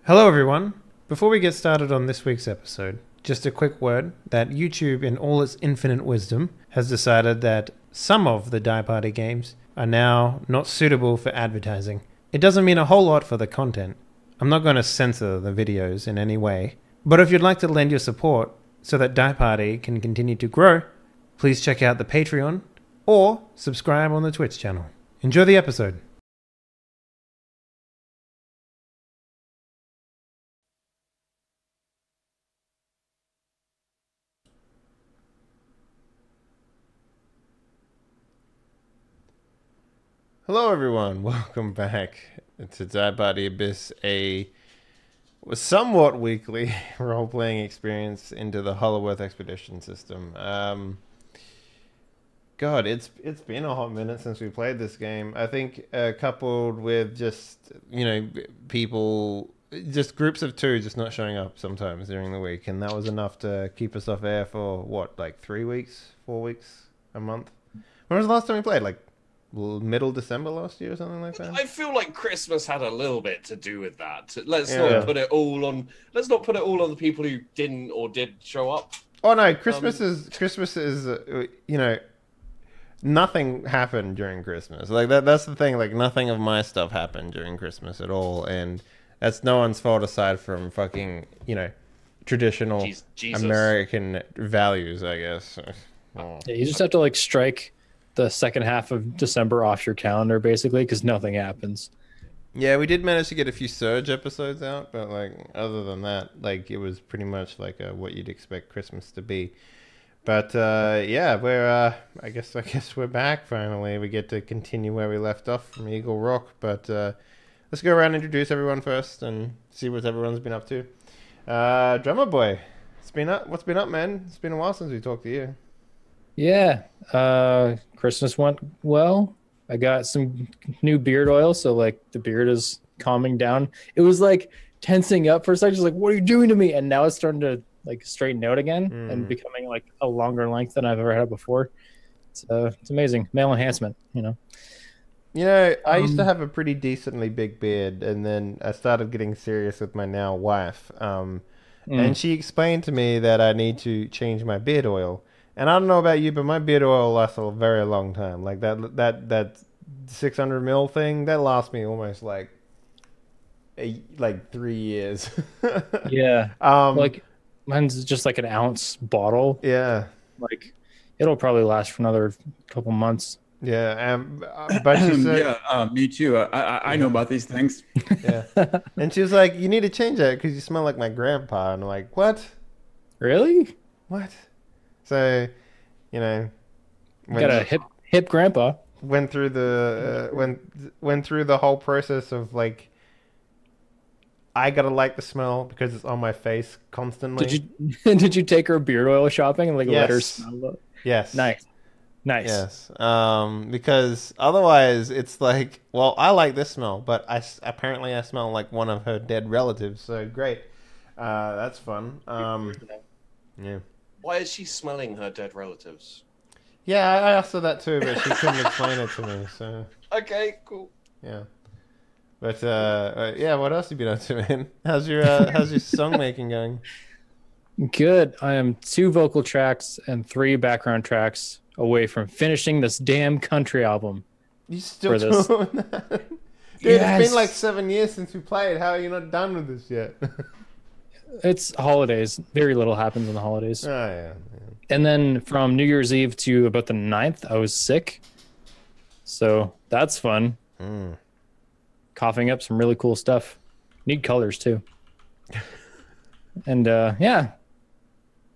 Hello, everyone. Before we get started on this week's episode, just a quick word that YouTube, in all its infinite wisdom, has decided that some of the Die Party games are now not suitable for advertising. It doesn't mean a whole lot for the content. I'm not going to censor the videos in any way, but if you'd like to lend your support so that Die Party can continue to grow, please check out the Patreon or subscribe on the Twitch channel. Enjoy the episode. Hello, everyone. Welcome back to Die Party Abyss, a somewhat weekly role-playing experience into the Hollowworth Expedition system. God, it's been a hot minute since we played this game. I think coupled with just, people, just groups of two just not showing up sometimes during the week, and that was enough to keep us off air for, what, like 3 weeks, 4 weeks, a month? When was the last time we played? Like, middle December last year or something like that. I feel like Christmas had a little bit to do with that. Let's not put it all on the people who didn't or did show up. Oh no, Christmas is nothing happened during Christmas. Like that's the thing, like nothing of my stuff happened during Christmas at all, and that's no one's fault aside from fucking, traditional Jesus. American values, I guess. Oh. Yeah, you just have to strike the second half of December off your calendar, basically, because nothing happens. Yeah, we did manage to get a few Surge episodes out, but other than that, it was pretty much what you'd expect Christmas to be. But yeah, we're I guess we're back finally. We get to continue where we left off from Eagle Rock, but let's go around and introduce everyone first and see what everyone's been up to. Drummer Boy, what's been up, man? It's been a while since we talked to you. Yeah, Christmas went well. I got some new beard oil, so the beard is calming down. It was tensing up for a second, just what are you doing to me? And now it's starting to straighten out again and becoming a longer length than I've ever had before. It's amazing. Male enhancement, I used to have a pretty decently big beard, and then I started getting serious with my now wife. And she explained to me that I need to change my beard oil. And I don't know about you, but my beard oil lasts a very long time. That 600 mil thing, that lasts me almost 3 years. Yeah. Mine's just an ounce bottle. Yeah. It'll probably last for another couple months. Yeah. But she said, yeah, me too. I know about these things. Yeah. And she was like, you need to change that because you smell like my grandpa. And I'm like, what? Really? What? So, got a hip grandpa. Went through the went through the whole process of I gotta like the smell because it's on my face constantly. Did you take her beard oil shopping and yes. let her smell it? Yes. Nice. Yes. Because otherwise it's well, I like this smell, but apparently I smell like one of her dead relatives. So great. That's fun. Yeah. Why is she smelling her dead relatives? Yeah, I asked her that too, but she couldn't explain it to me. So okay, cool. Yeah, but yeah, what else have you been up to, man? How's your song making going? Good. I am 2 vocal tracks and 3 background tracks away from finishing this damn country album. You still doing that? Dude, yes. It's been 7 years since we played. How are you not done with this yet? It's holidays. Very little happens in the holidays. Oh, yeah. And then from New Year's Eve to about the 9th, I was sick. So that's fun. Coughing up some really cool stuff. Need colors, too. And, yeah.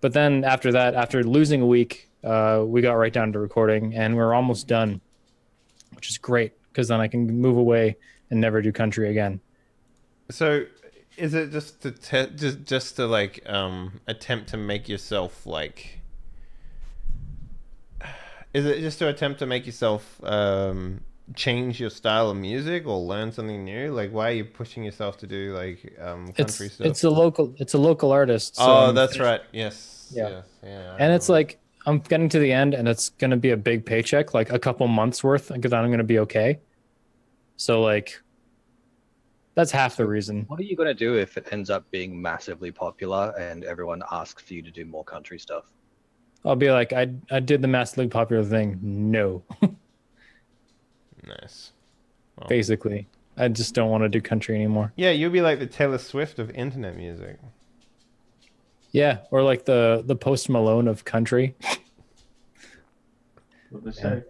But then after that, after losing a week, we got right down to recording, and we're almost done, which is great, because then I can move away and never do country again. So... is it just to attempt to make yourself is it just to attempt to make yourself change your style of music or learn something new? Why are you pushing yourself to do country stuff? It's a local artist. So that's right. Yes. Yeah. Yeah. And it's I'm getting to the end, and it's gonna be a big paycheck, a couple months worth, because I'm gonna be okay. So That's half the reason. What are you going to do if it ends up being massively popular and everyone asks for you to do more country stuff? I'll be like, I did the massively popular thing. No. Nice. Well, basically. I just don't want to do country anymore. yeah, you'll be like the Taylor Swift of internet music. Yeah, or like the Post Malone of country. What they say.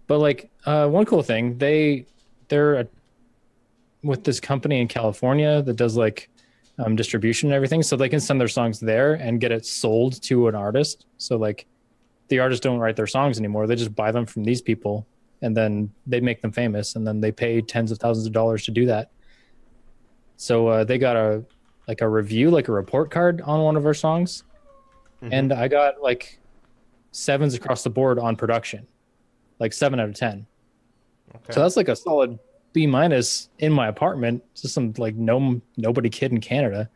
But like one cool thing, they're with this company in California that does like distribution and everything, so they can send their songs there and get it sold to an artist. So like the artists don't write their songs anymore; they just buy them from these people, and then they make them famous, and then they pay tens of thousands of dollars to do that. So they got a review, like a report card on one of our songs, and I got like 7s across the board on production, like 7 out of 10. Okay. So that's like a solid B- in my apartment. Just some like nobody kid in Canada.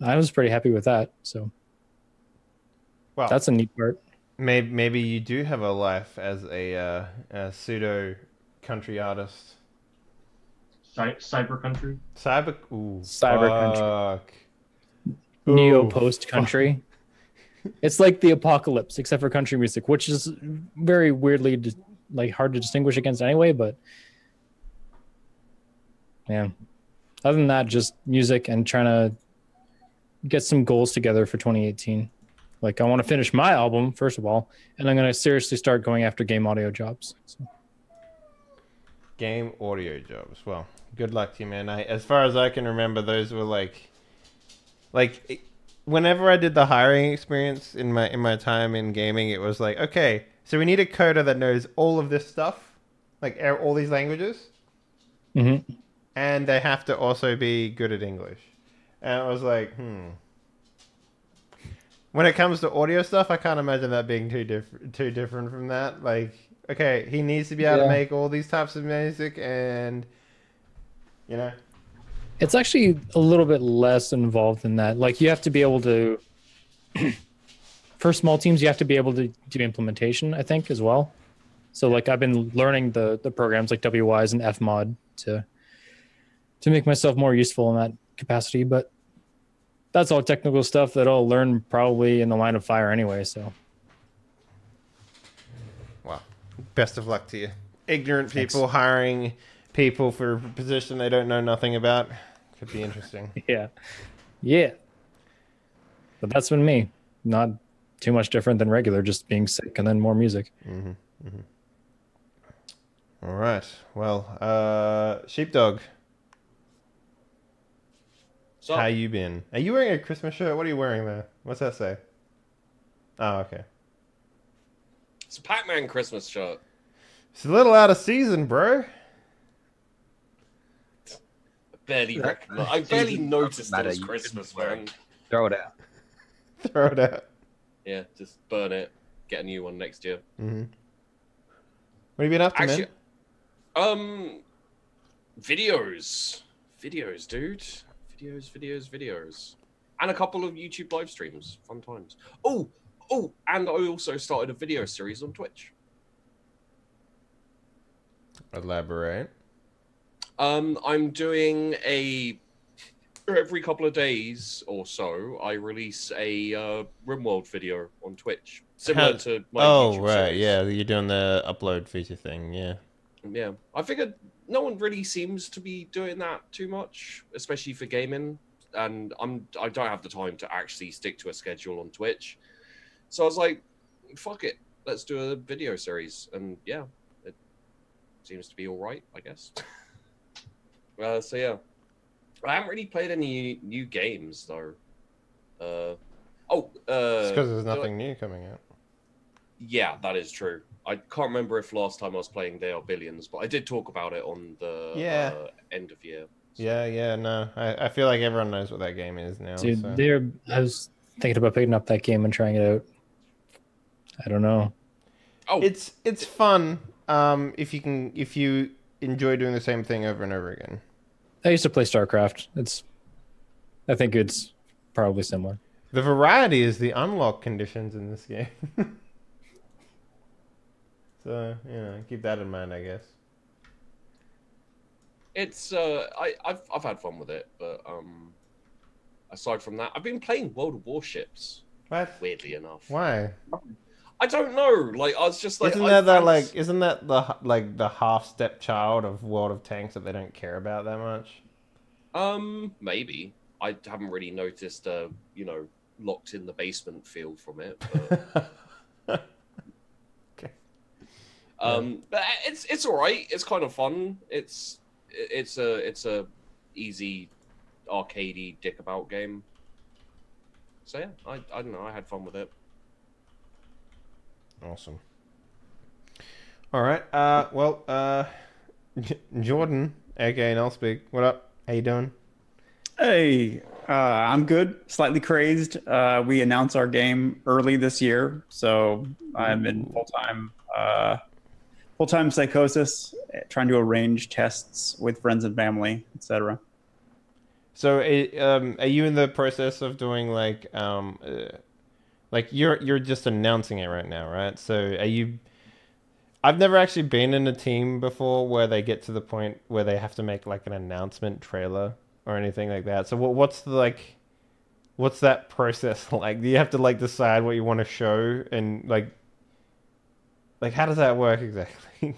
I was pretty happy with that. So Well, that's a neat part. maybe you do have a life as a pseudo country artist. Cyber country. Cyber country. Country. Neo post country. It's like the apocalypse, except for country music, which is very weirdly like hard to distinguish against anyway. But yeah, other than that, just music and trying to get some goals together for 2018. Like I want to finish my album first of all, and I'm going to seriously start going after game audio jobs. So. Game audio jobs. Well, good luck to you, man. As far as I can remember, those were like whenever I did the hiring experience in my time in gaming, it was like, okay, so we need a coder that knows all of this stuff, like all these languages, and they have to also be good at English. And I was like, When it comes to audio stuff, I can't imagine that being too different from that. Like, okay, he needs to be able to make all these types of music, and you know. It's actually a little bit less involved than that. Like you have to be able to, for small teams, you have to be able to do implementation, I think, as well. So like I've been learning the programs like WYs and Fmod to make myself more useful in that capacity. But that's all technical stuff that I'll learn probably in the line of fire anyway. So. Wow. Best of luck to you. Ignorant people hiring people for a position they don't know nothing about. Could be interesting. Yeah. But that's been me. Not too much different than regular, just being sick and then more music. All right. Well, Sheepdog. So, How you been? Are you wearing a Christmas shirt? What are you wearing there? What's that say? Oh, okay. it's a Pac-Man Christmas shirt. It's a little out of season, bro. I barely noticed it was Christmas, man. Throw it out. Throw it out. Yeah, just burn it. Get a new one next year. What have you been up to, Actually, man? Videos, dude. Videos. And a couple of YouTube live streams. Fun times. Oh, and I also started a video series on Twitch. Elaborate. I'm doing every couple of days or so, I release a RimWorld video on Twitch. Similar to my YouTube right. series. Yeah, you're doing the upload feature thing. Yeah. Yeah. I figured no one really seems to be doing that too much, especially for gaming. And I don't have the time to actually stick to a schedule on Twitch. So I was like, fuck it. Let's do a video series. And yeah, it seems to be all right, I guess. So yeah, I haven't really played any new games though. It's because there's nothing new coming out. Yeah, that is true. I can't remember if last time I was playing They Are Billions, but I did talk about it on the end of year. So. Yeah, no. I feel like everyone knows what that game is now. Dude, so. I was thinking about picking up that game and trying it out. I don't know. Oh, It's fun if you enjoy doing the same thing over and over again. I used to play StarCraft. I think it's probably similar. The variety is the unlock conditions in this game. So, keep that in mind, I guess. It's I've had fun with it, but aside from that, I've been playing World of Warships. What? Weirdly enough, Why? I don't know. Like I was just like, Isn't that the half stepchild of World of Tanks that they don't care about that much? Maybe I haven't really noticed locked in the basement feel from it. But... Okay. But it's all right. It's kind of fun. It's a easy arcadey dick about game. So yeah, I don't know. I had fun with it. Awesome. All right. Jordan, aka Nullspeak, what up? How you doing? Hey, I'm good. Slightly crazed. We announced our game early this year, so I'm in full-time psychosis, trying to arrange tests with friends and family, etc. So, are you in the process of doing like you're just announcing it right now, right? So, are you? I've never actually been in a team before where they get to the point where they have to make like an announcement trailer or anything like that. So, what's that process like? Do you have to like decide what you want to show and like how does that work exactly?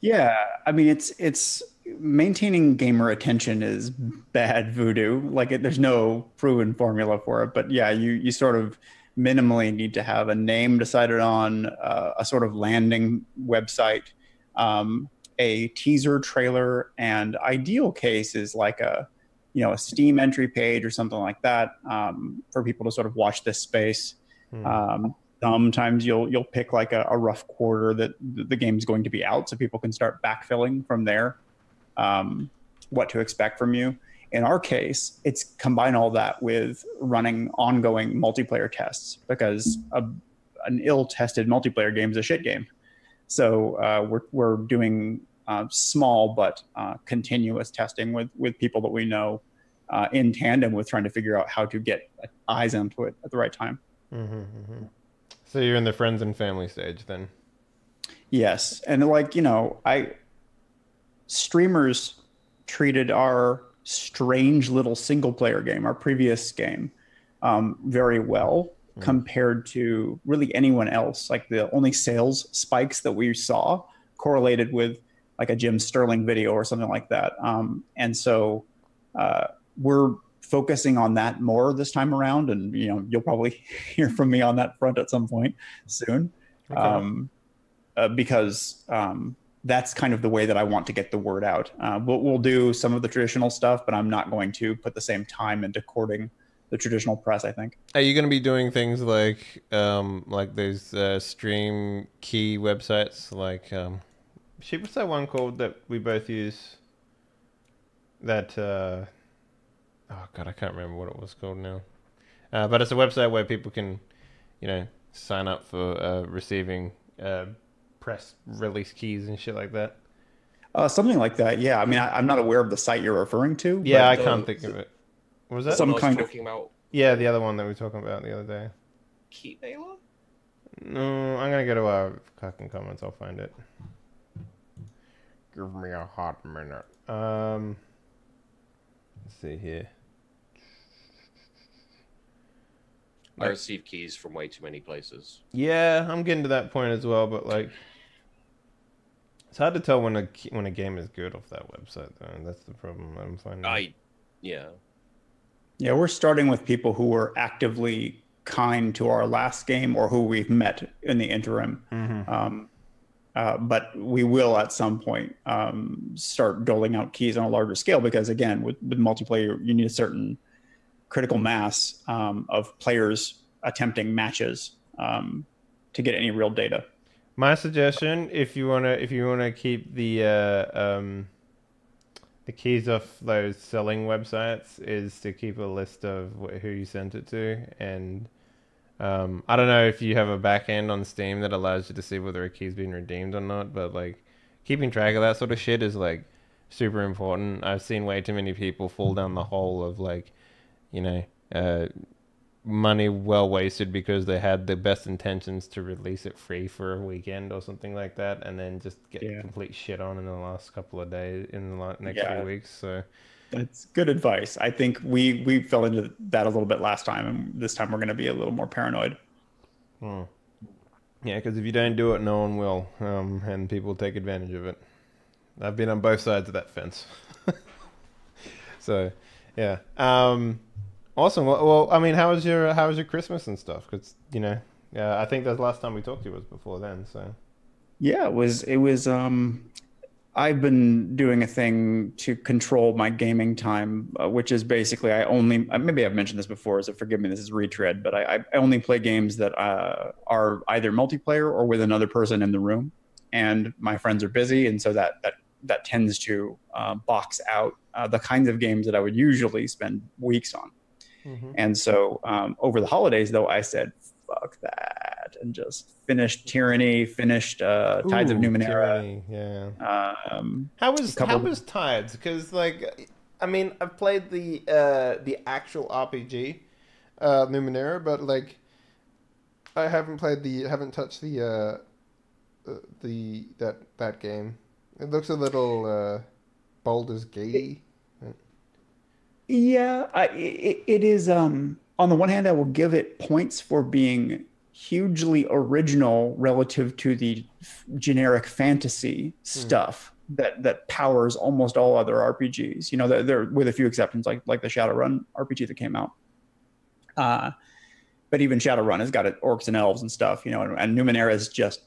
Yeah, I mean it's maintaining gamer attention is bad voodoo. Like there's no proven formula for it, but yeah, you sort of minimally need to have a name decided on, a sort of landing website, a teaser trailer, and ideal case is like a Steam entry page or something like that, for people to sort of watch this space. Sometimes you'll pick like a rough quarter that the game's going to be out, so people can start backfilling from there, what to expect from you. In our case, it's combine all that with running ongoing multiplayer tests, because an ill-tested multiplayer game is a shit game. So we're doing small but continuous testing with people that we know, in tandem with trying to figure out how to get eyes onto it at the right time. So you're in the friends and family stage then? Yes, and streamers treated our strange little single player game, our previous game, very well compared to really anyone else. Like the only sales spikes that we saw correlated with like a Jim Sterling video or something like that. And so we're focusing on that more this time around, and you'll probably hear from me on that front at some point soon. Okay. Because that's kind of the way that I want to get the word out. We'll do some of the traditional stuff, but I'm not going to put the same time into courting the traditional press, I think. Are you going to be doing things like those stream key websites? Like, what's that one called that we both use? That, oh God, I can't remember what it was called now. But it's a website where people can, sign up for receiving press release keys and shit like that. Something like that, yeah. I mean, I'm not aware of the site you're referring to. Yeah, I can't think of it. What was that? Some kind of... talking about? Yeah, the other one that we were talking about the other day. Keep Mailer? No, I'm going to go to our fucking comments. I'll find it. Give me a hot minute. Let's see here. I receive keys from way too many places. Yeah, I'm getting to that point as well, but like, it's hard to tell when a game is good off that website, though. And that's the problem I'm finding. Yeah, we're starting with people who were actively kind to our last game or who we've met in the interim. But we will at some point start doling out keys on a larger scale, because again, with multiplayer, you need a certain critical mass of players attempting matches to get any real data. My suggestion, if you wanna keep the keys off those selling websites, is to keep a list of who you sent it to, and I don't know if you have a back end on Steam that allows you to see whether a key's been redeemed or not, but like keeping track of that sort of shit is like super important. I've seen way too many people fall down the hole of like, money well wasted because they had the best intentions to release it free for a weekend or something like that, and then just get complete shit on in the last couple of days, in the next few weeks. So that's good advice. I think we fell into that a little bit last time, and this time we're going to be a little more paranoid. Yeah, because if you don't do it, no one will, and people take advantage of it. I've been on both sides of that fence. So, yeah. Awesome. Well, I mean, how was your Christmas and stuff? Because I think the last time we talked to you was before then. So. Yeah, it was. I've been doing a thing to control my gaming time, which is basically maybe I've mentioned this before, so forgive me, this is retread, but I only play games that are either multiplayer or with another person in the room, and my friends are busy, and so that tends to box out the kinds of games that I would usually spend weeks on. Mm-hmm. And so over the holidays, though, I said, fuck that, and just finished Tyranny, finished Tides of Numenera. Tyranny, yeah. How was Tides? Because I mean, I've played the actual RPG, Numenera, but I haven't touched that game. It looks a little Baldur's Gate-y. Yeah, it is. On the one hand, I will give it points for being hugely original relative to the generic fantasy stuff that powers almost all other RPGs. There with a few exceptions, like the Shadowrun RPG that came out. But even Shadowrun has got orcs and elves and stuff. And Numenera is just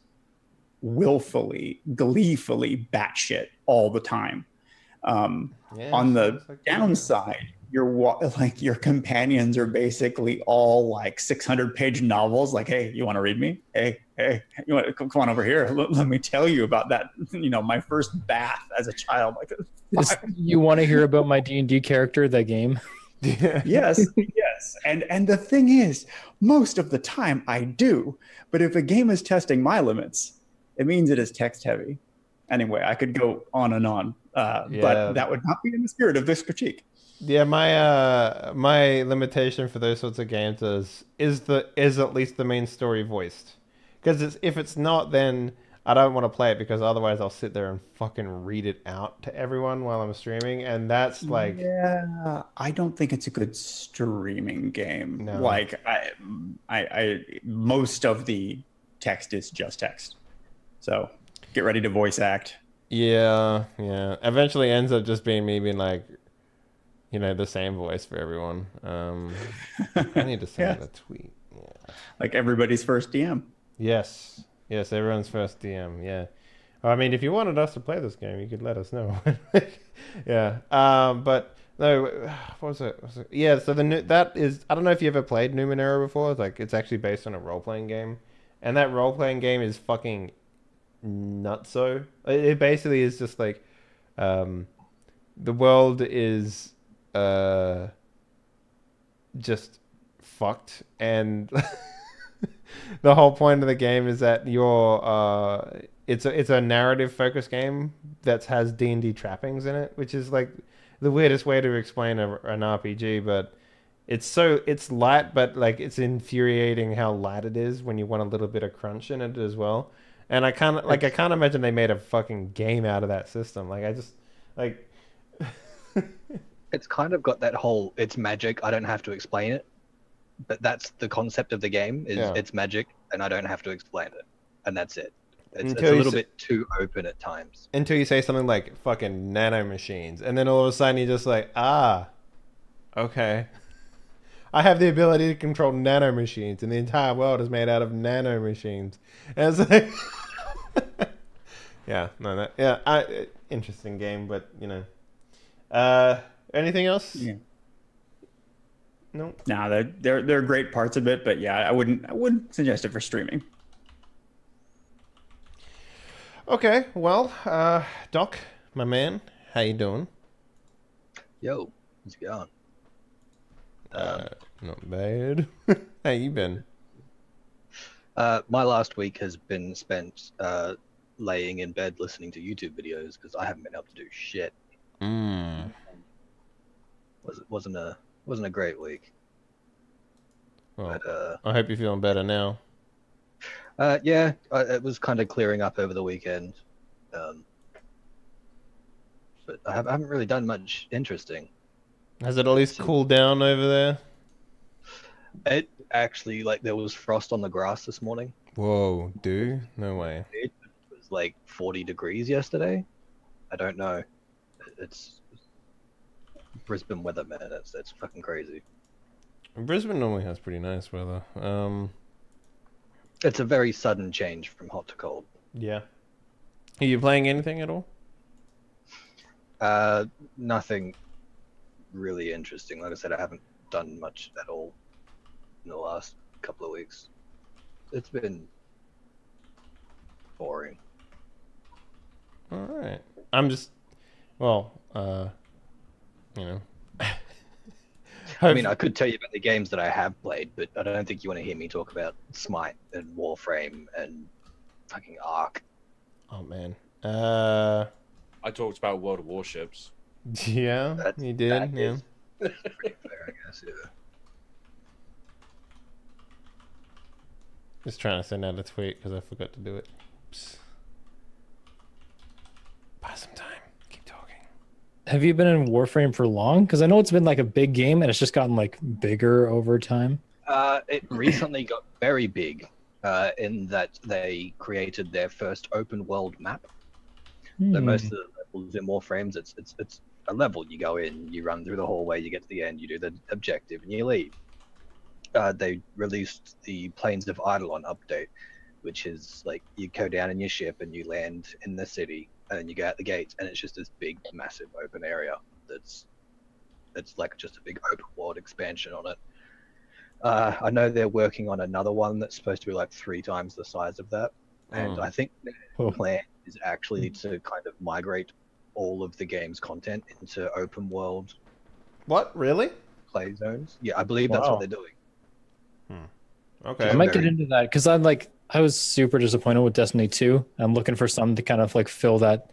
willfully, gleefully batshit all the time. On the downside, your companions are basically all 600-page novels. Hey, you want to read me? Hey, you want to come on over here? Let me tell you about that. My first bath as a child. You want to hear about my D&D character, that game? Yes. And the thing is, most of the time I do. But if a game is testing my limits, it means it is text heavy. Anyway, I could go on and on, but that would not be in the spirit of this critique. Yeah, my limitation for those sorts of games is at least the main story voiced. Because if it's not, then I don't want to play it, because otherwise I'll sit there and fucking read it out to everyone while I'm streaming, and that's yeah, I don't think it's a good streaming game. No. I most of the text is just text, so get ready to voice act. Yeah. Eventually ends up just being me being the same voice for everyone. I need to send a tweet. Yeah. Like everybody's first DM. Yes, everyone's first DM. Yeah. I mean, if you wanted us to play this game, you could let us know. Yeah. But no, what was it? Yeah. So that is. I don't know if you ever played Numenera before. It's actually based on a role-playing game, and that role-playing game is fucking nutso. It basically is just the world is just fucked, and the whole point of the game is that it's a narrative focused game that has D&D trappings in it, which is the weirdest way to explain an RPG, but it's light, but it's infuriating how light it is when you want a little bit of crunch in it as well. And I can't imagine they made a fucking game out of that system. It's kind of got that whole, it's magic, I don't have to explain it. But that's the concept of the game, it's magic and I don't have to explain it. And that's it. It's a little bit too open at times. Until you say something like fucking nanomachines. And then all of a sudden you're just okay. I have the ability to control nanomachines, and the entire world is made out of nanomachines. And it's interesting game, but anything else? Yeah. No. Nah, there are great parts of it, but yeah, I wouldn't suggest it for streaming. Okay, well, Doc, my man, how you doing? Yo, how's it going? Not bad. How you been? My last week has been spent laying in bed listening to YouTube videos because I haven't been able to do shit. Wasn't a great week. Well, But, I hope you're feeling better now. yeah, it was kind of clearing up over the weekend. But I haven't really done much interesting. Has it at least cooled down over there? It actually, like, there was frost on the grass this morning. Whoa, dude. No way. It was like 40 degrees yesterday. I don't know. It's Brisbane weather, man. It's fucking crazy. Brisbane normally has pretty nice weather. It's a very sudden change from hot to cold. Yeah. Are you playing anything at all? Nothing really interesting. Like I said, I haven't done much at all in the last couple of weeks. It's been boring. All right. I'm just, well, you know. I mean, I could tell you about the games that I have played, but I don't think you want to hear me talk about Smite and Warframe and fucking Ark. Oh man. I talked about World of Warships. Yeah, you did. Yeah. Pretty fair, I guess. Yeah. Just trying to send out a tweet because I forgot to do it. Oops. Buy some time. Keep talking. Have you been in Warframe for long? Because I know it's been like a big game and it's just gotten like bigger over time. It recently got very big in that they created their first open world map. So most of the levels in Warframes, it's a level. You go in, you run through the hallway, you get to the end, you do the objective, and you leave. They released the Plains of Eidolon update, which is like you go down in your ship and you land in the city, and then you go out the gates, and it's just this big, massive open area that's like just a big open world expansion on it. I know they're working on another one that's supposed to be like 3 times the size of that, and I think their plan is actually to kind of migrate all of the game's content into open world. What? Really? Play zones. Yeah, I believe that's what they're doing. Okay. I might get into that because I was super disappointed with Destiny 2. I'm looking for something to kind of like fill that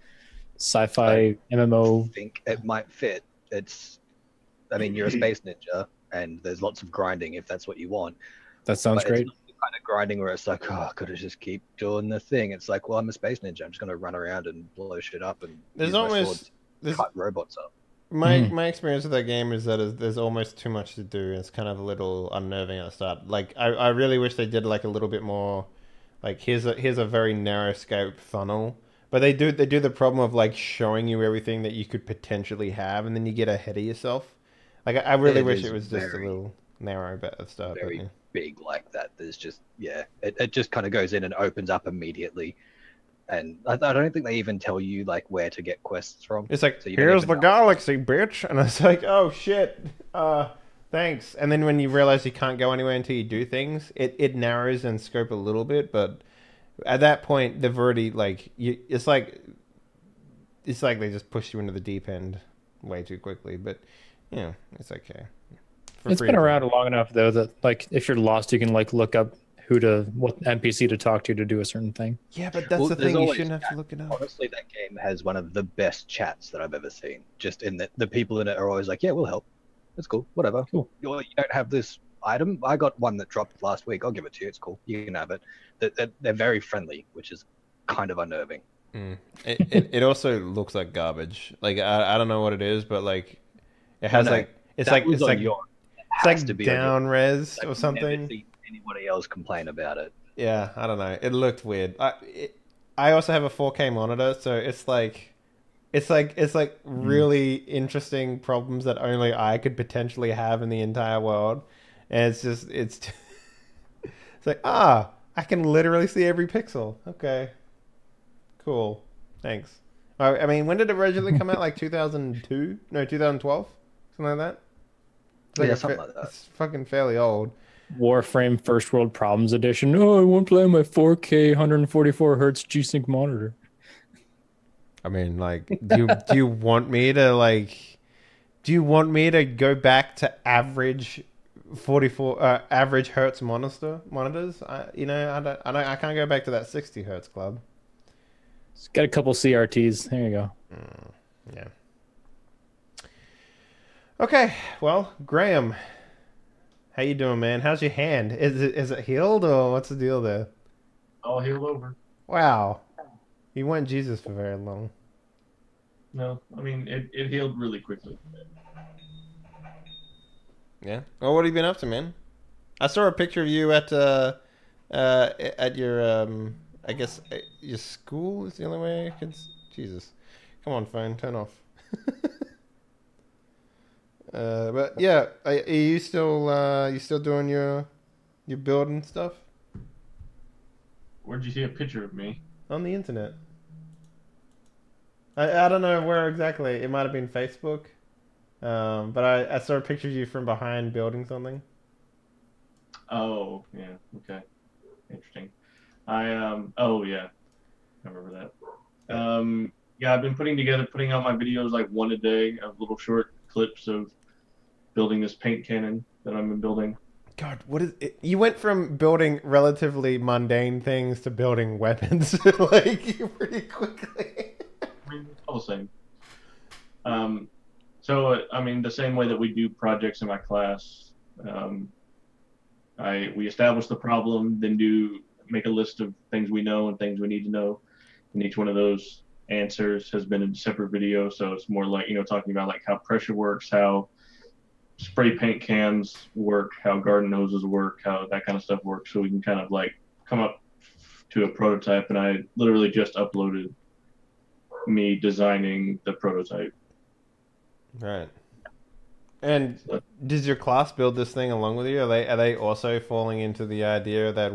sci-fi MMO. I think it might fit. I mean, you're a space ninja, and there's lots of grinding if that's what you want. That sounds But great. It's not the kind of grinding where it's like, oh, I gotta just keep doing the thing. It's like, well, I'm a space ninja. I'm just gonna run around and blow shit up and There's use my almost sword to cut robots up. my experience with that game is that there's almost too much to do. It's kind of a little unnerving at the start. Like I really wish they did like a little bit more. Like here's a very narrow scope funnel, but they do the problem of like showing you everything that you could potentially have, and then you get ahead of yourself. Like I really wish it was just a little narrow bit at the start. Very big like that. There's just it just kind of goes in and opens up immediately. And I don't think they even tell you like where to get quests from. It's like, so you don't here's even the know. galaxy, bitch. And it's like, oh shit, thanks. And then when you realize you can't go anywhere until you do things, it narrows in scope a little bit. But at that point, they've already like, it's like they just push you into the deep end way too quickly. But it's okay. It's been around long enough though that like if you're lost, you can like look up what NPC to talk to do a certain thing. Yeah, but that's the thing. You shouldn't have to look it up. Honestly, that game has one of the best chats that I've ever seen. Just in that the people in it are always like, yeah, we'll help. It's cool. Whatever. Cool. You don't have this item. I got one that dropped last week. I'll give it to you. It's cool. You can have it. They're very friendly, which is kind of unnerving. It also looks like garbage. Like I don't know what it is, but like it has it's like down res or something. Never seen anybody else complain about it. Yeah, I don't know. It looked weird. I also have a 4K monitor, so it's like really interesting problems that only I could potentially have in the entire world. And it's like I can literally see every pixel. Okay, cool, thanks. I mean, when did it originally come out? Like 2002? No, 2012, something like that. Yeah, something like that. It's fucking fairly old. Warframe First World Problems Edition. Oh, I won't play on my 4K 144 hertz G-Sync monitor. I mean, like, do you want me to go back to average 44 average hertz monitors? I can't go back to that 60 hertz club. It's got a couple CRTs. There you go. Yeah. Okay, well, Graham, How you doing, man? How's your hand? Is it healed or what's the deal there? All healed over. Wow. You weren't Jesus for very long. No, I mean it healed really quickly. Yeah. Well, what have you been up to, man? I saw a picture of you at your I guess your school is the only way I can. Jesus, come on, phone, turn off. But yeah, are you still doing your building stuff Where'd you see a picture of me? on the internet? I don't know where exactly. It might have been Facebook. But I saw a picture of you from behind building something. Oh, yeah. Okay. Interesting. Oh yeah. I remember that. Yeah, I've been putting out my videos like one a day of little short clips of building this paint cannon that I've been building. God, what is it? You went from building relatively mundane things to building weapons like pretty quickly. I mean, it's all the same. So I mean, the same way that we do projects in my class, we establish the problem, then make a list of things we know and things we need to know, and each one of those answers has been a separate video. So it's more like talking about like how pressure works, how spray paint cans work, how garden hoses work, how that kind of stuff works, so we can kind of like come up to a prototype. And I literally just uploaded me designing the prototype. Right. And does your class build this thing along with you? Are they also falling into the idea that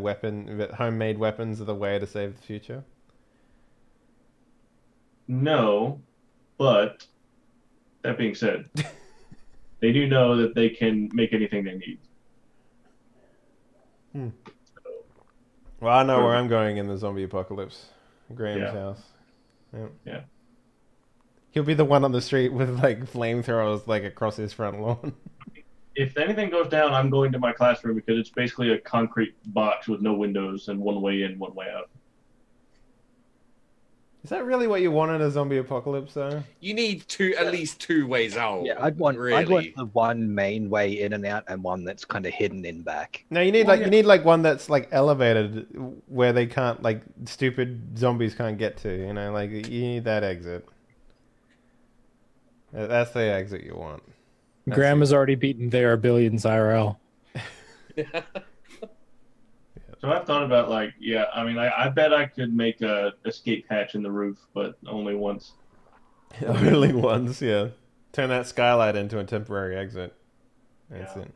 homemade weapons are the way to save the future? No, but that being said, they do know that they can make anything they need. Well, I know where I'm going in the zombie apocalypse. Graham's house. Yep. Yeah. He'll be the one on the street with like flamethrowers like across his front lawn. If anything goes down, I'm going to my classroom because it's basically a concrete box with no windows and one way in, one way out. Is that really what you want in a zombie apocalypse, though? You need at least two ways out. Yeah, I'd want really. the one main way in and out, and one that's kind of hidden in back. No, you need like one that's like elevated where they can't like stupid zombies can't get to. Like you need that exit. That's the exit you want. Graham has already beaten their billions IRL. So I've thought about I mean, I bet I could make a escape hatch in the roof, but only once. Only once, yeah. Turn that skylight into a temporary exit. That's it.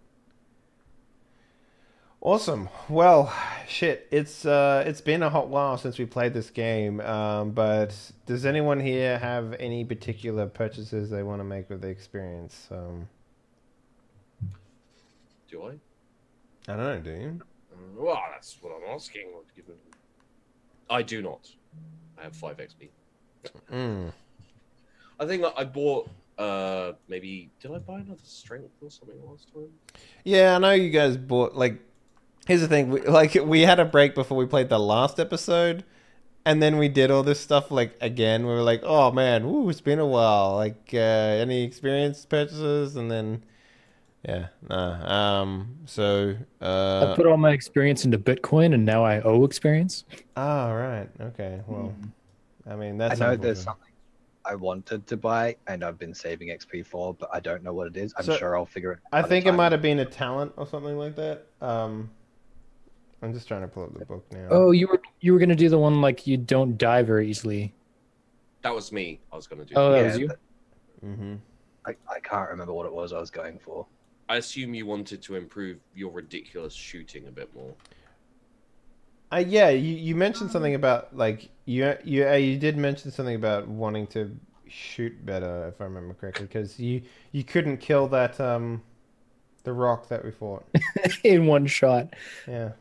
Awesome. Well, shit. It's been a hot while since we played this game. But does anyone here have any particular purchases they want to make with the experience? Do I? I don't know. Do you? Well, that's what I'm asking. I do not. I have 5 XP. I think I bought maybe did I buy another strength or something last time? Yeah, I know you guys bought here's the thing, we had a break before we played the last episode, and then we did all this stuff again. We were like, oh man, it's been a while. Any experience purchases, and then so I put all my experience into Bitcoin, and now I owe experience. Oh, right. Okay. Well, I mean, that's. I know there's something I wanted to buy, and I've been saving XP for, but I don't know what it is. I'm sure I'll figure it out. I think it might have been a talent or something like that. I'm just trying to pull up the book now. Oh, you were gonna do the one you don't die very easily. That was me. I was gonna do. Oh, that was you. I can't remember what it was I was going for. I assume you wanted to improve your ridiculous shooting a bit more. Yeah, you mentioned something about you did mention something about wanting to shoot better, if I remember correctly, because you couldn't kill that the rock that we fought in one shot. Yeah.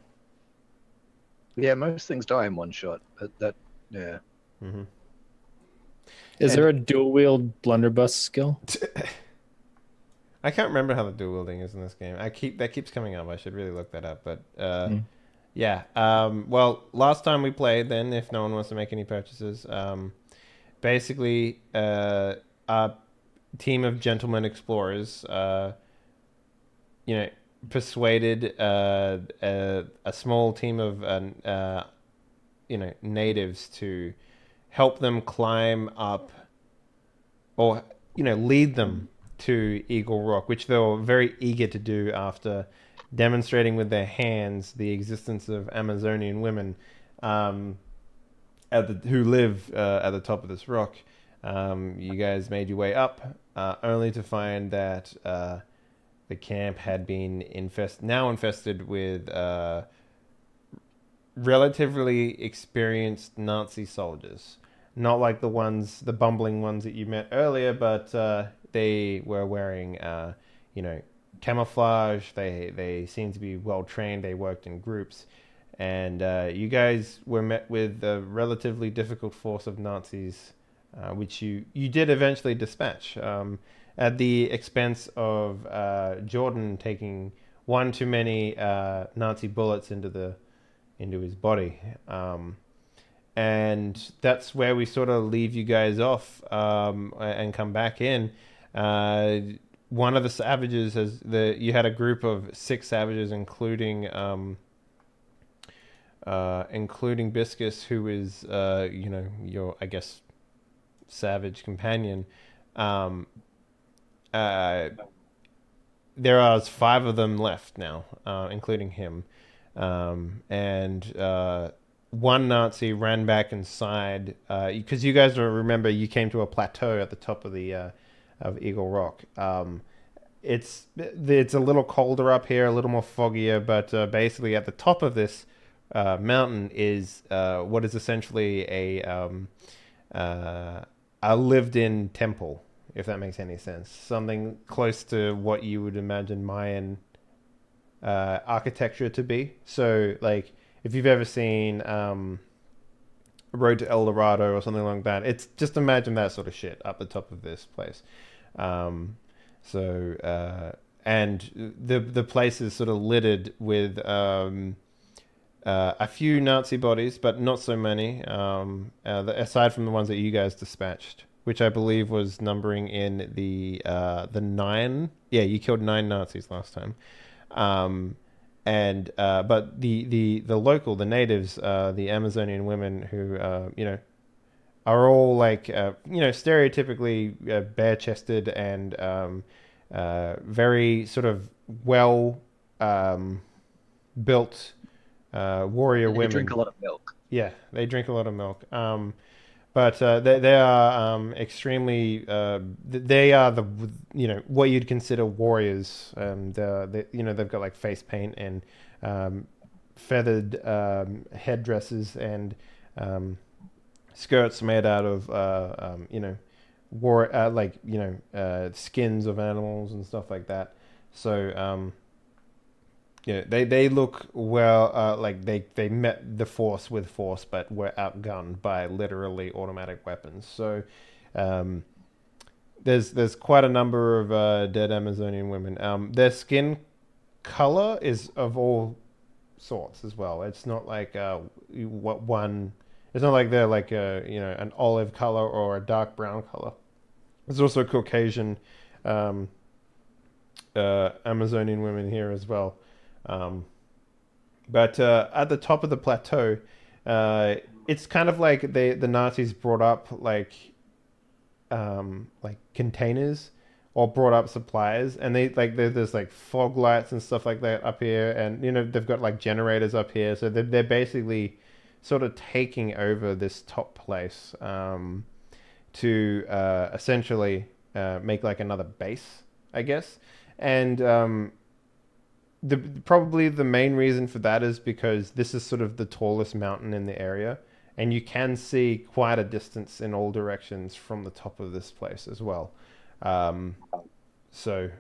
Yeah, most things die in one shot, but yeah. Mm-hmm. Is there a dual wield blunderbuss skill? I can't remember how the dual wielding is in this game. That keeps coming up. I should really look that up. But yeah. Well, last time we played, then if no one wants to make any purchases, basically a team of gentlemen explorers, persuaded a small team of natives to help them climb up, or lead them to Eagle Rock, which they were very eager to do after demonstrating with their hands the existence of Amazonian women who live at the top of this rock. You guys made your way up, only to find that the camp had been infested with relatively experienced Nazi soldiers. Not like the bumbling ones that you met earlier, but they were wearing, camouflage. They seemed to be well trained. They worked in groups, and you guys were met with a relatively difficult force of Nazis, which you did eventually dispatch, at the expense of Jordan taking one too many Nazi bullets into his body. And that's where we sort of leave you guys off and come back in. One of the savages you had a group of 6 savages, including Biscus, who is your, I guess, savage companion. There are 5 of them left now, including him, and one Nazi ran back inside because you guys remember you came to a plateau at the top of the of Eagle Rock. It's a little colder up here, a little more foggier, but basically at the top of this mountain is what is essentially a lived-in temple, if that makes any sense. Something close to what you would imagine Mayan architecture to be. So, like, if you've ever seen Road to El Dorado or something like that, it's just imagine that sort of shit up the top of this place. And the place is sort of littered with a few Nazi bodies, but not so many, aside from the ones that you guys dispatched, which I believe was numbering in the 9. Yeah, you killed 9 Nazis last time. But the natives, the Amazonian women who, are all like, stereotypically bare-chested and very sort of well built warrior women. They drink a lot of milk. Yeah, they drink a lot of milk. But they are extremely. They are what you'd consider warriors. They've got like face paint and feathered headdresses and skirts made out of skins of animals and stuff like that. So they look well, like they met the force with force, but were outgunned by literally automatic weapons. So there's quite a number of dead Amazonian women. Their skin color is of all sorts as well. It's not like one. It's not like they're like an olive color or a dark brown color. There's also Caucasian Amazonian women here as well. But at the top of the plateau, it's kind of like the Nazis brought up like containers or brought up supplies, and there's like fog lights and stuff like that up here, and they've got like generators up here, so they're basically sort of taking over this top place to essentially make like another base, I guess, and probably the main reason for that is because this is sort of the tallest mountain in the area, and you can see quite a distance in all directions from the top of this place as well. So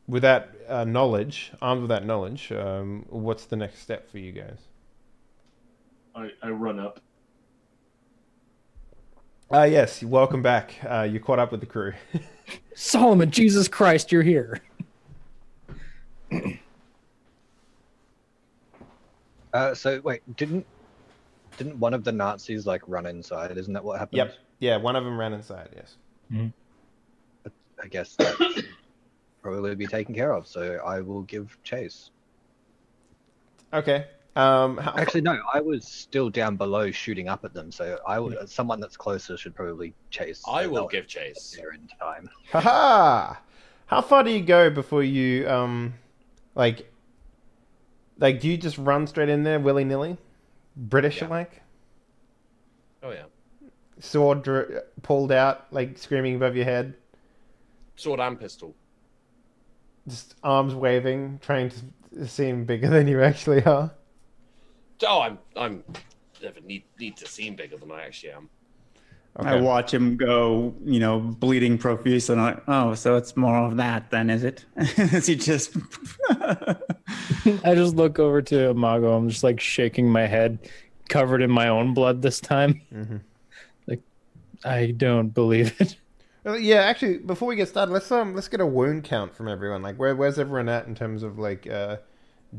with that armed with that knowledge, what's the next step for you guys? I run up. Yes, welcome back. You caught up with the crew. Solomon, Jesus Christ, you're here. So wait, didn't one of the Nazis like run inside? Isn't that what happened? Yep. Yeah, one of them ran inside. Yes. Mm-hmm. I guess probably be taken care of. So I will give chase. Okay. Actually, no, I was still down below shooting up at them. So someone that's closer should probably chase. I So will they'll give chase. there in time. Haha! How far do you go before you like do you just run straight in there willy nilly, British like? Oh yeah. Sword pulled out, like screaming above your head. Sword and pistol. Just arms waving, trying to seem bigger than you actually are. Oh, I'm never need to seem bigger than I actually am. Okay. I watch him go, bleeding profuse, and I'm like, oh, so it's more of that then, is it? Is he just... I just look over to Imago. I'm just like shaking my head, covered in my own blood this time. Mm-hmm. Like, I don't believe it. Yeah, actually, before we get started, let's get a wound count from everyone. Like, where's everyone at in terms of like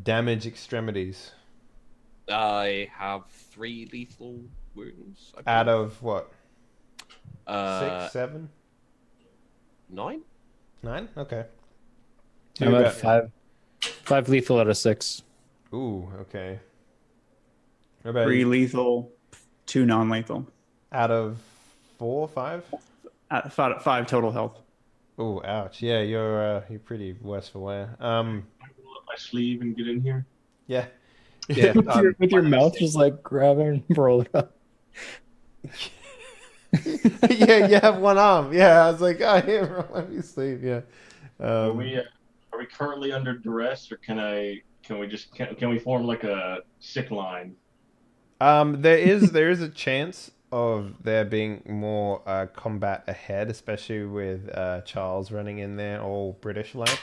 damage extremities? I have 3 lethal wounds. Out of what? 6, 6, 7, 9. 9? Okay. I'm at 5. 5 lethal out of 6. Ooh, okay. What about 3 you? lethal, 2 non-lethal. Out of 4, 5? 5 total health. Ooh, ouch. Yeah, you're pretty worse for wear. I roll up my sleeve and get in here. Yeah. Yeah, with your mouth just like grab it and roll it up. Yeah, you have one arm. Yeah, I was like, oh, yeah, let me sleep. Yeah. Are we currently under duress, or can we form like a sick line? There is a chance of there being more combat ahead, especially with Charles running in there, all British like.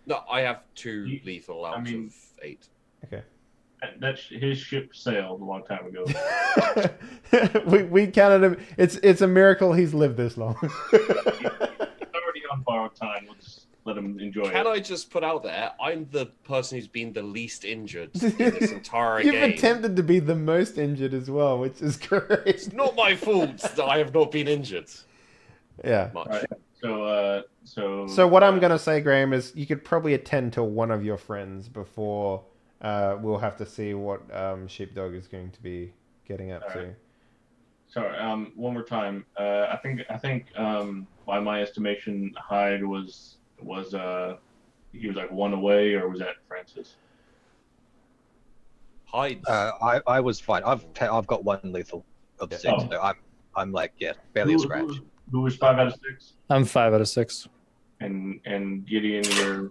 No, I have 2 lethal out of 8. Okay. That's his ship sailed a long time ago. we counted him. It's a miracle he's lived this long. He's already on borrowed time. We'll just let him enjoy it. Can I just put out there, I'm the person who's been the least injured in this entire You've game. attempted to be the most injured as well, which is great. It's not my fault that I have not been injured Yeah. much. Right. So what I'm gonna say, Graham, is you could probably attend to one of your friends before we'll have to see what Sheepdog is going to be getting up to. Sorry. One more time. I think by my estimation, Hyde was he was like 1 away, or was that Francis? Hyde. I was fine. I've got 1 lethal of 6, so I'm like barely a scratch. Who was 5 out of 6? I'm 5 out of 6. And Gideon, you're...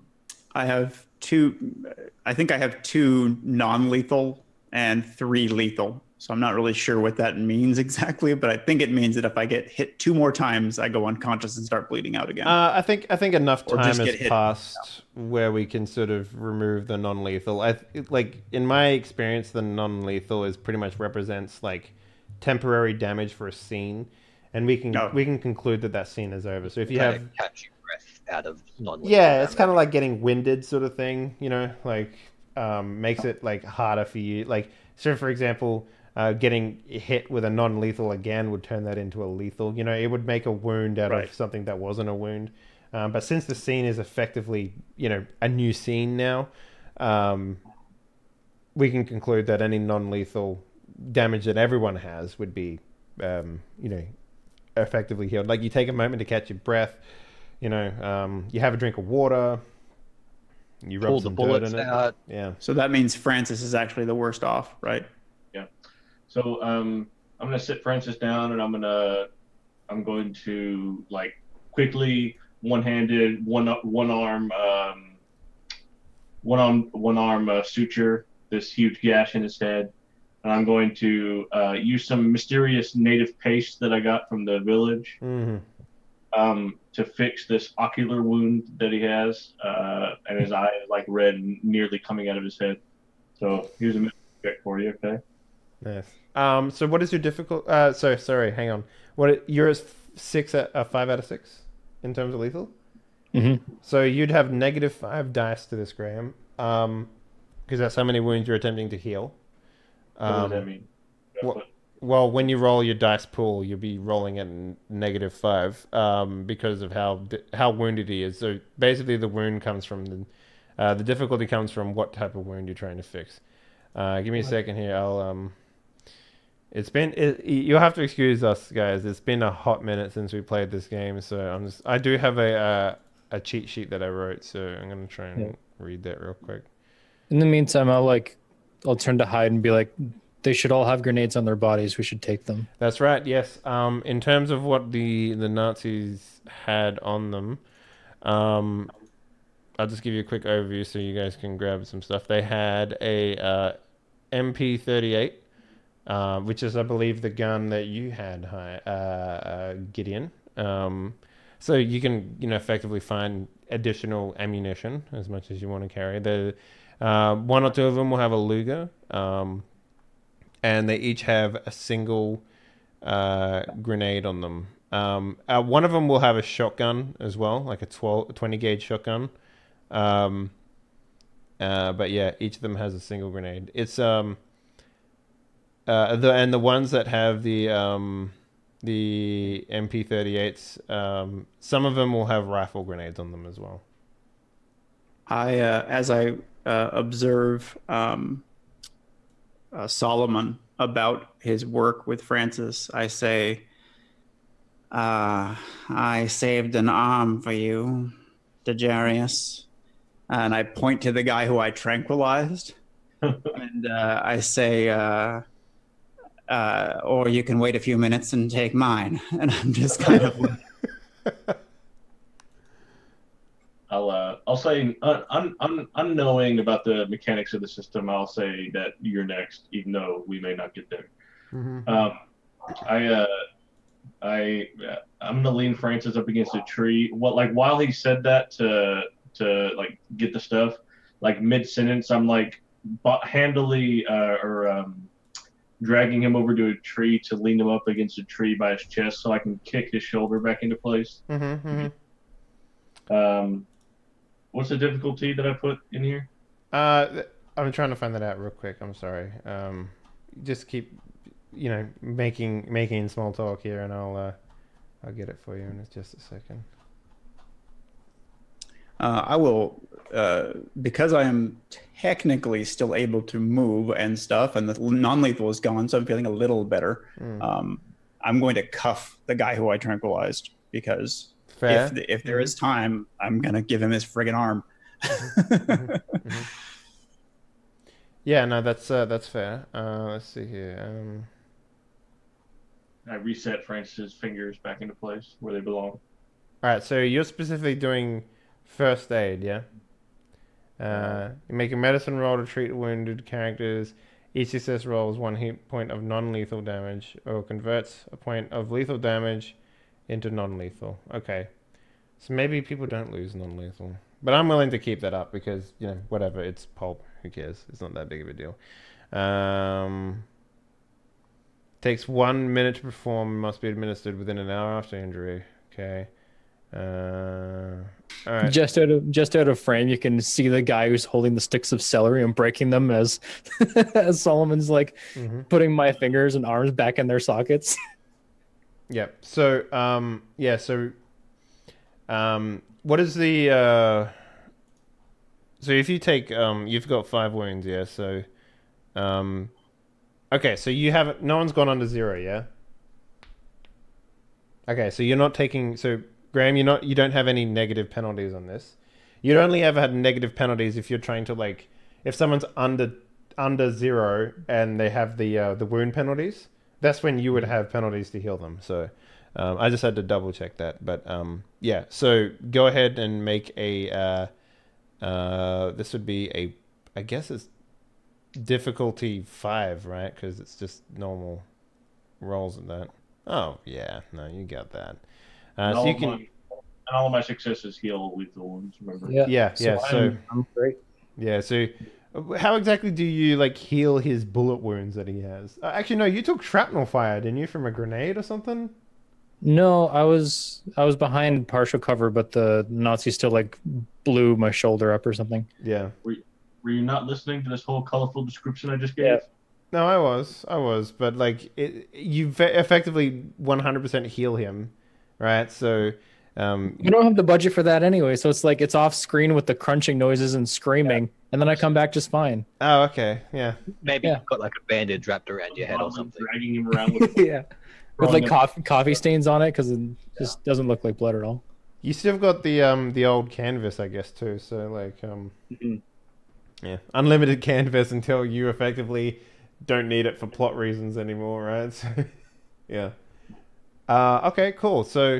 I have 2. I think I have 2 non-lethal and 3 lethal. So I'm not really sure what that means exactly, but I think it means that if I get hit 2 more times, I go unconscious and start bleeding out again. I think enough Or time just has get hit. passed where we can sort of remove the non-lethal. Like in my experience, the non-lethal is pretty much represents like temporary damage for a scene, and we can conclude that scene is over. So if you have catch your breath out of non-lethal it's kind of like getting winded sort of thing, like makes it like harder for you. Like, so for example, getting hit with a non-lethal again would turn that into a lethal. It would make a wound out of something that wasn't a wound. But since the scene is effectively, a new scene now, we can conclude that any non-lethal damage that everyone has would be, effectively healed. Like, you take a moment to catch your breath, you have a drink of water, you rub pull the some dirt bullets in it. out. Yeah. So that means Francis is actually the worst off, right? Yeah. So I'm gonna sit Francis down, and I'm going to like quickly one-handed, one arm suture this huge gash in his head, and I'm going to use some mysterious native paste that I got from the village. Mm-hmm. To fix this ocular wound that he has, and his eye is like red and nearly coming out of his head. So here's a check for you, okay? Nice. So what is your difficult? Sorry, hang on. You're 5 out of 6 in terms of lethal. Mm-hmm. So you'd have -5 dice to this, Graham, because that's how many wounds you're attempting to heal. What does that mean? well, when you roll your dice pool, you'll be rolling at -5 because of how wounded he is. So basically, the wound comes from the difficulty comes from what type of wound you're trying to fix. Give me a second here. You'll have to excuse us, guys. It's been a hot minute since we played this game, so I do have a cheat sheet that I wrote, so I'm gonna try and read that real quick. In the meantime, I'll turn to Hyde and be like, they should all have grenades on their bodies. We should take them. That's right. Yes. In terms of what the Nazis had on them, I'll just give you a quick overview so you guys can grab some stuff. They had a MP38, which is, I believe, the gun that you had, Gideon. So you can, effectively find additional ammunition as much as you want to carry. One or two of them will have a Luger, and they each have a single grenade on them. One of them will have a shotgun as well, like a 20 gauge shotgun. But yeah, each of them has a single grenade. It's the ones that have the MP38s, some of them will have rifle grenades on them as well. As I observe Solomon about his work with Francis, I say, I saved an arm for you, Dejarius. And I point to the guy who I tranquilized. And I say, or you can wait a few minutes and take mine. And I'm just kind of... I'll say, unknowing about the mechanics of the system, I'll say that you're next, even though we may not get there. Mm-hmm. I'm gonna lean Francis up against a tree. While he said that to like get the stuff, like mid sentence, I'm like handily dragging him over to a tree to lean him up against a tree by his chest so I can kick his shoulder back into place. Mm-hmm, mm-hmm. What's the difficulty that I put in here? I'm trying to find that out real quick. I'm sorry. Just keep, making small talk here, and I'll get it for you in just a second. I will, because I am technically still able to move and stuff, and the non-lethal is gone, so I'm feeling a little better. I'm going to cuff the guy who I tranquilized, because if there is time, I'm going to give him his friggin' arm. Mm-hmm. Yeah, no, that's fair. Let's see here. I reset Francis's fingers back into place where they belong. All right, so you're specifically doing first aid, yeah? You make a medicine roll to treat wounded characters. Each success rolls 1 hit point of non-lethal damage, or converts a point of lethal damage into non-lethal. Okay. So maybe people don't lose non-lethal. But I'm willing to keep that up because, whatever, it's pulp. Who cares? It's not that big of a deal. Takes 1 minute to perform, must be administered within an hour after injury. Okay. All right. Just out of frame, you can see the guy who's holding the sticks of celery and breaking them as as Solomon's like putting my fingers and arms back in their sockets. Yep. So what is the so if you take you've got 5 wounds, yeah, so okay, so you haven't, no one's gone under 0, yeah? Okay, so you're not taking, so Graham, you don't have any negative penalties on this. You'd only ever had negative penalties if you're trying to, if someone's under 0 and they have the wound penalties, that's when you would have penalties to heal them. So I just had to double check that, but yeah. So go ahead and make a this would be I guess it's difficulty 5, right? Because it's just normal rolls at that. Oh yeah, no, you got that. So you can. And all of my successes heal lethal wounds. Remember? Yeah. So I'm great. Yeah. So, how exactly do you heal his bullet wounds that he has? Actually, no. You took shrapnel fire, didn't you, from a grenade or something? No, I was behind partial cover, but the Nazi still blew my shoulder up or something. Yeah. Were you not listening to this whole colorful description I just gave? No, I was, but like you effectively 100% heal him, right? So, You don't have the budget for that anyway, so it's like it's off screen with the crunching noises and screaming, and then I come back just fine. oh, okay, yeah. Maybe Yeah. you've got like a bandage wrapped around your head or something. Dragging him around with Yeah, with like Throwing coffee stains on it because it just doesn't look like blood at all. You still got the old canvas, I guess, too. So like Mhm. yeah, unlimited canvas until you effectively don't need it for plot reasons anymore, right? So, yeah. Okay, cool. So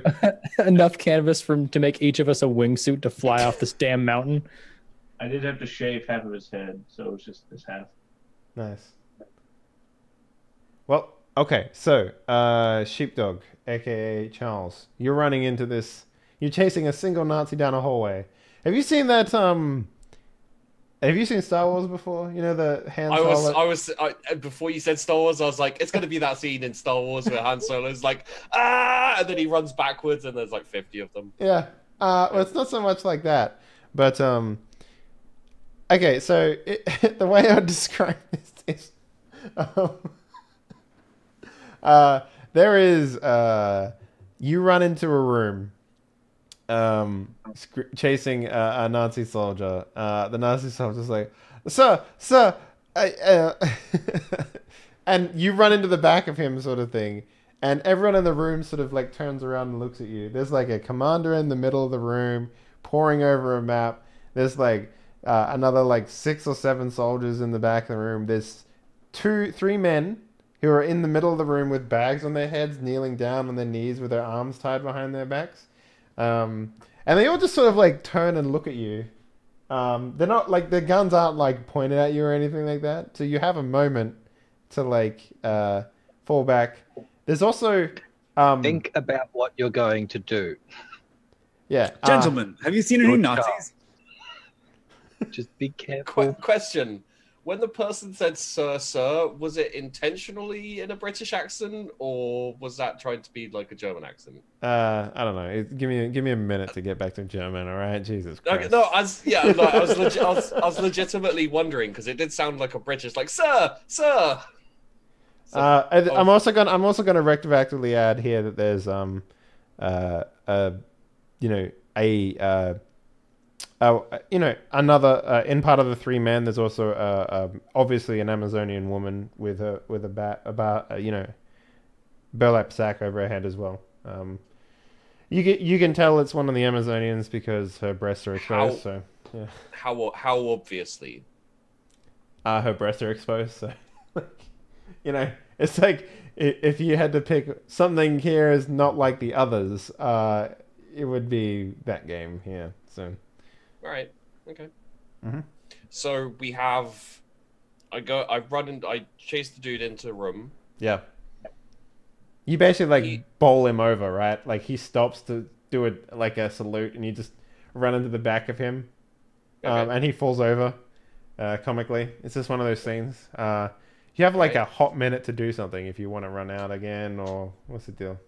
Enough canvas to make each of us a wingsuit to fly off this damn mountain. I did have to shave half of his head, so it was just this half. nice. Well, okay. So, Sheepdog, aka Charles, you're running into this. You're chasing a single Nazi down a hallway. Have you seen that? Have you seen Star Wars before? You know the Han Solo. Before you said Star Wars, I was like, it's gonna be that scene in Star Wars where Han Solo's like, and then he runs backwards, and there's like 50 of them. Yeah. Well, it's not so much like that, but okay. So the way I would describe this is, there is you run into a room, chasing a Nazi soldier. The Nazi soldier's like, sir, and you run into the back of him, sort of thing. And everyone in the room sort of like turns around and looks at you. There's like a commander in the middle of the room, poring over a map. There's like another like 6 or 7 soldiers in the back of the room. There's 3 men who are in the middle of the room with bags on their heads, kneeling down on their knees with their arms tied behind their backs. And they all just sort of like turn and look at you. They're not like, their guns aren't like pointed at you or anything like that. So you have a moment to like fall back. There's also Think about what you're going to do. yeah, Gentlemen, have you seen any Good Nazis? Just be careful. Question: when the person said "sir," was it intentionally in a British accent, or was that trying to be like a German accent? I don't know. Give me a minute to get back to German. All right, Jesus Christ. Okay, no, I was legitimately wondering because it did sound like a British, like "sir." I'm also gonna retroactively add here that there's another in part of the 3 men. There's also obviously an Amazonian woman with a burlap sack over her head as well. You can tell it's one of the Amazonians because her breasts are exposed. So yeah, How obviously? her breasts are exposed. So it's like if you had to pick something here is not like the others, it would be that game here. So. All right. Okay. Mm-hmm. So we have. I chase the dude into a room. Yeah. You basically bowl him over, right? Like he stops to do a salute, and you just run into the back of him, Okay. and he falls over. Comically, it's just one of those scenes. You have like a hot minute to do something if you want to run out again, or what's the deal?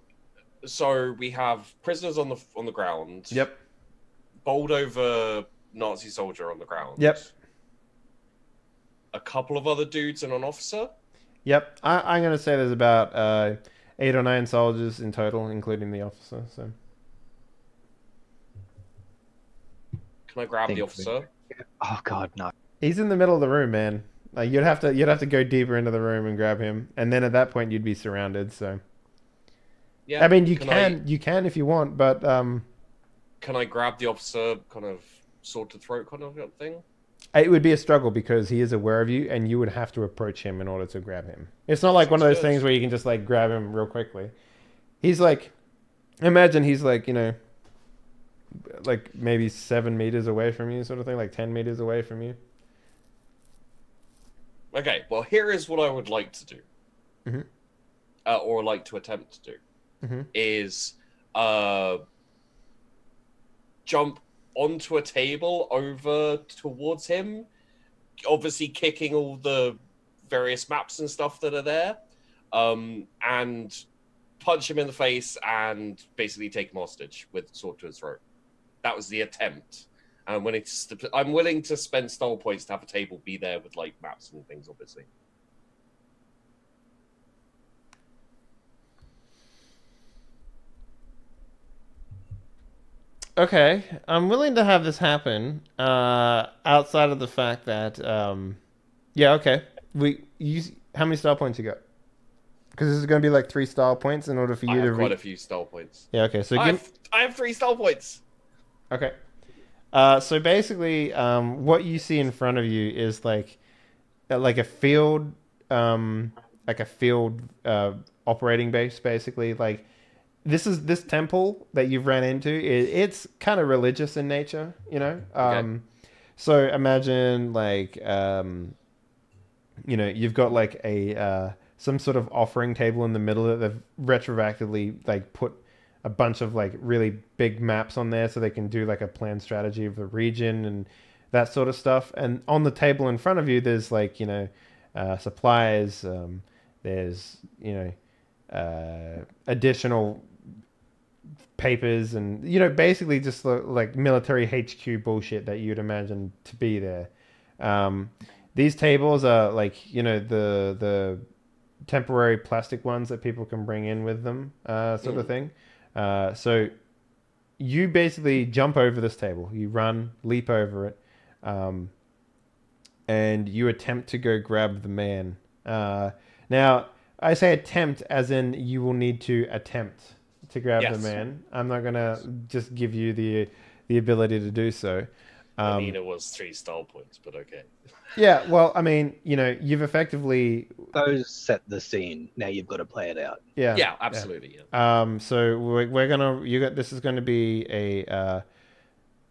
So we have prisoners on the ground. Yep. Bowled over Nazi soldier on the ground. Yep. A couple of other dudes and an officer. Yep. I'm gonna say there's about 8 or 9 soldiers in total, including the officer. So. Can I grab the officer? Oh God, no. He's in the middle of the room, man. Like you'd have to go deeper into the room and grab him, and then at that point you'd be surrounded. So. Yeah. I mean, you can if you want, but Can I grab the officer, kind of sword to throat kind of thing? it would be a struggle because he is aware of you, and you would have to approach him in order to grab him. It's not like one of those things where you can just like grab him real quickly. He's like, imagine he's like like maybe 7 meters away from you, sort of thing, like 10 meters away from you. Okay, well, here is what I would like to do, Mhm. Or like to attempt to do, Mhm. is jump onto a table over towards him, obviously kicking all the various maps and stuff that are there, and punch him in the face and basically take him hostage with sword to his throat. That was the attempt. I'm willing to spend style points to have a table be there with like maps and things, obviously. Okay, I'm willing to have this happen. Outside of the fact that, yeah, okay. How many style points you got? Because this is going to be like 3 style points in order for you I to have quite a few style points. Yeah, okay. So I have 3 style points. Okay. So basically, what you see in front of you is like a field, operating base, basically. Like this temple that you've ran into. It's kind of religious in nature, you know. Okay. So imagine like you've got like a some sort of offering table in the middle that they've retroactively like put a bunch of like really big maps on there so they can do like a planned strategy of the region and that sort of stuff. And on the table in front of you, there's like, supplies, there's, additional papers and, basically just like military HQ bullshit that you'd imagine to be there. These tables are like, the temporary plastic ones that people can bring in with them, sort of thing. So you basically jump over this table, you leap over it, and you attempt to go grab the man. Now, I say attempt as in you will need to attempt to grab the man. I'm not going to just give you the ability to do so. I mean, it was 3 style points, but okay. Yeah, well, I mean, you've effectively... Those set the scene. Now you've got to play it out. Yeah. Yeah, absolutely. Yeah. So we're gonna... This is going to be a...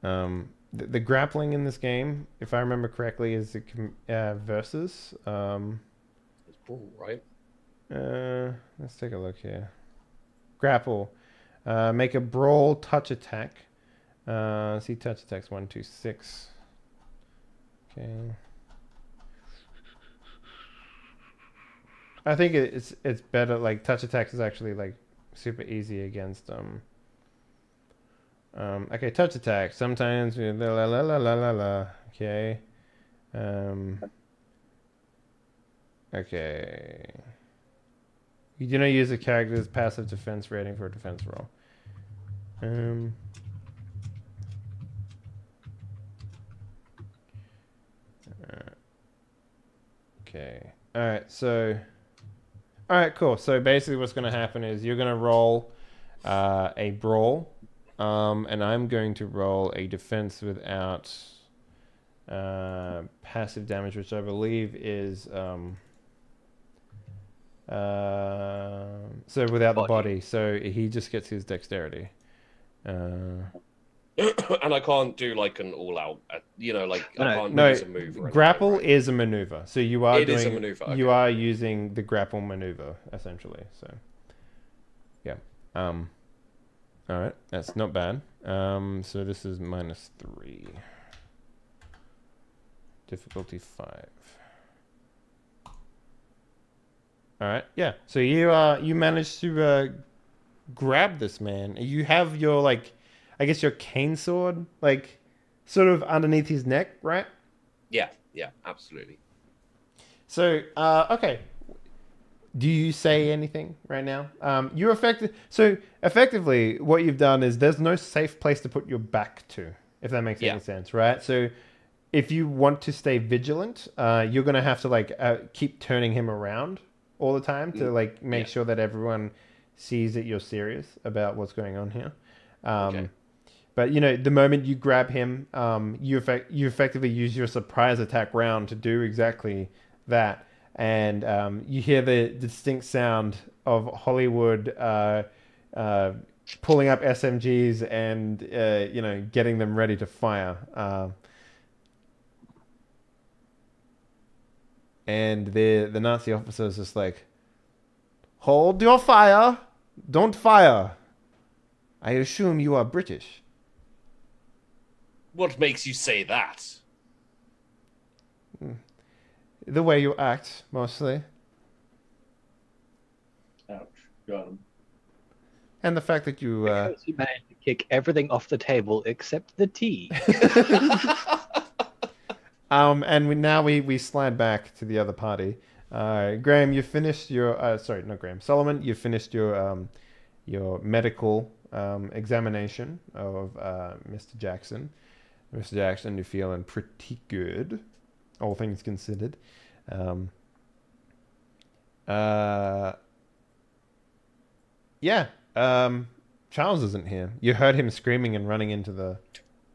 the grappling in this game, if I remember correctly, is versus. It's brawl, right? Let's take a look here. Grapple. Make a brawl touch attack. See touch attacks 1, 2, 6. Okay. I think it's better. Like touch attacks is actually like super easy against okay, touch attack. Sometimes okay. Okay. You do not use a character's passive defense rating for a defense roll. Okay. Alright, cool. So basically what's going to happen is you're going to roll a brawl, and I'm going to roll a defense without passive damage, which I believe is so without the body. So he just gets his dexterity. And I can't do like an all-out, I can't use a move. Or grapple right? is a maneuver. So you are is a maneuver. Okay. You are using the grapple maneuver essentially. So, yeah. All right, that's not bad. So this is -3, difficulty 5. All right, yeah. So you managed to grab this man. You have your I guess your cane sword, sort of underneath his neck, right? Yeah, absolutely. So, okay. Do you say anything right now? So effectively, what you've done is there's no safe place to put your back to, if that makes any sense, right? So if you want to stay vigilant, you're going to have to keep turning him around all the time to make sure that everyone sees that you're serious about what's going on here. Okay. But the moment you grab him, you effectively use your surprise attack round to do exactly that, and you hear the distinct sound of Hollywood pulling up SMGs and getting them ready to fire. And the Nazi officer is just like, "Hold your fire! Don't fire! I assume you are British." What makes you say that? The way you act, mostly. Ouch. Got him. And the fact that you... Because you managed to kick everything off the table except the tea. And we slide back to the other party. Graham, you finished your... sorry, not Graham. Solomon, you finished your medical examination of Mr. Jackson. Mr. Jackson, you're feeling pretty good, all things considered. Yeah. Charles isn't here. You heard him screaming and running into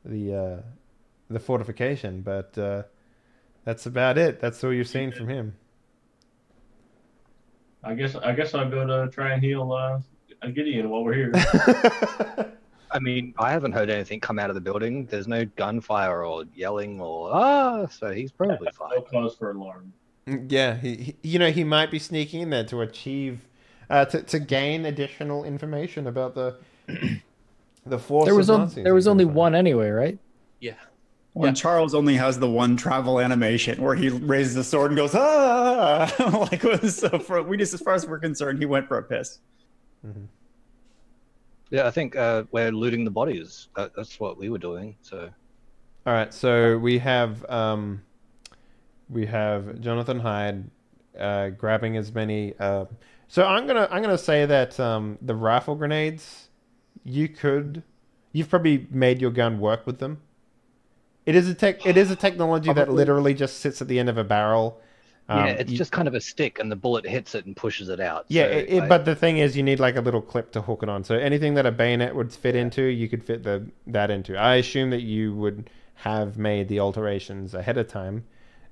the fortification, but that's about it. That's all you've seen from him. I guess I'll go to try and heal Gideon while we're here. I mean, I haven't heard anything come out of the building. There's no gunfire or yelling or so he's probably fine. No cause for alarm. Yeah, he might be sneaking in there to achieve, to gain additional information about the force. There was only one anyway, right? Yeah. Well, Charles only has the one travel animation where he raises the sword and goes, ah! Like, so as far as we're concerned, he went for a piss. Mm-hmm. Yeah, I think we're looting the bodies. That's what we were doing. So, all right. So we have Jonathan Hyde grabbing as many. So I'm gonna say that the rifle grenades, you've probably made your gun work with them. It is a technology that literally just sits at the end of a barrel. It's just kind of a stick, and the bullet hits it and pushes it out. Yeah, so but the thing is, you need like a little clip to hook it on. So anything that a bayonet would fit into, you could fit that into. I assume that you would have made the alterations ahead of time,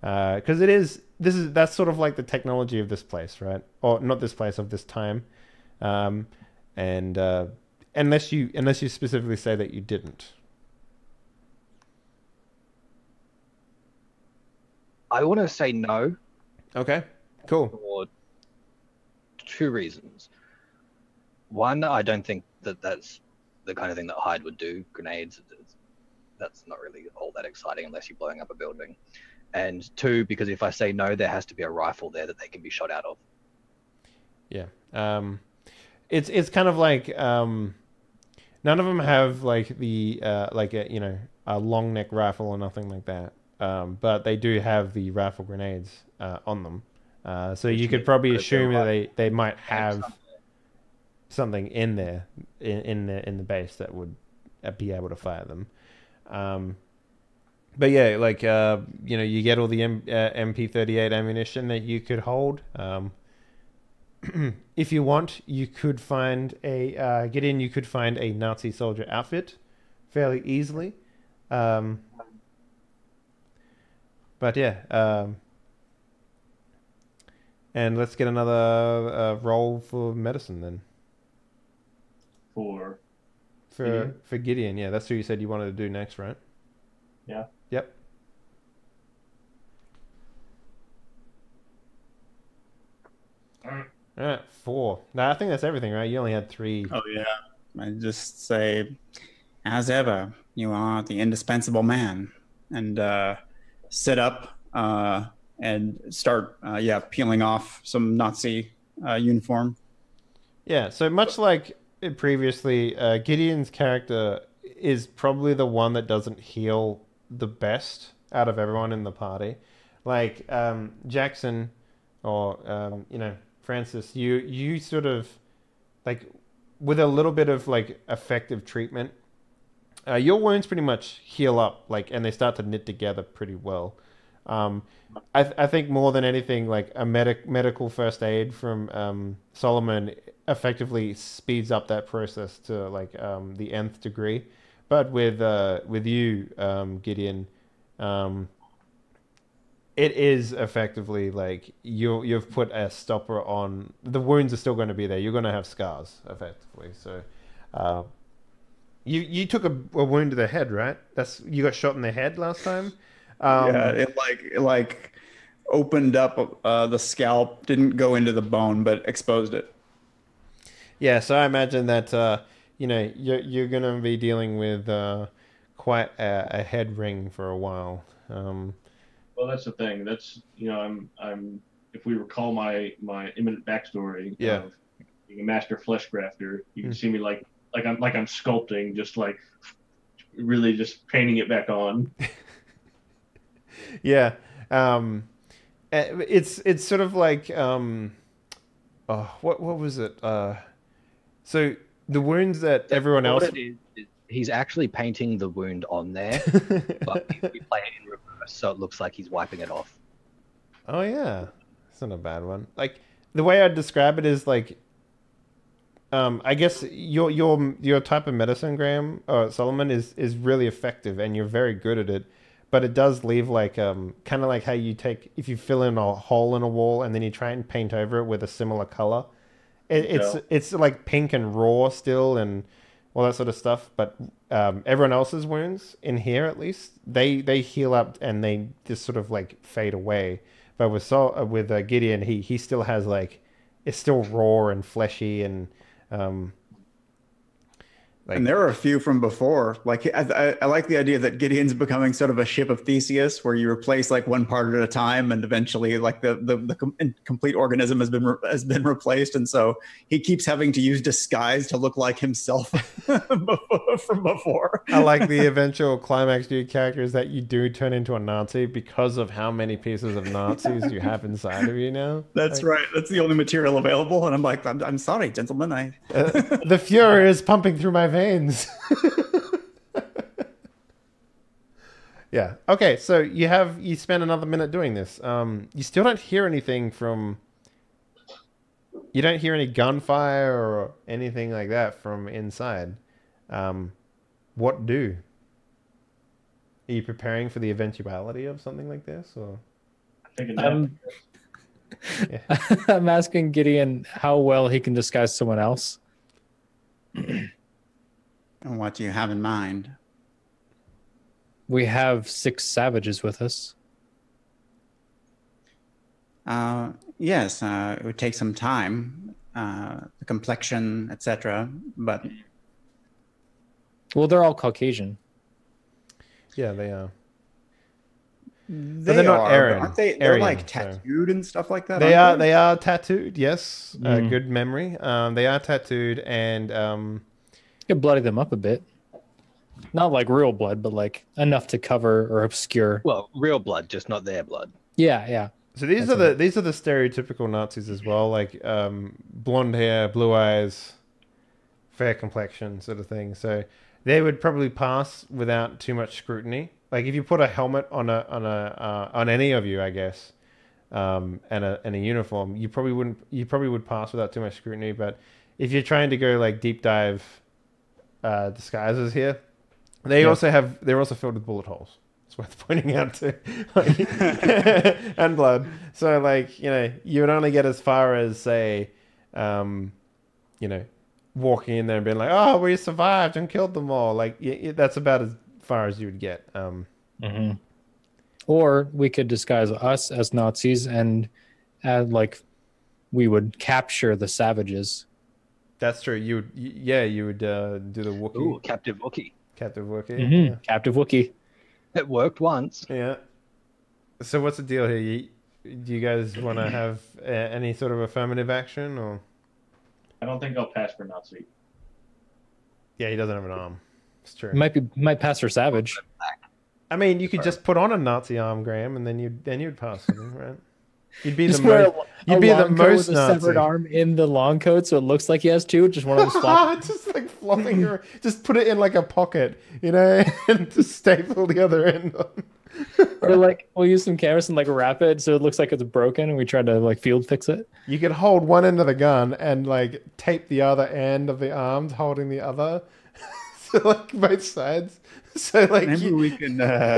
because that's sort of like the technology of this place, right? Or not this place, of this time, and unless you specifically say that you didn't. I want to say no. Okay, cool. For 2 reasons. One, I don't think that's the kind of thing that Hyde would do. Grenades, that's not really all that exciting unless you're blowing up a building. And 2, because if I say no, there has to be a rifle there that they can be shot out of. Yeah. It's kind of like none of them have like the like a long neck rifle or nothing like that. But they do have the rifle grenades on them, so you could probably assume that they might have something in there in the base that would be able to fire them. But yeah, like you get all the MP38 ammunition that you could hold. If you want, you could find you could find a Nazi soldier outfit fairly easily. But yeah, and let's get another roll for medicine then. For Gideon, yeah, that's who you said you wanted to do next, right? Yeah. Yep. All right, 4. No, I think that's everything, right? You only had 3. Oh yeah, I just say, as ever, you are the indispensable man, and sit up and start peeling off some Nazi uniform. Yeah, so much like previously, Gideon's character is probably the one that doesn't heal the best out of everyone in the party. Like Jackson or Francis, you sort of like with a little bit of like effective treatment, your wounds pretty much heal up, like, and they start to knit together pretty well. I think more than anything, like a medical first aid from Solomon effectively speeds up that process to like the nth degree. But with you, Gideon, it is effectively like you've put a stopper on. The wounds are still going to be there. You're going to have scars effectively. So, you took a wound to the head, right? You got shot in the head last time. Yeah, it like opened up the scalp, didn't go into the bone, but exposed it. Yeah, so I imagine that you're gonna be dealing with quite a head ring for a while. Well, that's the thing. That's I'm if we recall my imminent backstory of being a master flesh grafter, you can see me like I'm sculpting, just like really just painting it back on. Yeah, it's sort of like what was it? So the wounds that everyone else. What it is he's actually painting the wound on there, but we play it in reverse, so it looks like he's wiping it off. Oh yeah, it's not a bad one. Like the way I'd describe it is like, I guess your type of medicine, Graham or Solomon, is really effective, and you're very good at it. But it does leave like kind of like how you take if you fill in a hole in a wall and then you try and paint over it with a similar color. It's like pink and raw still and all that sort of stuff. But everyone else's wounds in here, at least, they heal up and they just sort of like fade away. But with Gideon, he still has like it's still raw and fleshy and. And there are a few from before. Like I like the idea that Gideon's becoming sort of a ship of Theseus, where you replace like one part at a time, and eventually, like the complete organism has been replaced, and so he keeps having to use disguise to look like himself from before. I like the eventual climax to your character is that you do turn into a Nazi because of how many pieces of Nazis you have inside of you now. That's right. That's the only material available, and I'm like, I'm sorry, gentlemen. The Fuhrer is pumping through my veins. Yeah. Okay. So you spend another minute doing this. You still don't hear anything from. You don't hear any gunfire or anything like that from inside. What do? Are you preparing for the eventuality of something like this, or? Yeah. I'm asking Gideon how well he can disguise someone else. And what do you have in mind? We have 6 savages with us. Yes, it would take some time, the complexion, etc. But well, they're all Caucasian. Yeah, they are. They're not Aryan. Aren't they? They're Aryan, like tattooed and stuff like that. They are. They are tattooed. Yes, good memory. They are tattooed and. You could bloody them up a bit. Not like real blood, but like enough to cover or obscure. Well, real blood, just not their blood. Yeah, yeah. So these are the stereotypical Nazis as well, like blonde hair, blue eyes, fair complexion, sort of thing. So they would probably pass without too much scrutiny. Like if you put a helmet on any of you, I guess, and a uniform, you probably would pass without too much scrutiny. But if you're trying to go like deep dive disguises here, they're also filled with bullet holes. It's worth pointing out too, and blood. So like you would only get as far as say, walking in there and being like, oh, we survived and killed them all. Like that's about as far as you would get. Or we could disguise us as Nazis and we would capture the savages. That's true. You would do the Wookiee. Ooh, captive Wookiee. Captive Wookiee. Mm-hmm. Yeah. Captive Wookiee. It worked once. Yeah. So what's the deal here? Do you guys want to have any sort of affirmative action, or? I don't think I'll pass for Nazi. Yeah, he doesn't have an arm. It's true. Might pass for savage. I mean, you could just put on a Nazi arm, Graham, and then you'd pass for him, right? You'd be just the most. You'd be the most with a Nazi. severed arm in the long coat, so it looks like he has 2. Just one of those flops. Just like flopping around. Just put it in like a pocket, and just staple the other end on. Or like we'll use some canvas and like wrap it so it looks like it's broken, and we try to like field fix it. You could hold one end of the gun and like tape the other end of the arms, holding the other, so like both sides. So like maybe we can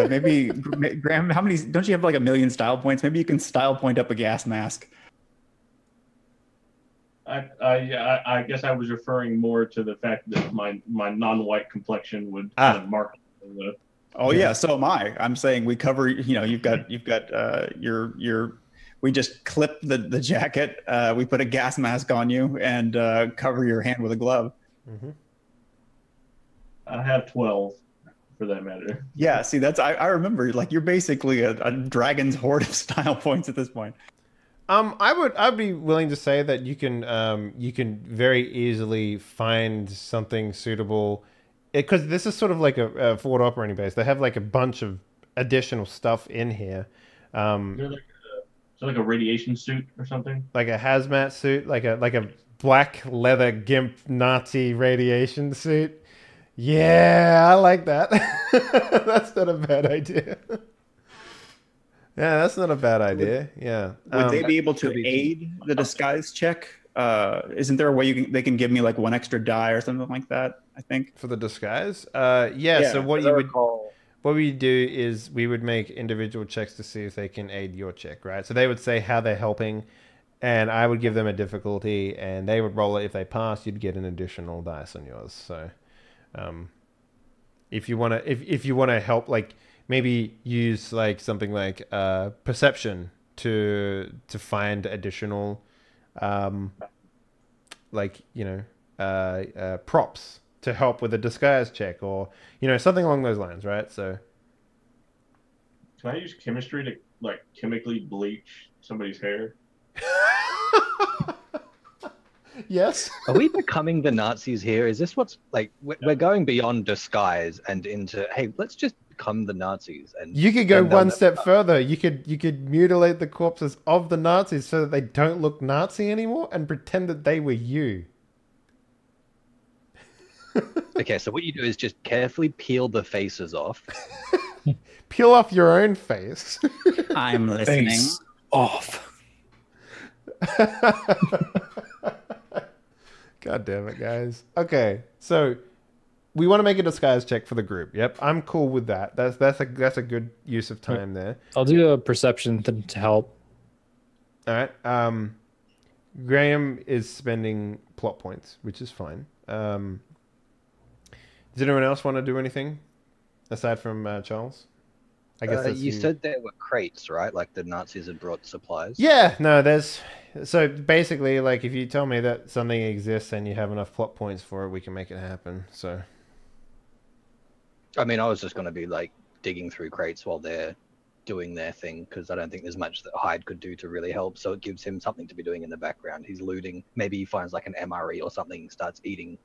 maybe Graham, how many? Don't you have like 1 million style points? Maybe you can style point up a gas mask. I guess I was referring more to the fact that my non-white complexion would kind of mark the. Oh yeah, so am I. I'm saying we cover. You've got your. We just clip the jacket. We put a gas mask on you and cover your hand with a glove. Mm-hmm. I have 12. For that matter. Yeah, see, I remember, like, you're basically a dragon's horde of style points at this point. I'd be willing to say that you can very easily find something suitable, because this is sort of like a forward operating base. They have like a bunch of additional stuff in here. Is there like a radiation suit or something? Like a hazmat suit, like a black leather gimp Nazi radiation suit. Yeah, I like that. That's not a bad idea. Yeah, that's not a bad idea. Yeah. Would they be able to aid the disguise check? Isn't there a way they can give me like one extra die or something like that? I think for the disguise. Yeah. So what we do is we would make individual checks to see if they can aid your check, right? So they would say how they're helping, and I would give them a difficulty, and they would roll it. If they pass, you'd get an additional dice on yours. So, if you wanna help, like maybe use like something like perception to find additional, like props to help with a disguise check, or something along those lines, right? So, can I use chemistry to like chemically bleach somebody's hair? Yes. Are we becoming the Nazis here? Is this what's like? We're going beyond disguise and into, hey, let's just become the Nazis. And you could go one step further. You could mutilate the corpses of the Nazis so that they don't look Nazi anymore, and pretend that they were you. Okay, so what you do is just carefully peel the faces off. Peel off your own face. I'm listening. Face off. God damn it, guys. Okay, so we want to make a disguise check for the group. Yep, I'm cool with that. That's a good use of time there. I'll do a perception to help. All right. Graham is spending plot points, which is fine. Does anyone else want to do anything aside from Charles? I guess you said there were crates, right? Like the Nazis had brought supplies. Yeah, no, so basically, like, if you tell me that something exists and you have enough plot points for it, we can make it happen. So, I mean, I was just going to be like digging through crates while they're doing their thing, because I don't think there's much that Hyde could do to really help. So it gives him something to be doing in the background. He's looting. Maybe he finds like an MRE or something, starts eating.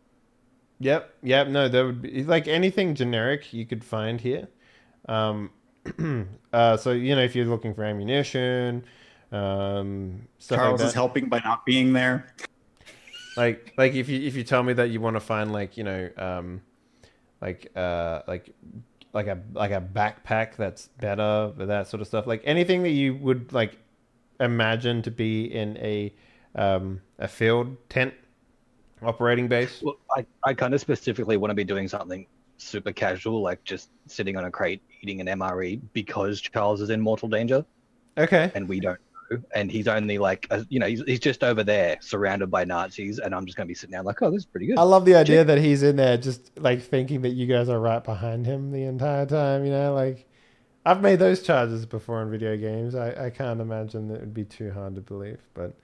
Yep. No, there would be like anything generic you could find here. So if you're looking for ammunition, stuff Charles like is helping by not being there. Like if you tell me that you want to find like a backpack that's better, that sort of stuff, like anything that you would like imagine to be in a field tent operating base. Well, I kind of specifically want to be doing something super casual, like just sitting on a crate eating an MRE, because Charles is in mortal danger. Okay. And we don't know. And he's only like, he's just over there surrounded by Nazis, and I'm just going to be sitting there like, oh, this is pretty good. I love the idea that he's in there just like thinking that you guys are right behind him the entire time, like I've made those charges before in video games. I can't imagine that it would be too hard to believe, but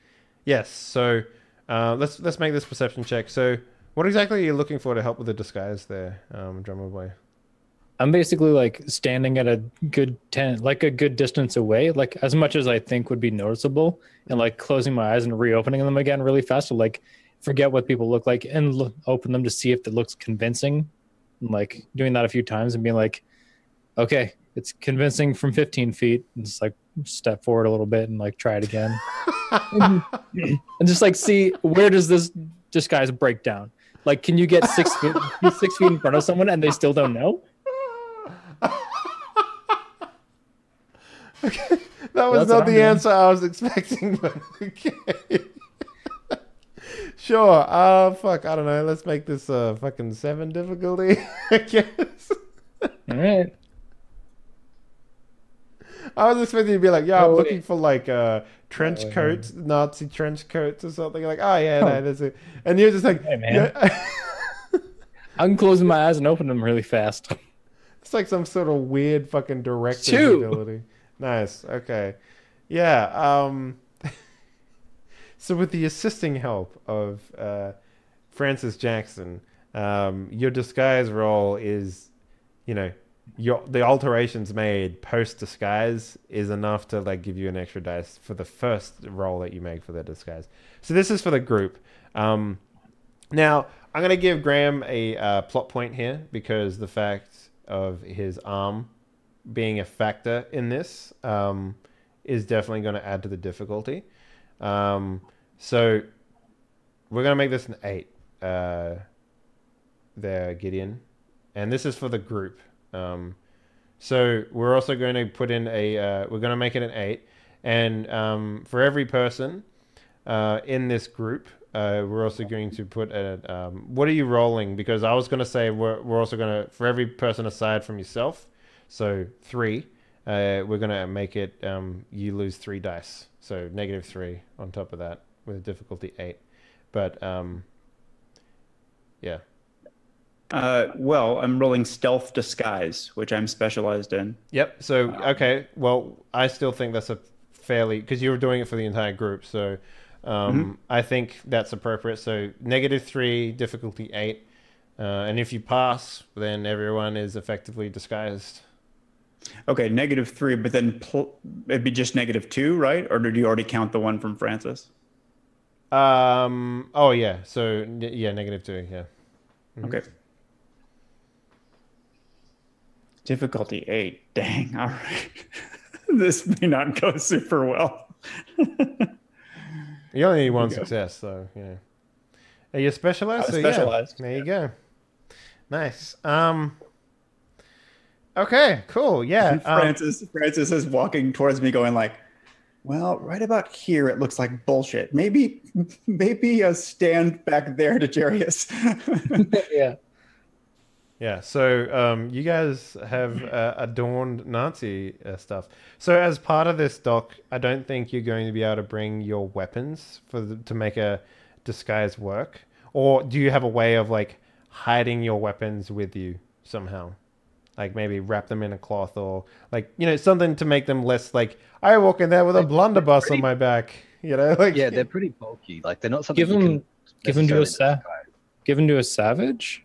yes. So let's make this perception check. So what exactly are you looking for to help with the disguise there, Drummer Boy? I'm basically like standing at a good distance away, like as much as I think would be noticeable, and like closing my eyes and reopening them again really fast to like forget what people look like and open them to see if it looks convincing. And like doing that a few times and being like, okay, it's convincing from 15 feet. And just like step forward a little bit and like try it again. and just like see, where does this disguise break down? Like, can you get 6 feet in front of someone and they still don't know? Okay, that was not the answer I was expecting, but okay. Sure. Fuck, I don't know. Let's make this fucking 7 difficulty, I guess. All right. I was expecting you to be like, I'm looking for like trench coats, Nazi trench coats or something. Like, no, that's it. And you're just like, hey, man. Yeah. I'm closing my eyes and opening them really fast. It's like some sort of weird fucking director's ability. Nice. Okay. Yeah. So with the assisting help of Francis Jackson, your disguise roll is, the alterations made post disguise is enough to like give you an extra dice for the first roll that you make for the disguise. So this is for the group. Now I'm gonna give Graham a plot point here because the fact of his arm being a factor in this is definitely going to add to the difficulty. So we're gonna make this an 8. There, Gideon, and this is for the group. So we're also going to put in a. We're going to make it an 8, and for every person in this group, we're also going to put a. What are you rolling? Because I was going to say we're also going to, for every person aside from yourself, so 3. We're going to make it. You lose 3 dice, so -3 on top of that with a difficulty 8. But yeah. Well, I'm rolling stealth disguise, which I'm specialized in. Yep. So okay. Well, I still think that's a fairly, because you were doing it for the entire group. So I think that's appropriate. So -3, difficulty 8, and if you pass, then everyone is effectively disguised. Okay, -3, but then it'd be just -2, right? Or did you already count the one from Francis? Oh yeah. So yeah, -2. Yeah. Okay. Difficulty 8. Dang. All right. This may not go super well. You only need 1 success, so you know. Are you specialized? So, specialized. Yeah, there you go. Nice. Okay, cool. Yeah. Francis is walking towards me going like, well, right about here it looks like bullshit. Maybe a stand back there to Jarius. Yeah. Yeah, so you guys have adorned Nazi stuff. So as part of this doc, I don't think you're going to be able to bring your weapons to make a disguise work. Or do you have a way of like hiding your weapons with you somehow? Like maybe wrap them in a cloth, or like, you know, something to make them less like, I walk in there with a blunderbuss on my back. You know, like, yeah, they're pretty bulky. Like they're not something give them to a savage.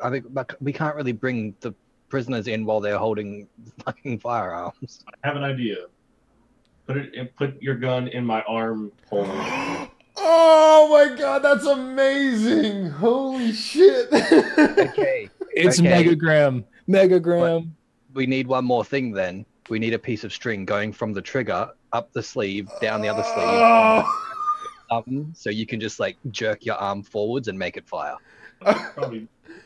I think we can't really bring the prisoners in while they're holding fucking firearms. I have an idea. Put your gun in my armhole. Oh my god, that's amazing! Holy shit! Okay, it's megagram. Megagram. But we need one more thing then. We need a piece of string going from the trigger up the sleeve, down the other sleeve, so you can just like jerk your arm forwards and make it fire.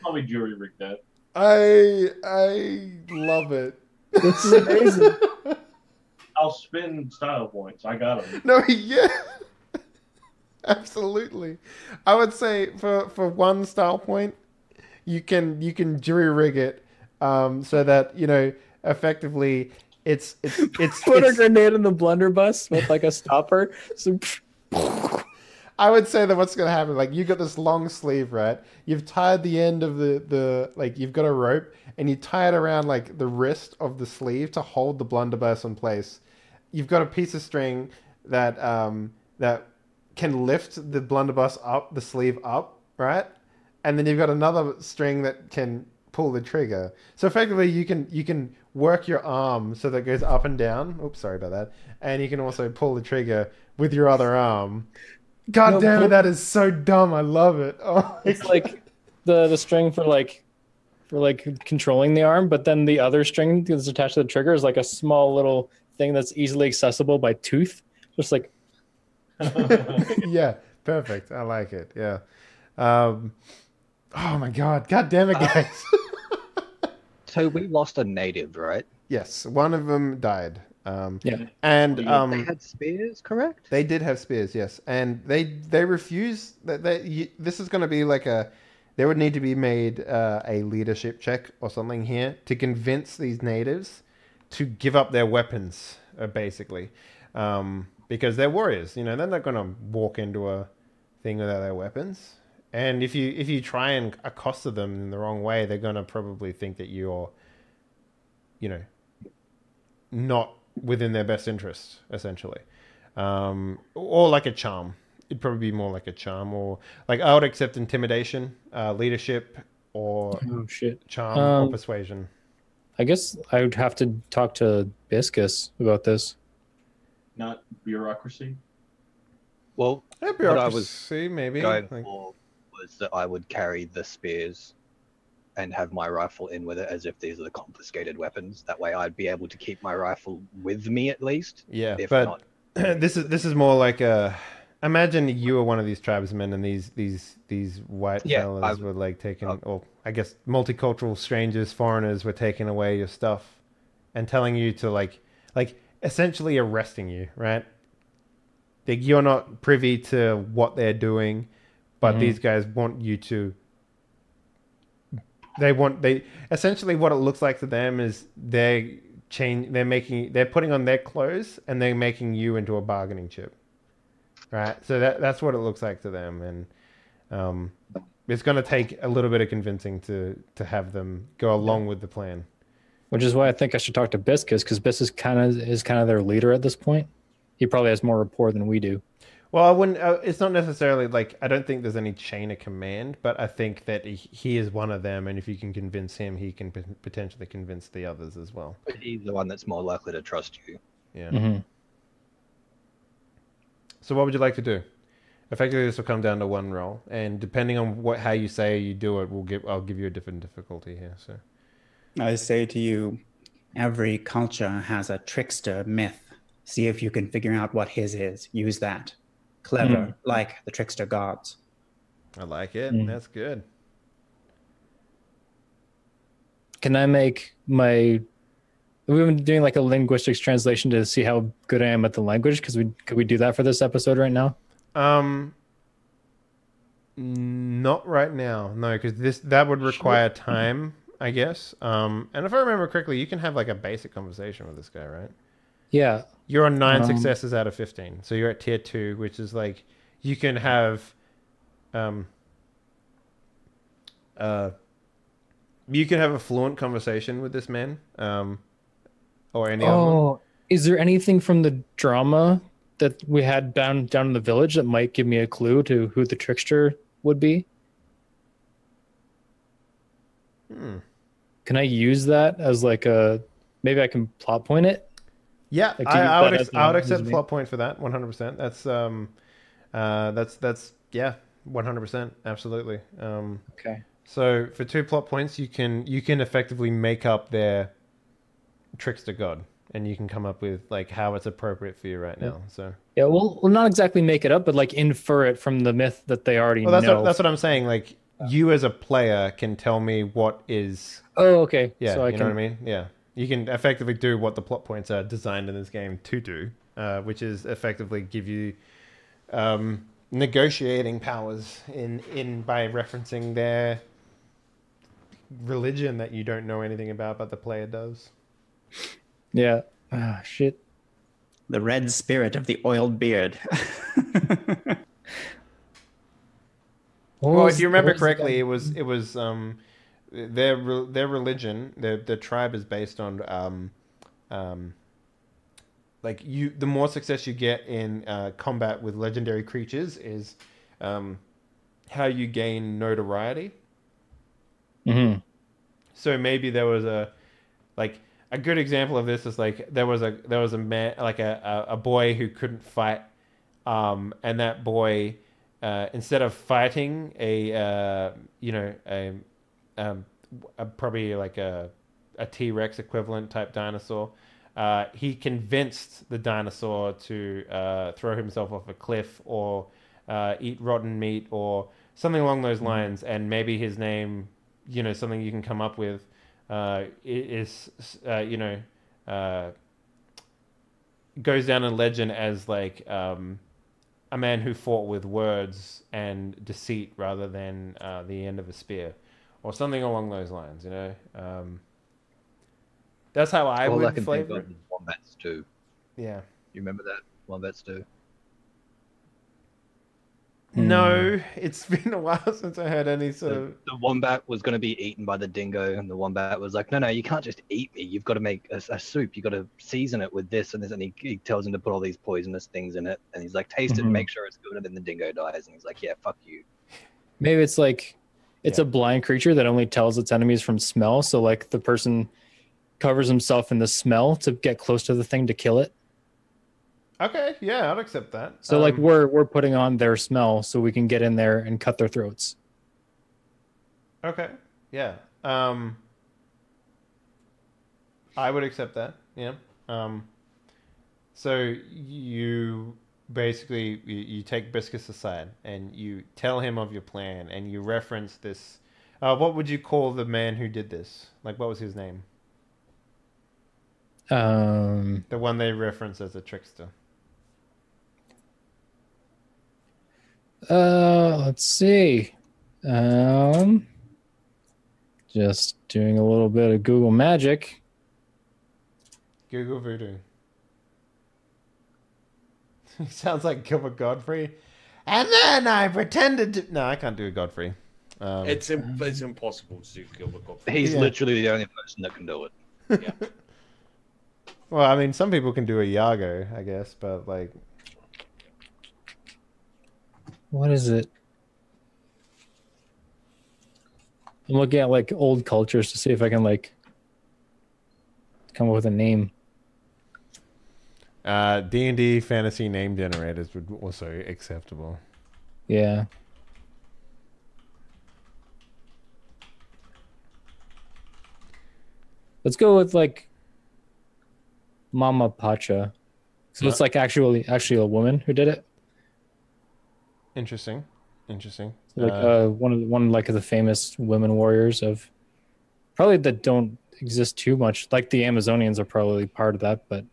Probably jury rig that. I love it. This is amazing. I'll spin style points. I got them. No, yeah. Absolutely. I would say for 1 style point, you can jury rig it so that, you know, effectively it's put a grenade in the blunderbuss with like a stopper. So I would say that what's going to happen, like, you got this long sleeve, right? You've tied the end of the like, you've got a rope, and you tie it around, like, the wrist of the sleeve to hold the blunderbuss in place. You've got a piece of string that that can lift the blunderbuss up, the sleeve up, right? And then you've got another string that can pull the trigger. So effectively, you can work your arm so that it goes up and down. Oops, sorry about that. And you can also pull the trigger with your other arm. God damn it, that is so dumb. I love it. Oh, it's like the string for controlling the arm, but then the other string that's attached to the trigger is like a small little thing that's easily accessible by tooth. Just like yeah, perfect. I like it. Yeah. Oh my god. God damn it, guys. So we lost a native, right? Yes, one of them died. Yeah, and they had spears, correct? They did have spears, yes, and they refused that. This is going to be like there would need to be made a leadership check or something here to convince these natives to give up their weapons, basically, because they're warriors. You know, they're not going to walk into a thing without their weapons. And if you try and accost them in the wrong way, they're going to probably think that you're, you know, not within their best interest, essentially, or like a charm. It'd probably be more like a charm, or like I would accept intimidation, leadership, or charm or persuasion. I guess I would have to talk to Biscus about this. Not bureaucracy. Well, yeah, bureaucracy, maybe. Going for was that I would carry the spears and have my rifle in with it as if these are the confiscated weapons. That way I'd be able to keep my rifle with me at least. Yeah, if but not. this is more like a Imagine you were one of these tribesmen, and these white fellas were like taking, or I guess multicultural strangers, foreigners were taking away your stuff, and telling you to like essentially arresting you, right? Like you're not privy to what they're doing, but these guys want you to. They essentially what it looks like to them is they're putting on their clothes and they're making you into a bargaining chip. Right, so that's what it looks like to them, and it's going to take a little bit of convincing to have them go along with the plan. Which is why I think I should talk to Biscus, because Biscus is kind of their leader at this point. He probably has more rapport than we do. Well, I wouldn't. It's not necessarily like I don't think there's any chain of command, but I think that he is one of them, and if you can convince him, he can potentially convince the others as well. But he's the one that's more likely to trust you. Yeah. Mm-hmm. So what would you like to do? Effectively, this will come down to one roll, and depending on how you say you do it, I'll give you a different difficulty here. So, I say to you, every culture has a trickster myth. See if you can figure out what his is. Use that. Clever, like the trickster gods. I like it. That's good. Can I make my... We've been doing like a linguistics translation to see how good I am at the language. Could we do that for this episode right now? Not right now. No, because that would require time, I guess. And if I remember correctly, you can have like a basic conversation with this guy, right? Yeah. You're on 9 successes out of 15, so you're at tier 2, which is like you can have, you can have a fluent conversation with this man. Or any other one. Is there anything from the drama that we had down in the village that might give me a clue to who the trickster would be? Can I use that as like maybe I can plot point it? Yeah, like I would accept plot point for that 100%. That's 100%, absolutely. Okay. So for 2 plot points, you can effectively make up their trickster god, and you can come up with like how it's appropriate for you right now. So yeah, we'll not exactly make it up, but like infer it from the myth that they already know. That's what I'm saying. Like you as a player can tell me what is. Oh, okay. Yeah, so you know what I mean. Yeah, you can effectively do what the plot points are designed in this game to do, which is effectively give you negotiating powers in by referencing their religion that you don't know anything about, but the player does. Yeah. Ah, shit. The red spirit of the oiled beard. Well, if you remember correctly, it was their religion, the tribe is based on like the more success you get in combat with legendary creatures is how you gain notoriety. Mm-hmm. So maybe there was a good example of this is like there was a man, like a boy who couldn't fight, and that boy instead of fighting probably like a T-Rex equivalent type dinosaur, he convinced the dinosaur to throw himself off a cliff or eat rotten meat or something along those lines, and maybe his name, something you can come up with is goes down in legend as like a man who fought with words and deceit rather than the end of a spear or something along those lines. That's how I would flavor it. Wombats too. Yeah. You remember that? Wombats too. No, it's been a while since I heard any sort of... The wombat was going to be eaten by the dingo, and the wombat was like, no, you can't just eat me. You've got to make a soup. You've got to season it with this and this. And he tells him to put all these poisonous things in it. And he's like, taste it and make sure it's good. And then the dingo dies. And he's like, yeah, fuck you. Maybe it's like, it's a blind creature that only tells its enemies from smell. So like the person covers himself in the smell to get close to the thing to kill it. Okay, yeah, I'd accept that. So like we're putting on their smell so we can get in there and cut their throats. Okay, yeah. I would accept that. Yeah. So you basically you take Biscus aside and you tell him of your plan and you reference this. What would you call the man who did this? Like, what was his name? The one they reference as a trickster. Let's see. Just doing a little bit of Google magic. Google Voodoo. He sounds like Gilbert Godfrey. And then I pretended to... No, I can't do a Godfrey. It's impossible to do Gilbert Godfrey. He's literally the only person that can do it. Yeah. Well, I mean, some people can do a Iago, I guess, but like... What is it? I'm looking at like old cultures to see if I can like come up with a name. D&D fantasy name generators would also acceptable. Yeah. Let's go with like Mama Pacha. So it's like actually a woman who did it. Interesting. Like one like the famous women warriors of probably that don't exist too much. Like the Amazonians are probably part of that, but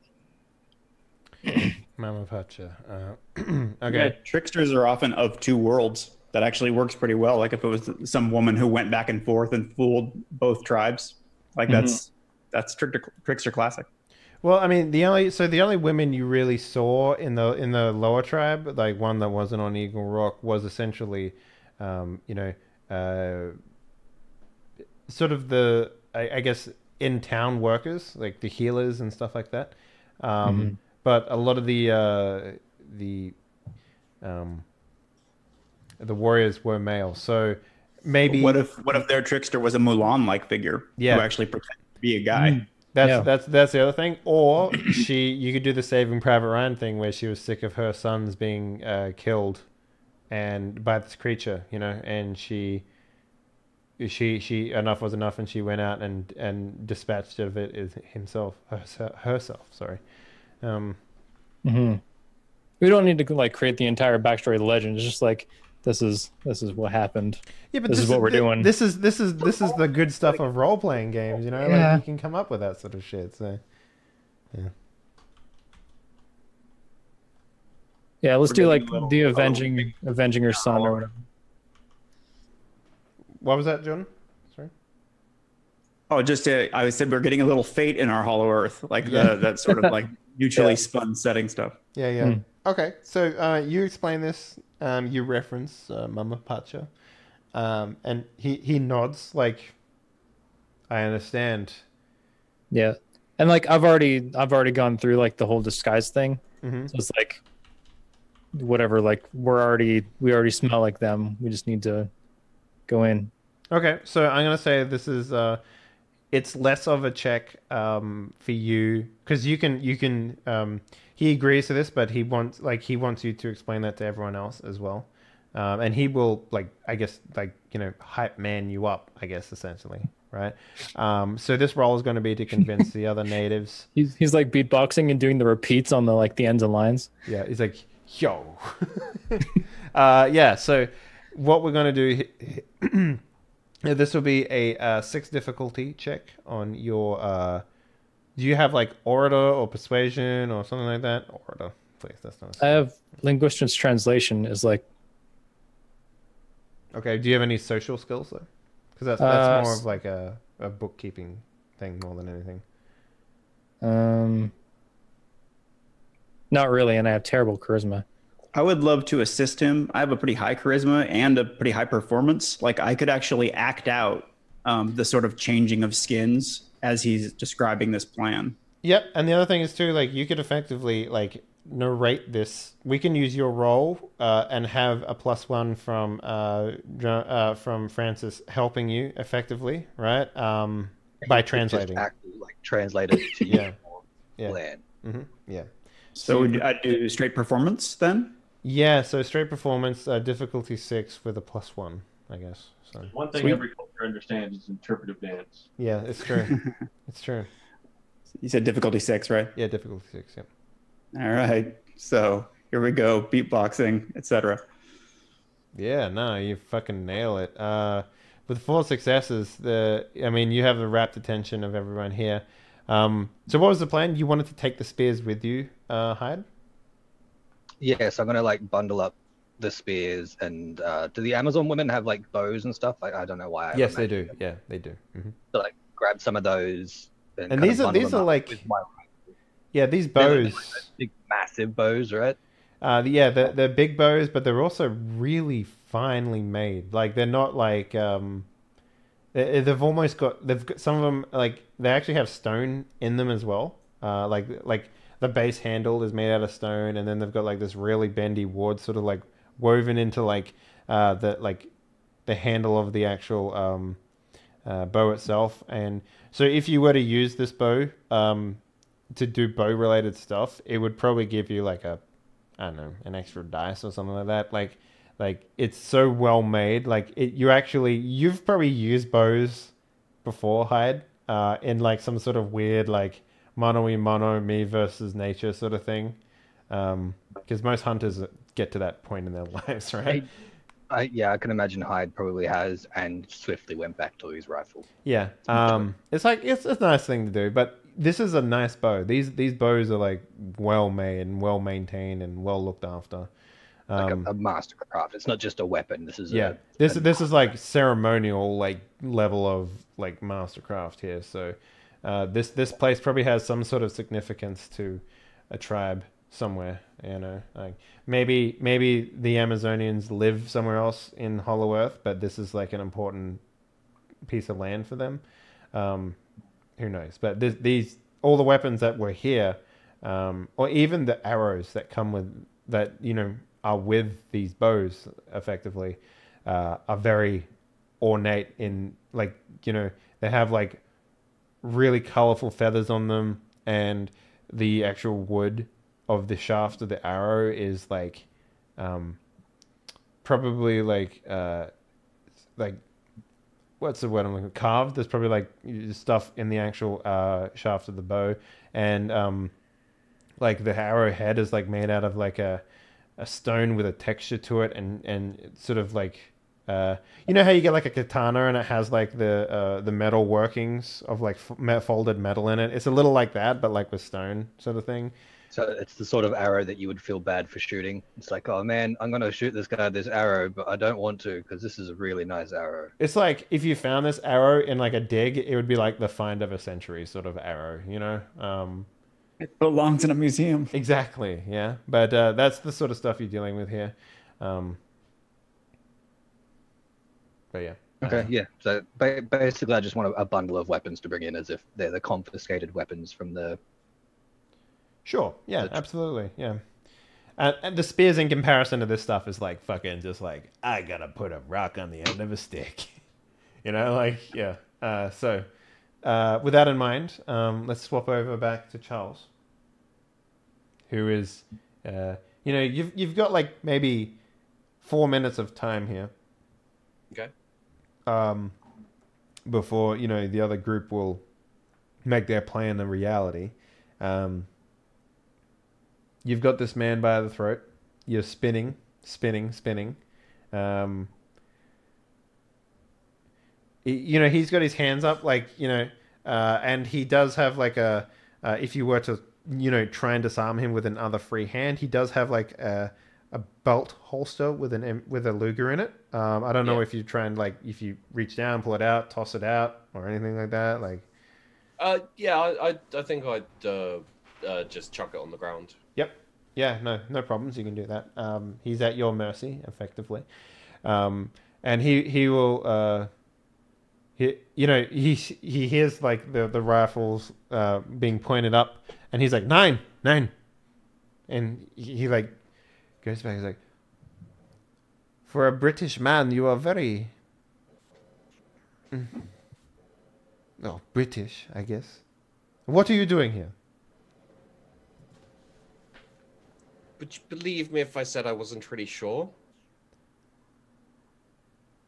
Mama Pacha. Yeah, Okay. tricksters are often of two worlds. That actually works pretty well. Like if it was some woman who went back and forth and fooled both tribes, like that's trickster classic. Well, I mean, the only women you really saw in the lower tribe, like one that wasn't on Eagle Rock, was essentially, sort of the I guess in town workers, like the healers and stuff like that. But a lot of the warriors were male, so maybe What if their trickster was a Mulan-like figure who actually pretended to be a guy? That's the other thing. Or you could do the Saving Private Ryan thing where she was sick of her sons being killed and by this creature, and she enough was enough, and she went out and dispatched of it herself. Sorry. We don't need to like create the entire backstory of the legend. It's just like this is what happened. Yeah, but this is what we're doing. This is the good stuff of role playing games, Like you can come up with that sort of shit. So, yeah. Yeah, let's do like the avenging her son or whatever. What was that, John? Sorry. Oh, I said we're getting a little fate in our Hollow Earth, like that sort of like mutually spun setting stuff. Yeah. Okay, so you explain this. You reference Mama Pacha, and he nods like, I understand. Yeah, and like I've already gone through like the whole disguise thing. So it's like whatever. Like we already smell like them. We just need to go in. Okay, so I'm gonna say this is it's less of a check for you because you can he agrees to this, but he wants you to explain that to everyone else as well, and he will hype man you up, I guess, essentially, right? So this role is going to be to convince the other natives. He's like beatboxing and doing the repeats on the ends of lines. Yeah, he's like, yo. Yeah. So what we're going to do. This will be a 6 difficulty check on your. Do you have like orator or persuasion or something like that? Orator, please. That's not. I have linguistics translation is like. Okay. Do you have any social skills though? Because that's more of like a bookkeeping thing more than anything. Not really, and I have terrible charisma. I would love to assist him. I have a pretty high charisma and a pretty high performance. Like I could actually act out the sort of changing of skins as he's describing this plan. Yep, and the other thing is too, like you could effectively like narrate this. We can use your role and have a +1 from Francis helping you effectively, right? By translating, just act like translated to your plan. Yeah. So I'd do straight performance then. Yeah, so straight performance, difficulty 6 with a +1, I guess. So one thing every culture understands is interpretive dance. yeah, it's true. It's true. You said difficulty 6, right? Yeah, difficulty 6. Yeah. All right. So Here we go, beatboxing, etc. Yeah, no, you fucking nail it. With 4 successes, I mean, you have the rapt attention of everyone here. So what was the plan? You wanted to take the spears with you, Hyde? Yeah, so I'm gonna like bundle up the spears and do the Amazon women have like bows and stuff? Like I don't know why. Yes, they do. Yeah, they do. Mm-hmm. So like grab some of those And kind these of are bundle these them are up like with my, yeah, these they're like bows. those big massive bows, right? Yeah, they're big bows, but they're also really finely made. Like they're not like they've got some of them like they actually have stone in them as well. Like the base handle is made out of stone, and then they've got like this really bendy wood sort of like woven into like the handle of the actual bow itself. And so if you were to use this bow to do bow related stuff, it would probably give you like I don't know, an extra dice or something like that. Like it's so well made. Like you've probably used bows before, Hyde, in like some sort of weird like mono y mono, me versus nature sort of thing. Because most hunters get to that point in their lives, right? Yeah, I can imagine Hyde probably has, and swiftly went back to his rifle. Yeah. It's like it's a nice thing to do, but this is a nice bow. These bows are like well made and well maintained and well looked after. Like a mastercraft. It's not just a weapon. This is this is like ceremonial like level of like mastercraft here. So this place probably has some sort of significance to a tribe somewhere. You know, like maybe the Amazonians live somewhere else in Hollow Earth, but this is like an important piece of land for them. Who knows? But these all the weapons that were here, or even the arrows that come with that, are with these bows, effectively, are very ornate in they have like really colorful feathers on them, and the actual wood of the shaft of the arrow is like probably like what's the word I'm looking for? Carved. There's probably like stuff in the actual shaft of the bow, and like the arrow head is like made out of like a stone with a texture to it, and it's sort of like you know how you get like a katana and it has like the metal workings of like folded metal in it. It's a little like that, but like with stone sort of thing. So it's the sort of arrow that you would feel bad for shooting. It's like, oh man, I'm gonna shoot this guy with this arrow, but I don't want to because this is a really nice arrow. It's like if you found this arrow in like a dig, it would be like the find of a century sort of arrow, you know? It belongs in a museum. Exactly, yeah. But that's the sort of stuff you're dealing with here. But yeah. Okay, yeah. So basically, I just want a bundle of weapons to bring in as if they're the confiscated weapons from the. Sure. Yeah. Absolutely. Yeah. And the spears, in comparison to this stuff, is like fucking just like I gotta put a rock on the end of a stick, you know? Like yeah. So with that in mind, let's swap over back to Charles, who is, you've got like maybe 4 minutes of time here. Okay. Before the other group will make their plan a reality. You've got this man by the throat. You're spinning. He's got his hands up, and he does have like if you were to, try and disarm him with another free hand, he does have like a belt holster with a Luger in it. I don't know if you try and if you reach down, pull it out, toss it out, or anything like that. I think I'd just chuck it on the ground. Yep. Yeah. No problems. You can do that. He's at your mercy, effectively, and he will. He hears like the rifles being pointed up, and he's like 9, and he like goes back. He's like, for a British man, you are very British, I guess. What are you doing here? Would you believe me if I said I wasn't really sure?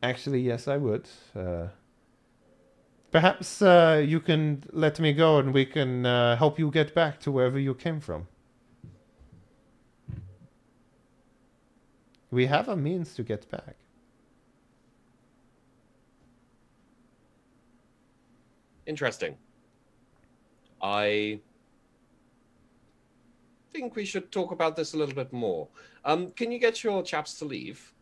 Actually, yes, I would. Perhaps you can let me go and we can help you get back to wherever you came from. We have a means to get back. Interesting. I think we should talk about this a little bit more. Can you get your chaps to leave?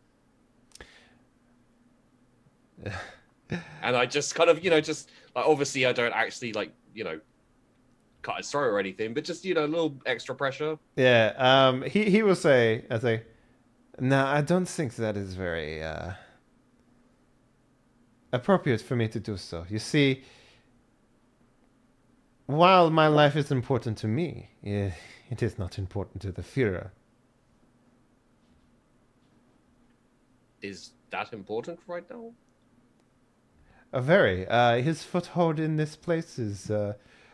And I just kind of, just like, obviously I don't actually like, cut his throat or anything, but just, a little extra pressure. Yeah. He will say, no, I don't think that is very appropriate for me to do so. You see, while my life is important to me, it is not important to the Führer. Is that important right now? Very. His foothold in this place is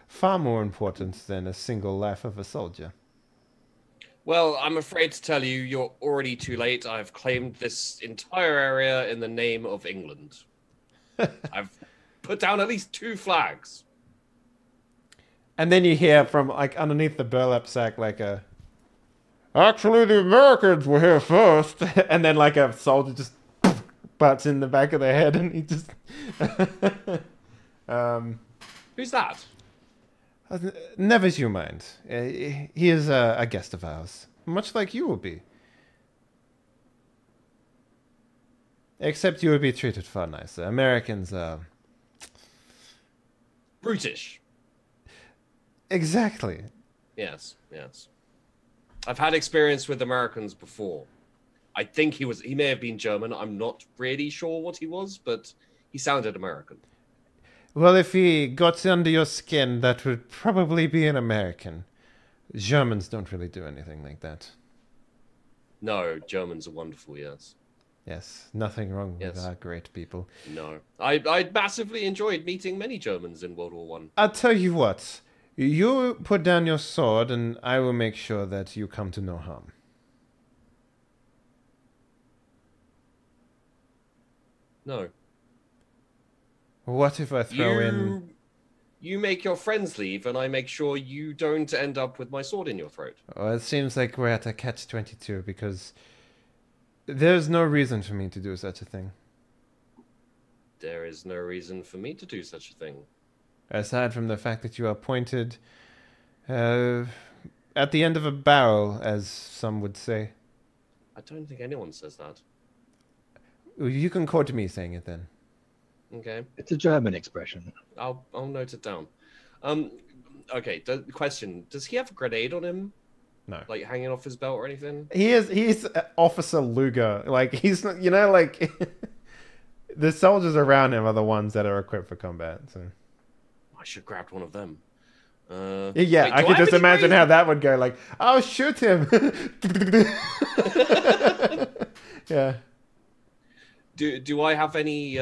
far more important than a single life of a soldier. Well, I'm afraid to tell you, you're already too late. I've claimed this entire area in the name of England. I've put down at least 2 flags. And then you hear from like underneath the burlap sack actually the Americans were here first. And then like a soldier just butts in the back of their head and he just Who's that? Never you mind. He is a guest of ours, much like you will be. Except you will be treated far nicer. Americans are brutish. Exactly. Yes. I've had experience with Americans before. I think he may have been German. I'm not really sure what he was, but he sounded American. Well, if he got under your skin, that would probably be an American. Germans don't really do anything like that. No, Germans are wonderful, yes. Yes, nothing wrong with our great people. No. I massively enjoyed meeting many Germans in World War One. I'll tell you what. You put down your sword, and I will make sure that you come to no harm. No. What if I throw in... You make your friends leave, and I make sure you don't end up with my sword in your throat. Oh, it seems like we're at a catch-22, because there's no reason for me to do such a thing. There is no reason for me to do such a thing. Aside from the fact that you are pointed at the end of a barrel, as some would say. I don't think anyone says that. You can quote me saying it then. Okay. It's a German expression. I'll note it down. Okay. Question: does he have a grenade on him? No. Like hanging off his belt or anything? He's Officer Luger. Like he's not, like the soldiers around him are the ones that are equipped for combat. So I should grab one of them. Yeah, wait, I could just imagine how that would go. Like, oh, shoot him. Yeah. Do I have any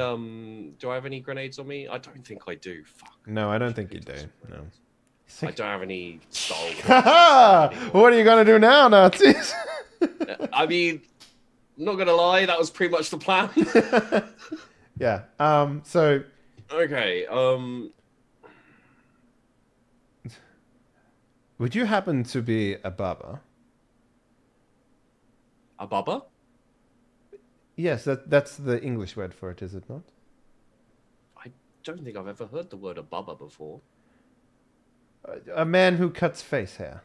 grenades on me? I don't think I do. Fuck. No, I don't think you do. No. I don't have any Star Wars. What are you gonna do now, Nazis? I mean, I'm not gonna lie, that was pretty much the plan. Yeah. So. Okay. Would you happen to be a baba? A baba? Yes, that's the English word for it, is it not? I don't think I've ever heard the word a baba before. A man who cuts face hair.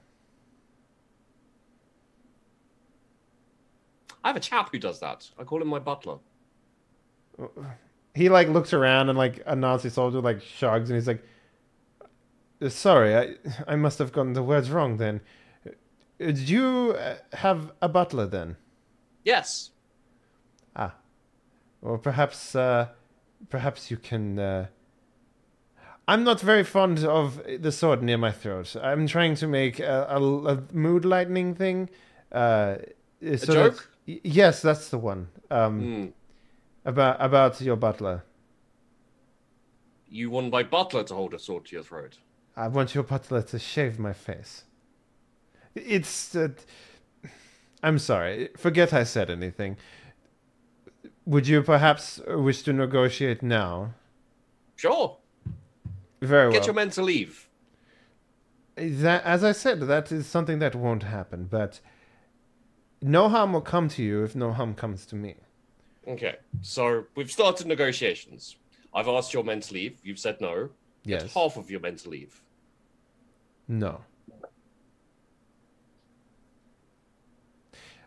I have a chap who does that. I call him my butler. He like looks around and like a Nazi soldier like shrugs and he's like, "Sorry, I must have gotten the words wrong then. Did you have a butler then?" Yes. Ah. Well, perhaps you can... I'm not very fond of the sword near my throat. I'm trying to make a mood lightening thing. A joke? Yes, that's the one. About your butler. You want my butler to hold a sword to your throat? I want your butler to shave my face. It's... I'm sorry. Forget I said anything. Would you perhaps wish to negotiate now? Sure. Very well. Get your men to leave. That, as I said, that is something that won't happen. But No harm will come to you if no harm comes to me. Okay, so we've started negotiations. I've asked your men to leave. You've said no. Yes. Get half of your men to leave. No.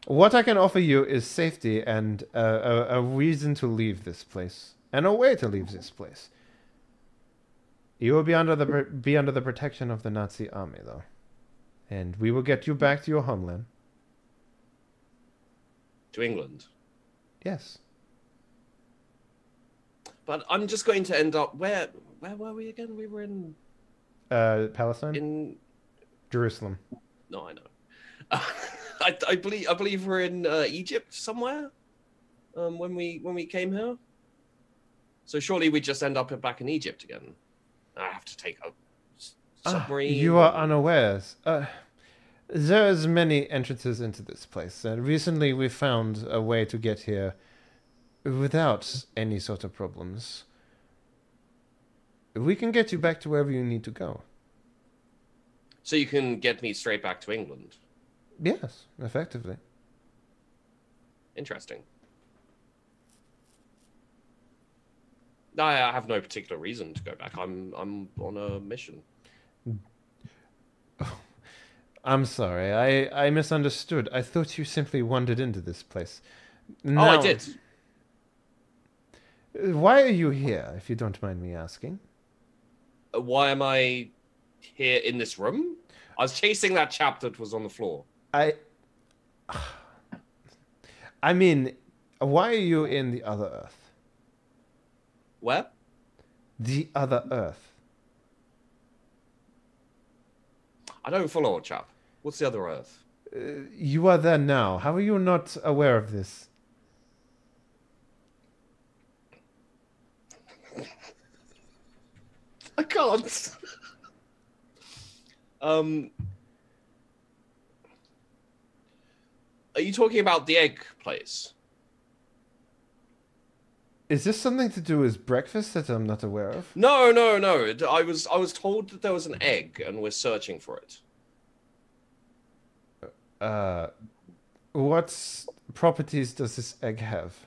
What I can offer you is safety and a reason to leave this place. And a way to leave this place. You will be under the protection of the Nazi army, though. And we will get you back to your homeland. To England? Yes. But I'm just going to end up... Where were we again? We were in... Palestine? In... Jerusalem. No, I know. I believe we're in Egypt somewhere when we came here. So surely we just end up back in Egypt again. I have to take a submarine. You are unawares. There's many entrances into this place. Recently we found a way to get here without any sort of problems. We can get you back to wherever you need to go. So you can get me straight back to England? Yes, effectively. Interesting. I have no particular reason to go back. I'm on a mission. Oh, I'm sorry. I misunderstood. I thought you simply wandered into this place. Oh, I did. Why are you here, if you don't mind me asking? Why am I here in this room? I was chasing that chap that was on the floor. I mean, why are you in the other Earth? Where? The other Earth. I don't follow, chap. What's the other Earth? You are there now. How are you not aware of this? I can't. Are you talking about the egg place? Is this something to do with breakfast that I'm not aware of? No, no, no. I was told that there was an egg and we're searching for it. What properties does this egg have?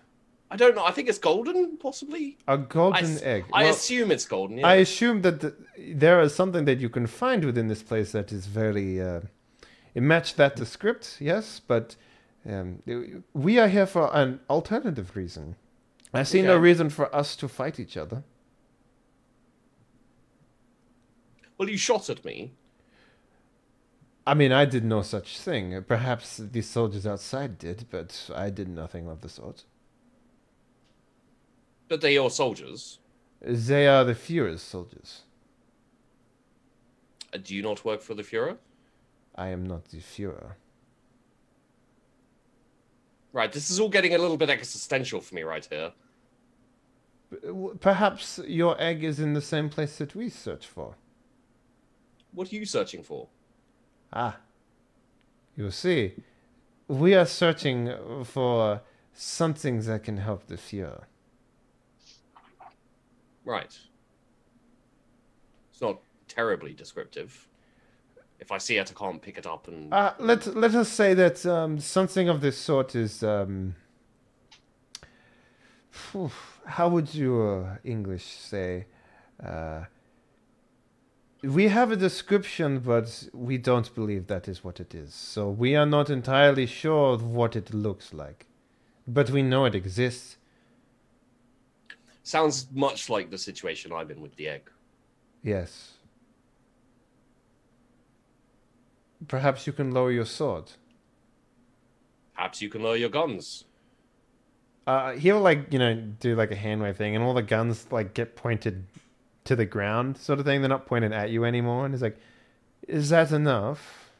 I don't know. I think it's golden, possibly. A golden egg. I assume it's golden. Yeah. I assume that there is something that you can find within this place that is very... it matched that to script, yes, but we are here for an alternative reason. I see no reason for us to fight each other. Well, you shot at me. I mean, I did no such thing. Perhaps the soldiers outside did, but I did nothing of the sort. But they're your soldiers. They are the Führer's soldiers. Do you not work for the Führer? I am not the Führer. Right, this is all getting a little bit existential for me right here. Perhaps your egg is in the same place that we search for. What are you searching for? Ah, you see, we are searching for something that can help the Führer. Right. It's not terribly descriptive. If I see it, I can't pick it up and... Let us say that something of this sort is... how would you English say? We have a description, but we don't believe that is what it is. So we are not entirely sure of what it looks like. But we know it exists. Sounds much like the situation I'm in with the egg. Yes. Perhaps you can lower your sword. Perhaps you can lower your guns. He'll do like a hand wave thing, and all the guns like get pointed to the ground, sort of thing. They're not pointed at you anymore. And he's like, "Is that enough?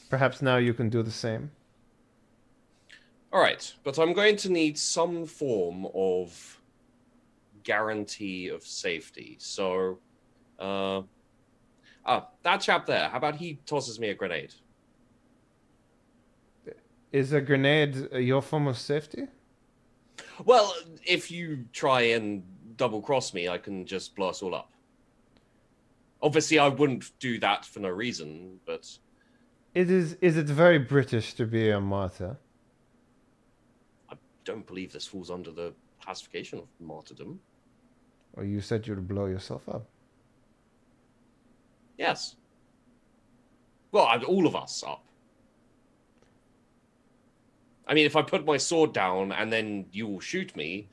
Perhaps now you can do the same." All right, but I'm going to need some form of guarantee of safety. So, that chap there. How about he tosses me a grenade? Is a grenade your form of safety? Well, if you try and double-cross me, I can just blow us all up. Obviously, I wouldn't do that for no reason, but... Is it very British to be a martyr? I don't believe this falls under the classification of martyrdom. Or you said you'd blow yourself up? Yes. Well, all of us up. I mean, if I put my sword down and then you will shoot me,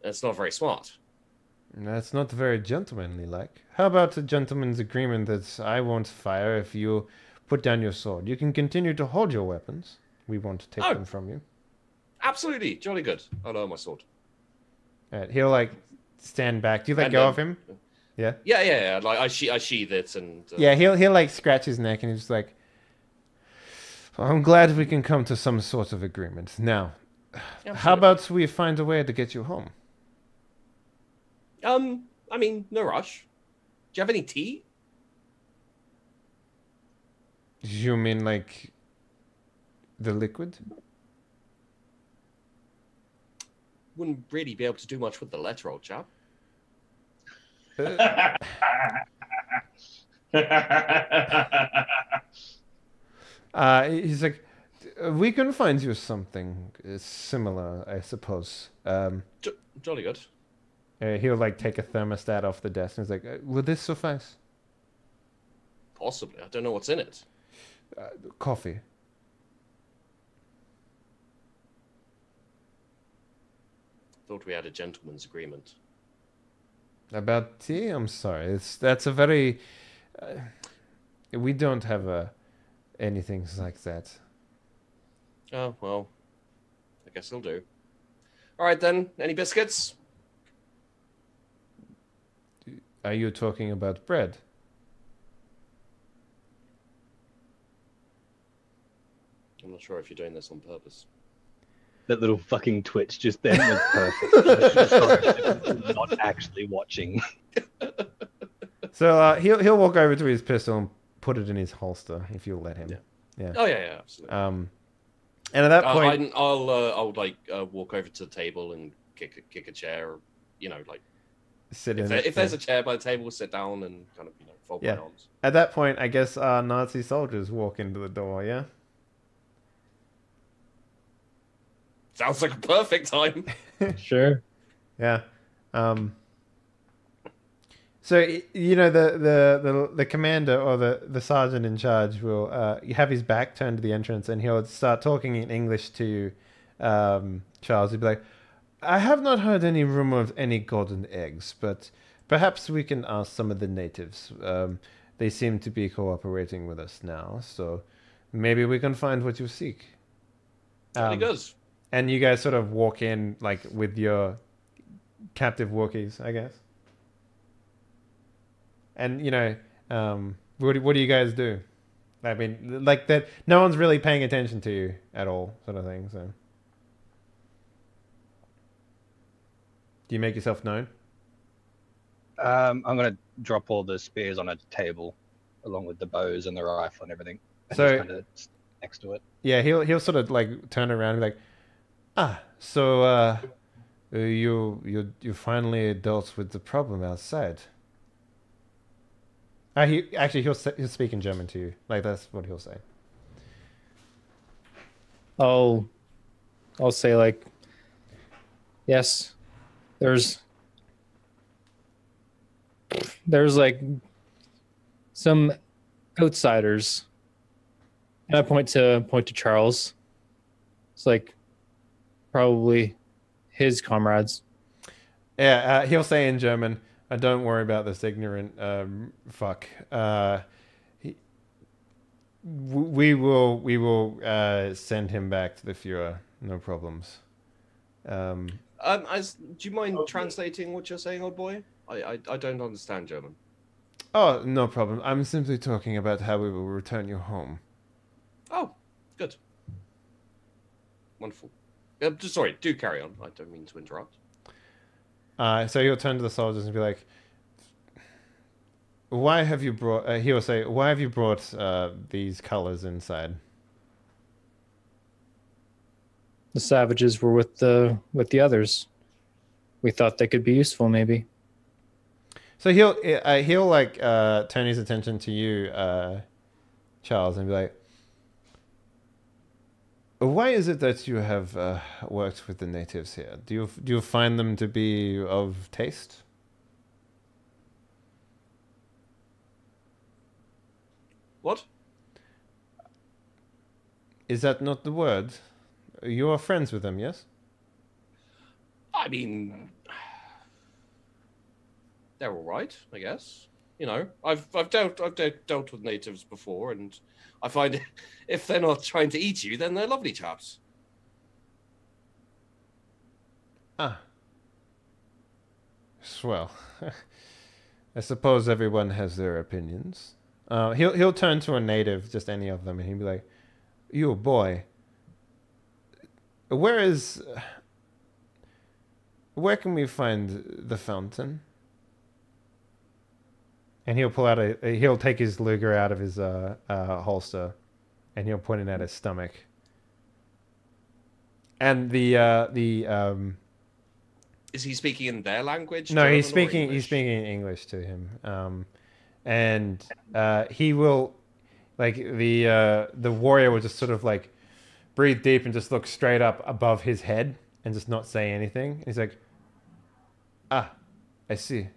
that's not very smart. That's not very gentlemanly like. How about a gentleman's agreement that I won't fire if you put down your sword? You can continue to hold your weapons. We won't take them from you. Absolutely. Jolly good. I'll lower my sword. All right, he'll like stand back. Do you let go of him? Yeah. Yeah. Like I sheathe it and. Yeah, he'll like scratch his neck and he's just like, well, I'm glad we can come to some sort of agreement. Now, how about we find a way to get you home? I mean, no rush. Do you have any tea? You mean like the liquid? Wouldn't really be able to do much with the letter, old chap. He's like, we can find you something similar, I suppose. Jolly good. He'll like take a thermostat off the desk and he's like, will this suffice? Possibly. I don't know what's in it. Coffee. Thought we had a gentleman's agreement. About tea? I'm sorry. That's a very... we don't have anything like that. Oh, well. I guess it'll do. All right, then. Any biscuits? Are you talking about bread? I'm not sure if you're doing this on purpose. That little fucking twitch just then was perfect. Not actually watching. So he'll walk over to his pistol and put it in his holster if you'll let him. Yeah. Oh yeah, absolutely. And at that point, I'll like walk over to the table and kick a chair, or, like sit if there's a chair by the table, sit down and kind of fold my arms. At that point, I guess Nazi soldiers walk into the door. Yeah. Sounds like a perfect time. Sure. Yeah. So the commander or the sergeant in charge will have his back turned to the entrance and he'll start talking in English to Charles. He'll be like, I have not heard any rumor of any golden eggs, but perhaps we can ask some of the natives. They seem to be cooperating with us now, so maybe we can find what you seek. Really good. And you guys sort of walk in like with your captive Wookiees, I guess. And what do you guys do? I mean, like that. No one's really paying attention to you at all, sort of thing. So, do you make yourself known? I'm gonna drop all the spears on a table, along with the bows and the rifle and everything. And So just kind of next to it. Yeah, he'll sort of like turn around and be like, so you finally dealt with the problem outside. He'll speak in German to you. Like that's what he'll say. I'll say like, yes, there's like some outsiders. And I point to Charles. It's like probably his comrades. Yeah, he'll say in German, don't worry about this ignorant fuck. We will send him back to the Fuhrer. No problems. Do you mind translating what you're saying, old boy? I don't understand German. Oh, no problem. I'm simply talking about how we will return you home. Oh, good. Wonderful. Sorry, do carry on. I don't mean to interrupt. So he'll turn to the soldiers and be like, why have you brought... he'll say, why have you brought these colors inside? The savages were with the others. We thought they could be useful, maybe. So he'll like turn his attention to you, Charles, and be like, Why is it that you have worked with the natives here? Do you find them to be of taste? What? Is that not the word? You are friends with them, yes? I mean, they're all right, I guess. You know, I've dealt with natives before, and I find if they're not trying to eat you, then they're lovely chaps. Ah. Well, I suppose everyone has their opinions. He'll turn to a native, just any of them, and he'll be like, "You boy, where can we find the fountain?" And he'll pull out he'll take his Luger out of his holster, and he'll point it at his stomach. And is he speaking in their language? No, German he's speaking in English to him. And he will, like, the warrior will just sort of like breathe deep and just look straight up above his head and just not say anything. He's like, "Ah, I see.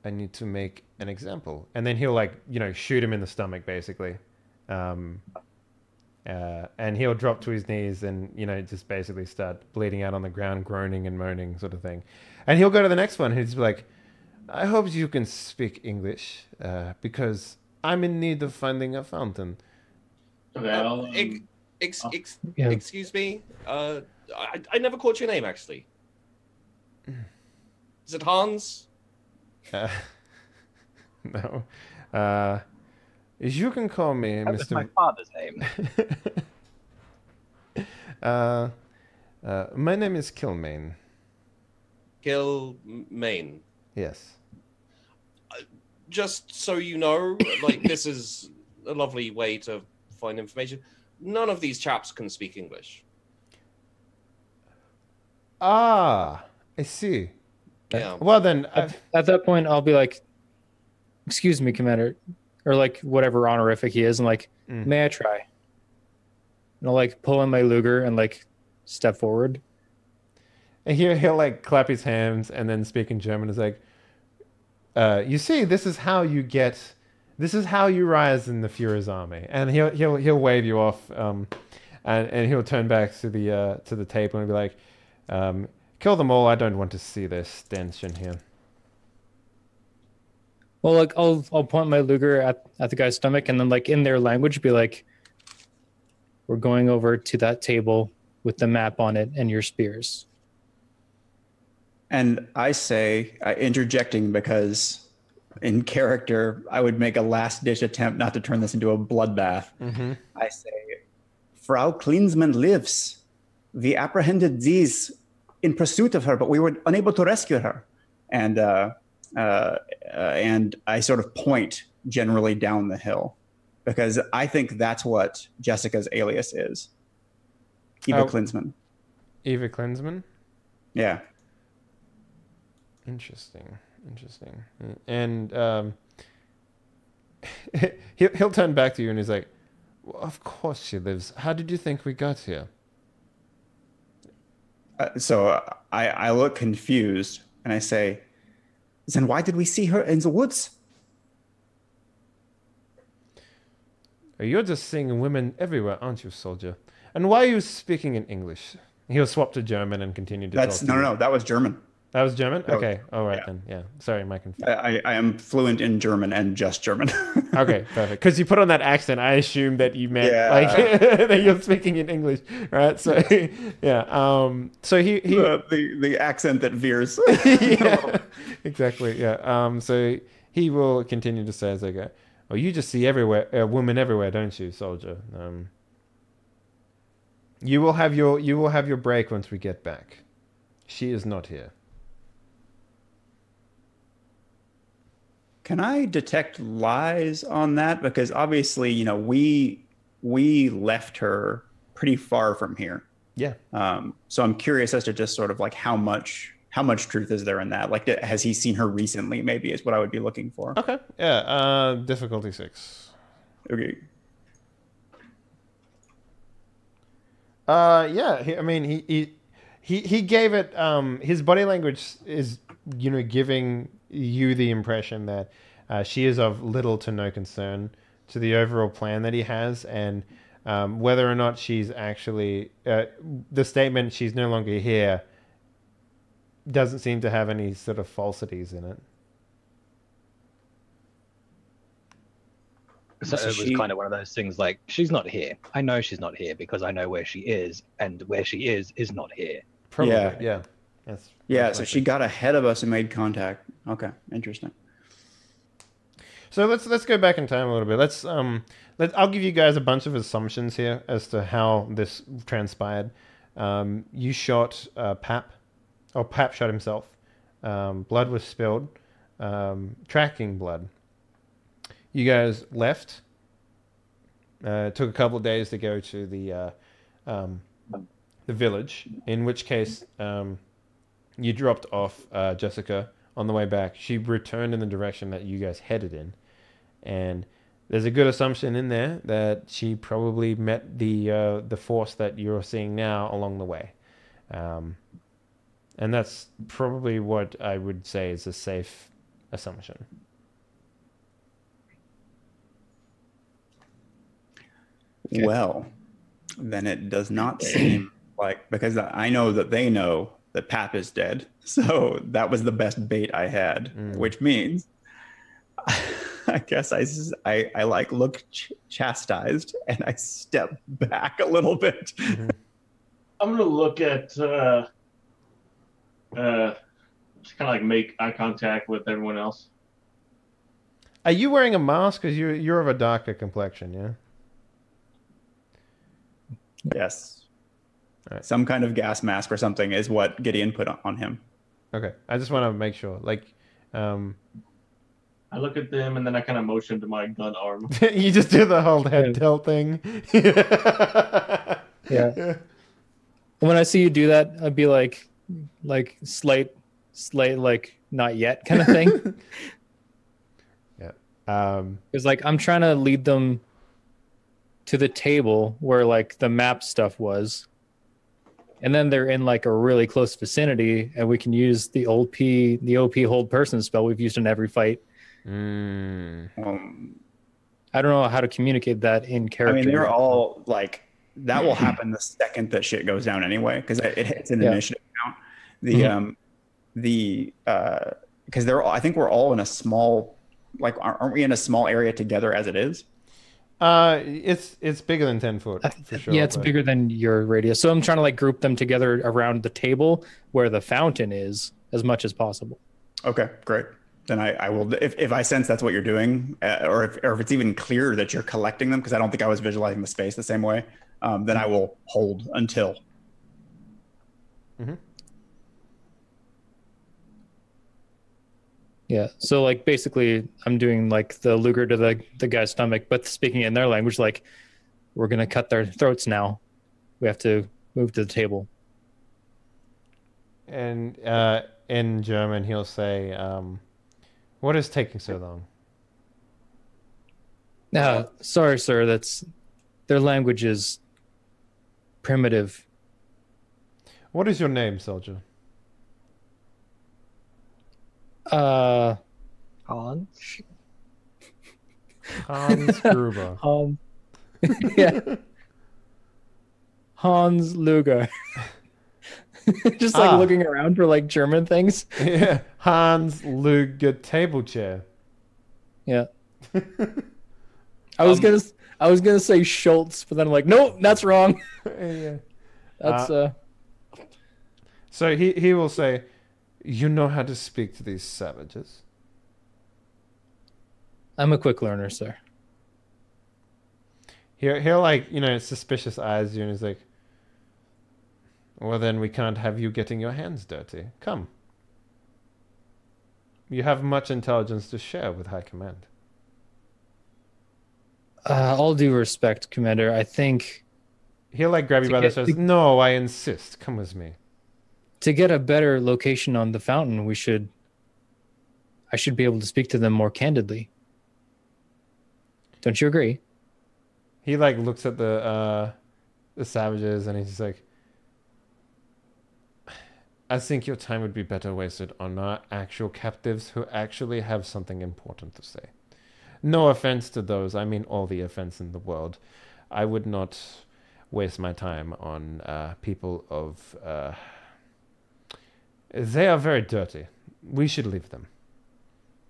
I need to make an example." And then he'll, like, you know, shoot him in the stomach, basically. And he'll drop to his knees and, you know, just basically start bleeding out on the ground, groaning and moaning, sort of thing. And he'll go to the next one, and he's like, "I hope you can speak English, because I'm in need of finding a fountain." Well, Excuse me. I never caught your name, actually. Is it Hans? No. You can call me That Mr. was my father's name. My name is Kilmaine. Kilmaine. Yes. Just so you know, like, this is a lovely way to find information. None of these chaps can speak English. Ah, I see. Yeah. Well then, At that point, I'll be like, "Excuse me, Commander," or like whatever honorific he is, and like, "May I try?" And I'll like pull in my Luger and like step forward. and he'll like clap his hands and then speak in German. It's like, "You see, this is how you rise in the Führer's army." And he'll wave you off, and he'll turn back to the table and be like, "Kill them all. I don't want to see their stench in here." Well, like I'll point my Luger at the guy's stomach, and then like in their language, be like, "We're going over to that table with the map on it and your spears." And I say, interjecting because in character, I would make a last-ditch attempt not to turn this into a bloodbath. I say, "Frau Klinsmann lives. We apprehended these in pursuit of her, but we were unable to rescue her." And I sort of point generally down the hill, because I think that's what Jessica's alias is. Eva Klinsmann. Eva Klinsmann? Yeah. Interesting. And he'll turn back to you and he's like, "Well, of course she lives. How did you think we got here?" So I look confused and I say, "Then why did we see her in the woods?" "You're just seeing women everywhere, aren't you, soldier? And why are you speaking in English?" He'll swap to German and continue to talk to you. No, that was German. That was German? That Okay. All right, yeah. then. Yeah. Sorry, my confusion. I am fluent in German and just German. Okay, perfect. Because you put on that accent, I assumed that you meant like that you're speaking in English, right? So, yeah. So he the accent that veers. yeah, exactly. Yeah. So he will continue to say as they go, "Oh, you just see a woman everywhere, don't you, soldier? You will have your break once we get back. She is not here." Can I detect lies on that? Because obviously, you know, we left her pretty far from here. Yeah. So I'm curious as to just sort of like how much truth is there in that? Like, has he seen her recently? Maybe is what I would be looking for. Okay. Yeah. Difficulty 6. Okay. Yeah. He gave it. His body language is, giving you the impression that she is of little to no concern to the overall plan that he has, and whether or not she's actually the statement "she's no longer here" doesn't seem to have any sort of falsities in it. So it was kind of one of those things like, she's not here. I know she's not here because I know where she is, and where she is not here. Probably, Yeah. yeah. That's Yeah, most so likely. she got ahead of us and made contact. Okay, interesting. So let's go back in time a little bit. I'll give you guys a bunch of assumptions here as to how this transpired. You shot Pap, or Pap shot himself. Blood was spilled, tracking blood. You guys left. It took a couple of days to go to the village. In which case, you dropped off Jessica on the way back. She returned in the direction that you guys headed in, and there's a good assumption in there that she probably met the force that you're seeing now along the way, and that's probably what I would say is a safe assumption. Okay. Well, then it does not seem like, because I know that they know that Pap is dead. So that was the best bait I had, which means I guess I like look chastised and I step back a little bit. Mm-hmm. I'm gonna look at just kind of like make eye contact with everyone else. Are you wearing a mask? Because you're of a darker complexion, yeah? Yes. All right. Some kind of gas mask or something is what Gideon put on him. Okay. I just want to make sure. Like, I look at them and then I kind of motion to my gun arm. you just do the whole head tilt thing. Yeah. When I see you do that, I'd be like slight, like not yet kind of thing. Yeah. Because like I'm trying to lead them to the table where like the map stuff was, and then they're in like a really close vicinity, and we can use the OP hold person spell we've used in every fight. I don't know how to communicate that in character. I mean, they're all like, that will happen the second that shit goes down anyway, because it's an initiative count. Because I think we're all in a small, like, aren't we in a small area together as it is? It's bigger than 10 foot for sure. Yeah, it's bigger than your radius. So I'm trying to like group them together around the table where the fountain is as much as possible. Okay, great. Then I will, if I sense that's what you're doing, or if it's even clear that you're collecting them, because I don't think I was visualizing the space the same way, then I will hold until. Mm-hmm. Yeah. So like basically I'm doing like the Luger to the guy's stomach, but speaking in their language, like, we're gonna cut their throats now. We have to move to the table. And in German he'll say, what is taking so long? Sorry, sir, their language is primitive. What is your name, soldier? Hans? Hans Gruber. Yeah. Hans Luger. Just like looking around for like German things. Yeah. Hans Luger table chair. Yeah. I was gonna say Schultz, but then I'm like, nope, that's wrong. Yeah. That's So he will say, you know how to speak to these savages. I'm a quick learner, sir. He'll like, suspicious eyes you, and he's like, well, then we can't have you getting your hands dirty. Come. You have much intelligence to share with High Command. All due respect, Commander, I think He'll like grab you by the shoulders. No, I insist. Come with me. to get a better location on the fountain, I should be able to speak to them more candidly. Don't you agree? He like looks at the the savages, and he's just like, I think your time would be better wasted on our actual captives who actually have something important to say. No offense to those, I mean all the offense in the world. I would not waste my time on people of... they are very dirty. We should leave them.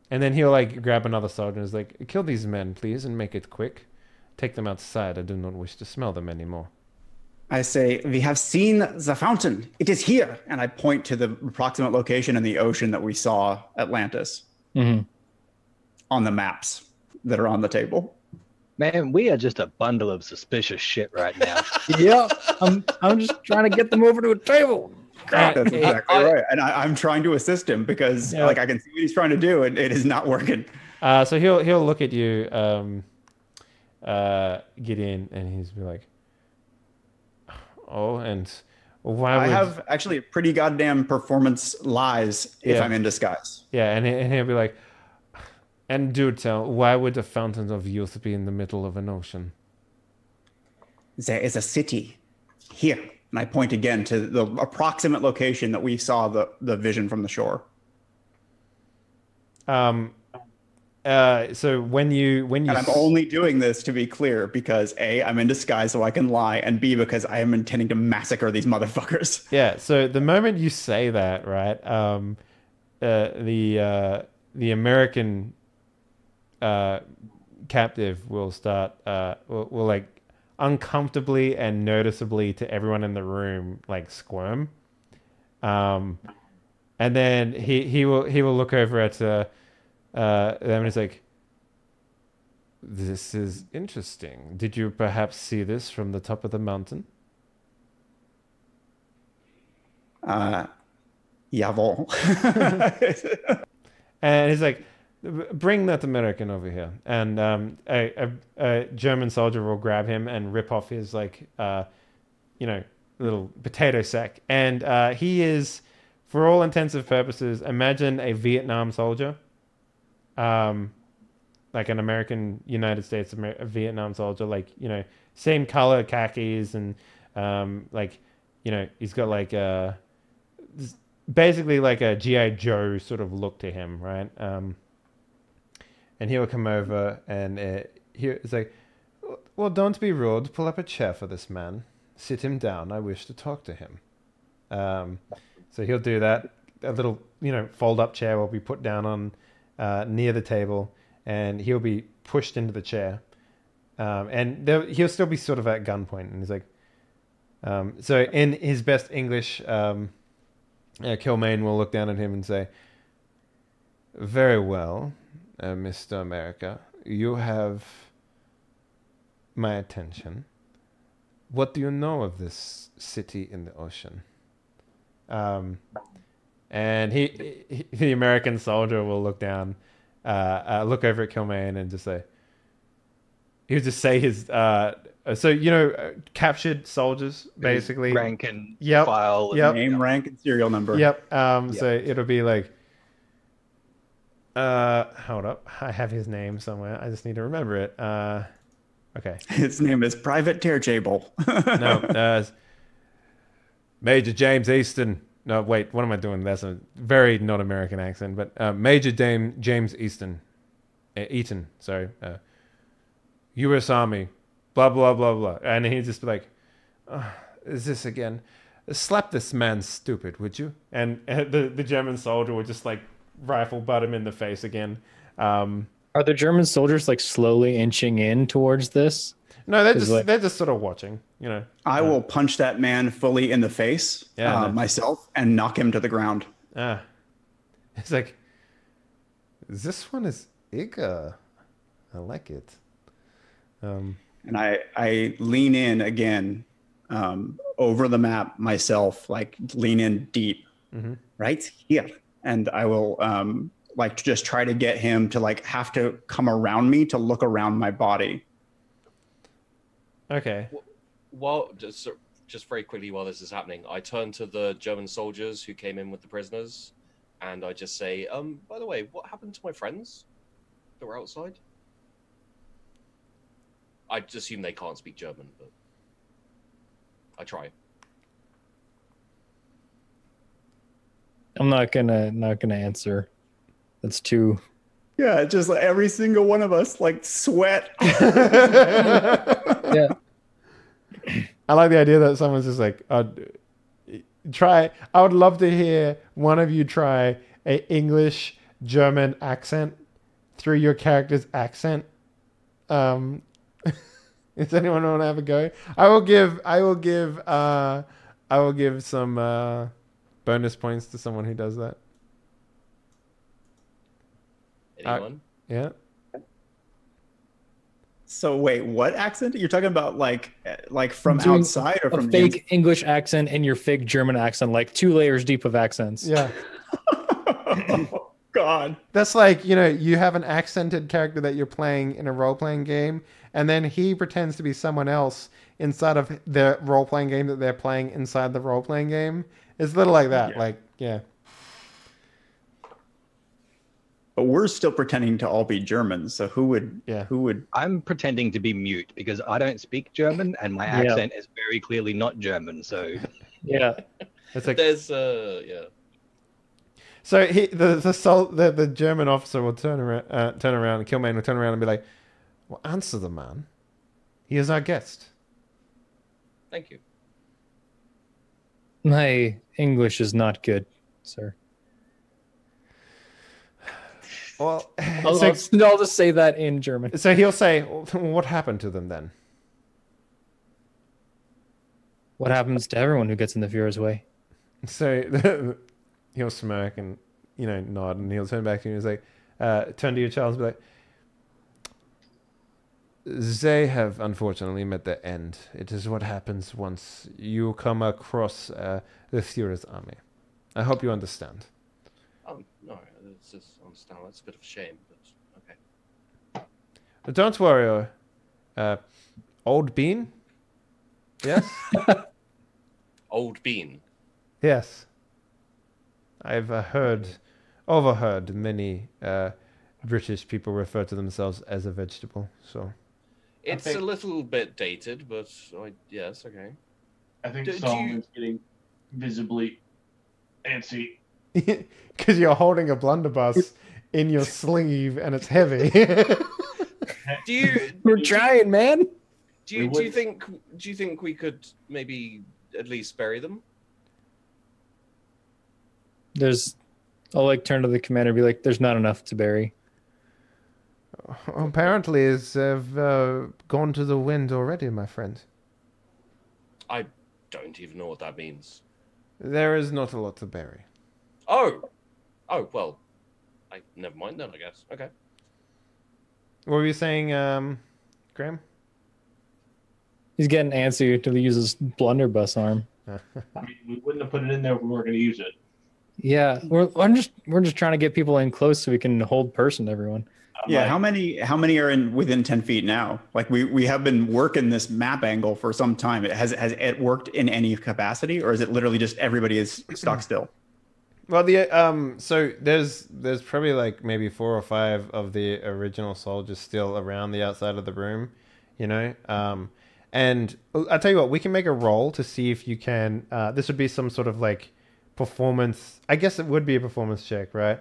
And then he'll like grab another soldier and is like, kill these men, please, and make it quick. Take them outside. I do not wish to smell them anymore. I say, we have seen the fountain. It is here. And I point to the approximate location in the ocean that we saw Atlantis on the maps that are on the table. Man, we are just a bundle of suspicious shit right now. Yeah, I'm just trying to get them over to a table. That's exactly right. And I'm trying to assist him because like I can see what he's trying to do and it is not working. So he'll look at you, Gideon, and he's be like, oh, and why would... I have actually a pretty goddamn performance lies if I'm in disguise. Yeah, and he'll be like, and do tell, why would the fountain of youth be in the middle of an ocean? There is a city here. And I point again to the approximate location that we saw the vision from the shore. So when you and I'm only doing this to be clear because A, I'm in disguise so I can lie, and B, because I am intending to massacre these motherfuckers. Yeah. So the moment you say that, right, the American captive will start will like uncomfortably and noticeably to everyone in the room like squirm, and then he will look over at them and he's like, this is interesting. Did you perhaps see this from the top of the mountain? Jawohl. And he's like, bring that American over here. And a German soldier will grab him and rip off his like little potato sack. And he is, for all intents and purposes, imagine a Vietnam soldier. Like an American United States Vietnam soldier, like, same color khakis, and he's got like basically like a G.I. Joe sort of look to him, right? And he'll come over and he's like, well, don't be rude. Pull up a chair for this man. Sit him down. I wish to talk to him. So he'll do that. A little, fold up chair will be put down on near the table, and he'll be pushed into the chair. And he'll still be sort of at gunpoint. And he's like, so in his best English, Kilmaine will look down at him and say, very well, Mr. America, you have my attention. What do you know of this city in the ocean? And the American soldier will look down, look over at Kilmaine and just say, he'll just say his, captured soldiers, basically. Rank and file. Yep. Name, rank, and serial number. Yep. So it'll be like, hold up. I have his name somewhere. I just need to remember it. Okay. His name is Private Teartable. No, Major James Easton. No, wait, what am I doing? That's a very not American accent, but Major James Easton. Eaton, sorry. U.S. Army, blah, blah, blah, blah. And he'd just be like, is this again? Slap this man stupid, would you? And the German soldier would just like rifle butt him in the face again. Are the German soldiers like slowly inching in towards this? No, they're just sort of watching, I will punch that man fully in the face myself and knock him to the ground. It's like, this one is Iga. I like it. And I lean in again over the map myself, like lean in deep, right here. And I will just try to get him to like have to come around me to look around my body. Okay. Well, just very quickly while this is happening, I turn to the German soldiers who came in with the prisoners, and I just say, by the way, what happened to my friends that were outside? I assume they can't speak German, but I try. I'm not gonna answer. That's too. Yeah, just like every single one of us like sweat. Yeah. I like the idea that someone's just like, try. I would love to hear one of you try a English German accent through your character's accent. Does anyone want to have a go? I will give some bonus points to someone who does that. Anyone? Yeah. So wait, what accent? You're talking about like from Doing outside or a from fake English accent and your fake German accent, like 2 layers deep of accents. Yeah. Oh, God. That's like, you have an accented character that you're playing in a role-playing game, and then he pretends to be someone else inside of the role-playing game that they're playing inside the role-playing game. It's a little like that. Yeah. Like, yeah. But we're still pretending to all be Germans. So who would? I'm pretending to be mute because I don't speak German and my accent is very clearly not German. So Yeah. It's like, There's yeah. so the German officer will turn around, and Killman will turn around and be like, "Well, answer the man. He is our guest." Thank you. My English is not good, sir. Well, I'll just say that in German. so he'll say, "What happened to them then?" What happens to everyone who gets in the Führer's way? So he'll smirk and nod, and he'll turn back to you and he's like, turn to your child and be like, "They have unfortunately met their end. It is what happens once you come across the Führer's army. I hope you understand." No, it's just understand. That's a bit of a shame, but okay. But don't worry, old bean. Yes. Old bean. Yes. I've overheard many British people refer to themselves as a vegetable. So It's a little bit dated, but yes, okay. I think Do Solomon's getting visibly antsy. because you're holding a blunderbuss in your sleeve and it's heavy. Do you? We're trying, man. Do you think we could maybe at least bury them? I'll turn to the commander and be like, "There's not enough to bury." Apparently, they've gone to the wind already, my friend. I don't even know what that means. There is not a lot to bury. Oh well. Never mind then, I guess. Okay. What were you saying, Graham? He's getting antsy to use his blunderbuss arm. I mean, we wouldn't have put it in there if we weren't going to use it. Yeah, we're just trying to get people in close so we can hold person to everyone. Yeah, how many are within 10 feet now? Like we have been working this map angle for some time. Has it worked in any capacity, or is it literally just everybody is stock still? Well, so there's probably maybe 4 or 5 of the original soldiers still around the outside of the room, and I'll tell you what, we can make a roll to see if you can. This would be some sort of performance. I guess it would be a performance check, right?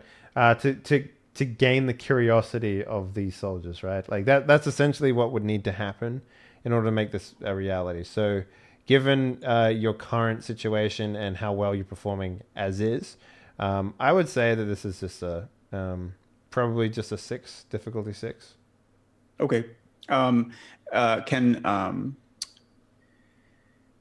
To gain the curiosity of these soldiers, right? That's essentially what would need to happen in order to make this a reality. So, given your current situation and how well you're performing as is, I would say that this is just probably just a 6, difficulty 6. Okay. Can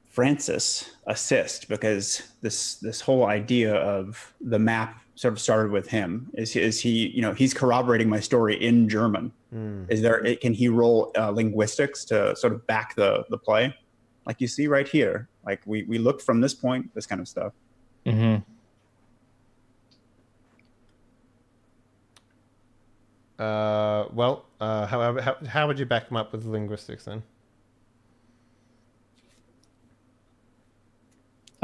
Francis assist, because this whole idea of the map sort of started with him? Is he he's corroborating my story in German? Can he roll linguistics to sort of back the play? Like you see right here, we look from this point, this kind of stuff. Mm-hmm. However, how would you back him up with linguistics then?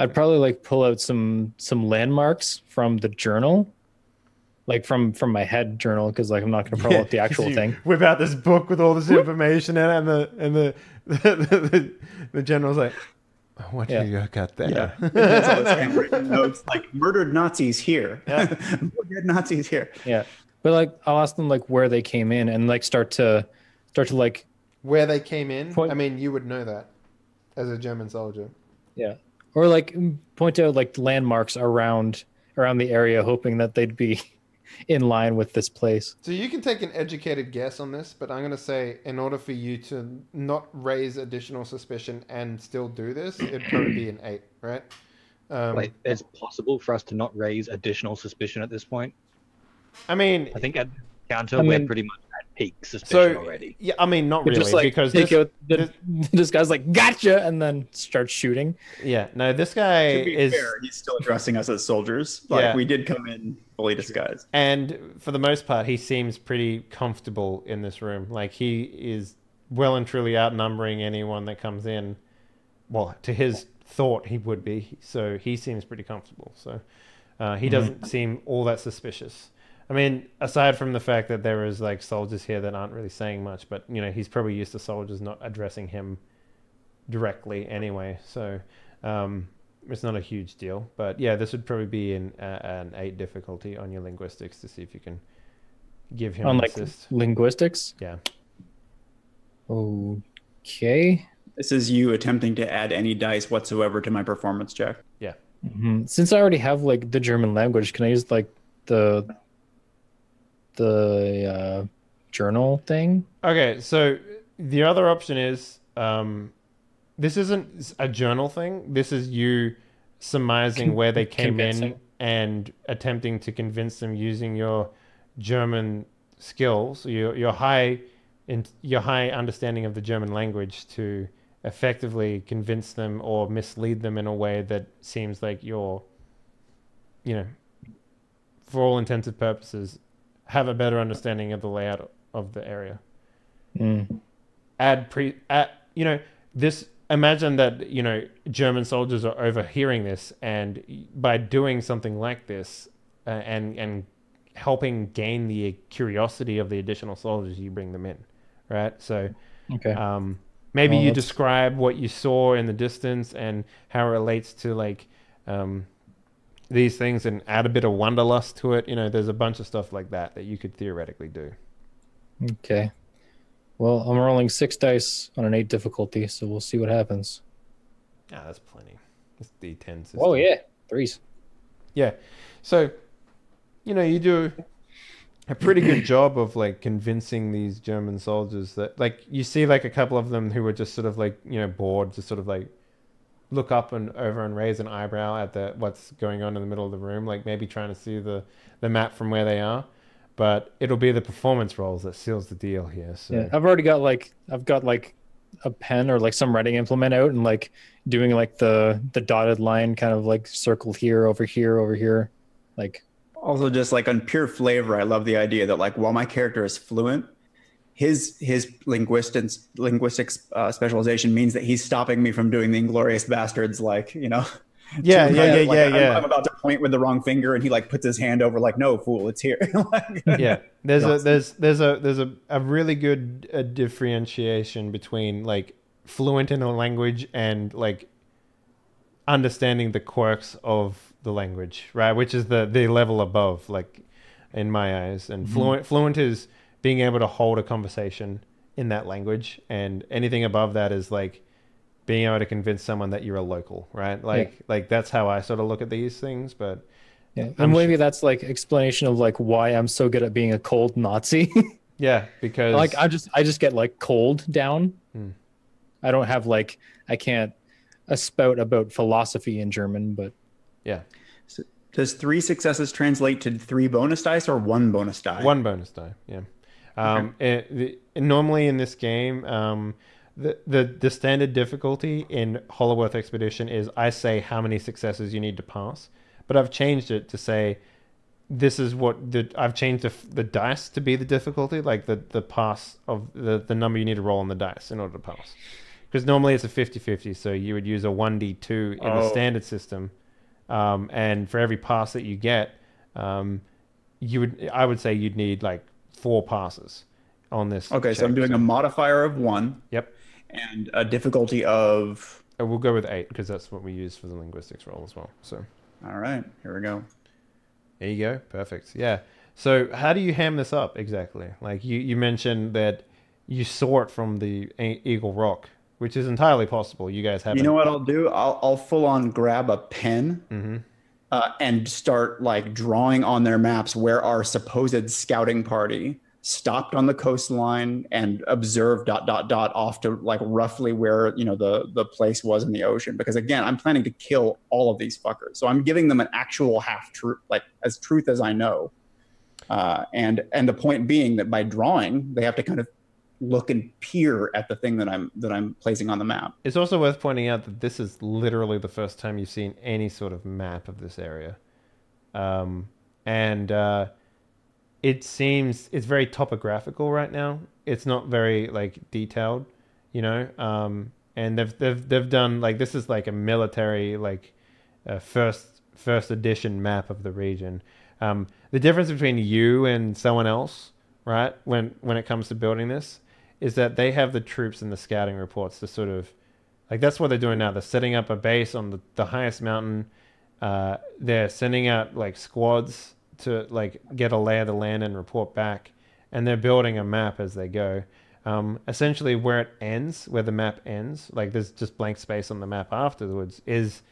I'd probably pull out some landmarks from the journal, from my head journal, because I'm not going to pull out the actual thing. Whip out this book with all this information in it, and the general's like, What do you got there? Yeah. That's all this handwritten notes like murdered Nazis here. Dead Nazis here. Yeah. But like I'll ask them like where they came in and like start to like where they came in. Point- I mean, you would know that as a German soldier. Yeah. Or like point out like landmarks around the area, hoping that they'd be in line with this place. So you can take an educated guess on this, but I'm going to say in order for you to not raise additional suspicion and still do this, it'd probably be an 8, right? Wait, it's possible for us to not raise additional suspicion at this point? I mean, I think at counter, we're pretty much at peak suspicion already. Yeah, I mean, not really, just, like, because this guy's like, gotcha, and then starts shooting. Yeah, no, this guy To be is... fair, he's still addressing us as soldiers. Like, we did come in fully disguised. And for the most part, he seems pretty comfortable in this room. Like, he is well and truly outnumbering anyone that comes in. Well, to his thought, he would be. So he seems pretty comfortable. So he doesn't seem all that suspicious. I mean, aside from the fact that there is like soldiers here that aren't really saying much, but you know, he's probably used to soldiers not addressing him directly anyway. So it's not a huge deal. But yeah, this would probably be an 8 difficulty on your linguistics to see if you can give him an assist. Linguistics? Yeah. Okay. This is you attempting to add any dice whatsoever to my performance check. Yeah. Mm-hmm. Since I already have like the German language, can I use like the journal thing? Okay, so the other option is this isn't a journal thing. This is you surmising where they came in and attempting to convince them using your German skills, your high understanding of the German language to effectively convince them or mislead them in a way that seems like you're, you know, for all intents and purposes, have a better understanding of the layout of the area. Imagine that, you know, German soldiers are overhearing this, and by doing something like this and helping gain the curiosity of the additional soldiers, you bring them in, right? So maybe you describe what you saw in the distance and how it relates to like these things, and add a bit of wanderlust to it. You know, there's a bunch of stuff like that you could theoretically do. Okay. Well, I'm rolling 6 dice on an 8 difficulty, so we'll see what happens. Ah, that's plenty. It's D10 system. Oh yeah, 3s. Yeah. So, you know, you do a pretty good job of like convincing these German soldiers that, like, you see like a couple of them who were just sort of like, you know, bored, just sort of like look up and over and raise an eyebrow at what's going on in the middle of the room, like maybe trying to see the map from where they are. But it'll be the performance rolls that seals the deal here. So yeah, I've got like a pen or like some writing implement out and like doing like the dotted line kind of like circle here, over here, like. Also, just like on pure flavor, I love the idea that like while my character is fluent, his linguistics specialization means that he's stopping me from doing the Inglorious Bastards, like, you know. Yeah. I'm about to point with the wrong finger, and he like puts his hand over, like, no, fool, it's here. Yeah, there's a really good differentiation between like fluent in a language and like understanding the quirks of the language, right? Which is the level above, like in my eyes. And fluent is being able to hold a conversation in that language, and anything above that is like being able to convince someone that you're a local, right? Like that's how I sort of look at these things. But yeah, and maybe that's like explanation of like why I'm so good at being a cold Nazi. Yeah, because like I just get like cold down. I don't have like, I can't spout about philosophy in German, but yeah. So does 3 successes translate to 3 bonus dice or 1 bonus die? 1 bonus die, yeah. Normally in this game, the standard difficulty in Hollowworth Expedition is I say how many successes you need to pass, but I've changed it to say this is what I've changed the dice to be the difficulty, like the pass of the number you need to roll on the dice in order to pass. Because normally it's a 50-50, so you would use a 1d2 in the standard system, and for every pass that you get, I would say you'd need like 4 passes on this. Okay, so I'm doing a modifier of 1. Yep. And a difficulty of we'll go with 8 because that's what we use for the linguistics roll as well. So, all right, here we go. There you go. Perfect. Yeah. So how do you ham this up exactly? Like you mentioned that you saw it from the Eagle Rock, which is entirely possible. You guys haven't. You know what I'll do? I'll full on grab a pen and start like drawing on their maps where our supposed scouting party stopped on the coastline and observed ... off to like roughly where, you know, the place was in the ocean. Because again, I'm planning to kill all of these fuckers. So I'm giving them an actual half truth, like as truth as I know. And the point being that by drawing, they have to kind of look and peer at the thing that I'm placing on the map. It's also worth pointing out that this is literally the first time you've seen any sort of map of this area. It seems it's very topographical right now. It's not very like detailed, you know. And they've done like, this is like a military like first edition map of the region. The difference between you and someone else, right, when it comes to building this, is that they have the troops and the scouting reports to sort of, like, that's what they're doing now. They're setting up a base on the highest mountain. They're sending out like squads to like get a lay of the land and report back, and they're building a map as they go. Essentially where it ends, where the map ends, like there's just blank space on the map afterwards, is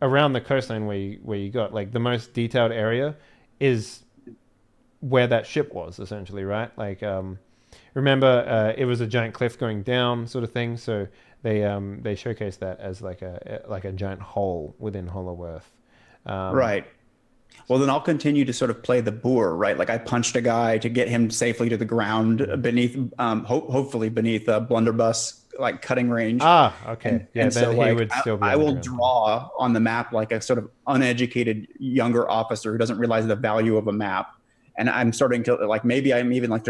around the coastline where you got like the most detailed area is where that ship was, essentially, right? Like, remember, it was a giant cliff going down, sort of thing. So they showcased that as like a giant hole within Hollow Earth. Right. Well, then I'll continue to sort of play the boor, right? Like I punched a guy to get him safely to the ground beneath, hopefully beneath a blunderbuss, like cutting range. Ah, okay. And, yeah, and then so he like, would still be. I will draw on the map like a sort of uneducated younger officer who doesn't realize the value of a map. And I'm starting to like, maybe I'm even like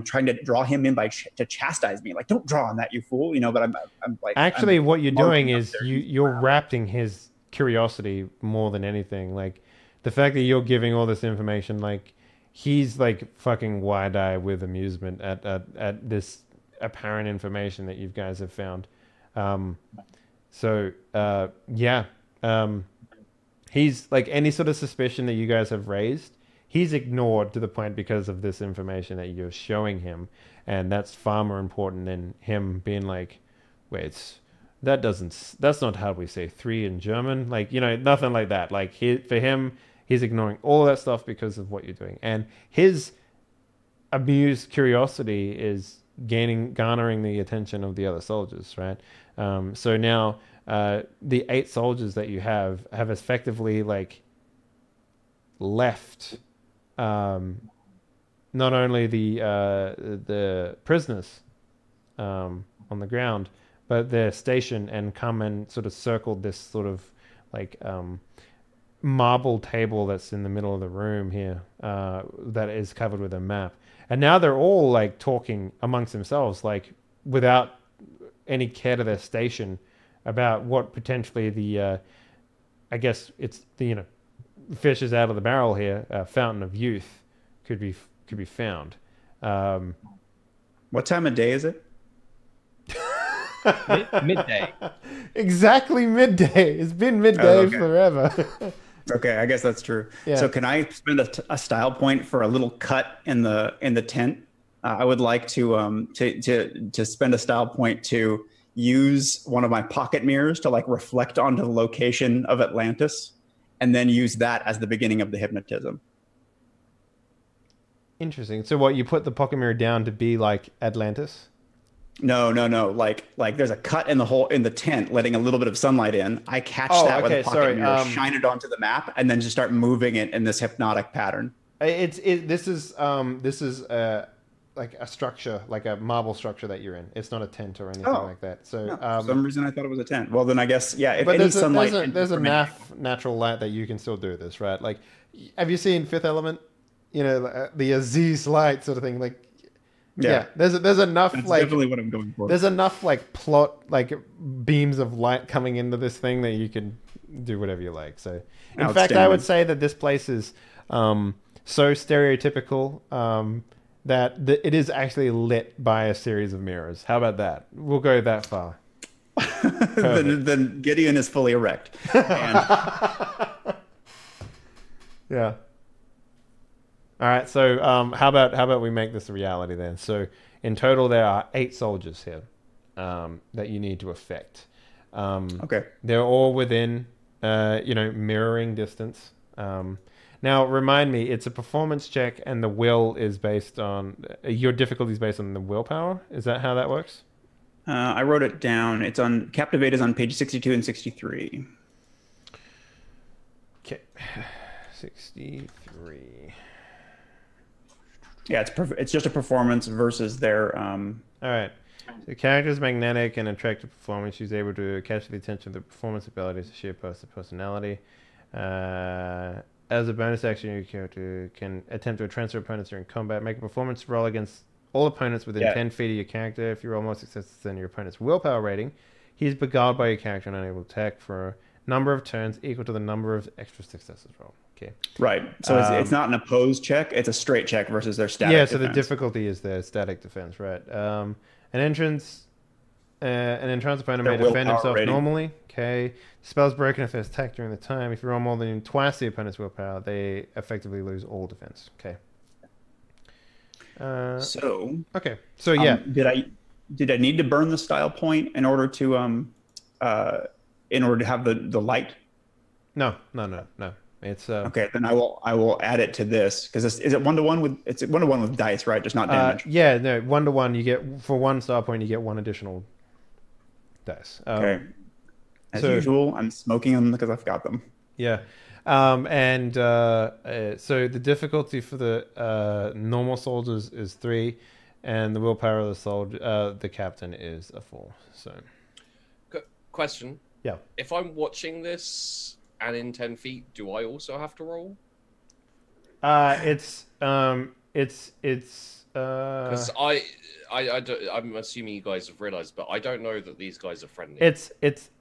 trying to draw him in to chastise me. Like, don't draw on that, you fool, you know. But I'm like, actually, what you're doing is you're rapting his curiosity more than anything. Like the fact that you're giving all this information, like he's like fucking wide-eyed with amusement at this apparent information that you guys have found. He's like, any sort of suspicion that you guys have raised, he's ignored to the point because of this information that you're showing him. And that's far more important than him being like, wait, that's not how we say 3 in German. Like, you know, nothing like that. Like for him, he's ignoring all that stuff because of what you're doing. And his amused curiosity is garnering the attention of the other soldiers, right? So now the 8 soldiers that you have effectively like left not only the prisoners on the ground, but their station, and come and sort of circled this sort of like marble table that's in the middle of the room here, that is covered with a map. And now they're all like talking amongst themselves, like without any care to their station, about what potentially the I guess it's the, you know, fish is out of the barrel here, fountain of youth could be found. What time of day is it? Midday. Exactly midday. It's been midday forever. Okay, I guess that's true. Yeah. So can I spend a style point for a little cut in the tent? I would like to spend a style point to use one of my pocket mirrors to like reflect onto the location of Atlantis, and then use that as the beginning of the hypnotism. Interesting. So what, you put the pocket mirror down to be like Atlantis? No. Like there's a cut in the tent, letting a little bit of sunlight in. I catch that with a pocket mirror, shine it onto the map, and then just start moving it in this hypnotic pattern. This is like a structure, like a marble structure that you're in. It's not a tent or anything like that. So no, for some reason I thought it was a tent. Well, then I guess, yeah. If but any sunlight, there's enough natural light that you can still do this, right? Like, have you seen Fifth Element? You know, the Aziz light sort of thing. Like, yeah. There's enough. That's like, definitely what I'm going for. There's enough like plot, like beams of light coming into this thing that you can do whatever you like. So, in fact, I would say that this place is so stereotypical that it is actually lit by a series of mirrors. How about that? We'll go that far. then Gideon is fully erect. And yeah. All right. So how about we make this a reality then? So in total, there are 8 soldiers here that you need to affect. okay. They're all within mirroring distance. Now, remind me, it's a performance check, and the will is based on your difficulty is based on the willpower. Is that how that works? I wrote it down. It's on Captivate is on page 62 and 63. Okay, 63. Yeah, it's just a performance versus their. All right. The character is magnetic and attractive performance. She's able to catch the attention of the performance abilities, sheer personality. As a bonus action, your character can attempt to transfer opponents during combat. Make a performance roll against all opponents within 10 feet of your character. If you roll more successes than your opponent's willpower rating, he is beguiled by your character and unable to attack for a number of turns equal to the number of extra successes rolled. Okay. Right. So it's not an opposed check. It's a straight check versus their static defense. So the difficulty is their static defense, right? An entrance opponent may defend himself normally. Okay. Spell's broken if it's attacked during the time. If you roll more than twice the opponent's willpower, they effectively lose all defense. Okay. Okay. So yeah. Did I need to burn the style point in order to have the light? No. It's okay. Then I will add it to this because is it 1-to-1 with it's 1-to-1 with dice, right? Just not damage. Yeah, no, 1-to-1. You get for 1 style point, you get 1 additional dice. Okay. As usual, I'm smoking them because I've got them. Yeah. So the difficulty for the normal soldiers is 3, and the willpower of the captain is a 4. So, question. Yeah. If I'm watching this and in 10 feet, do I also have to roll? Because I'm assuming you guys have realized, but I don't know that these guys are friendly. It's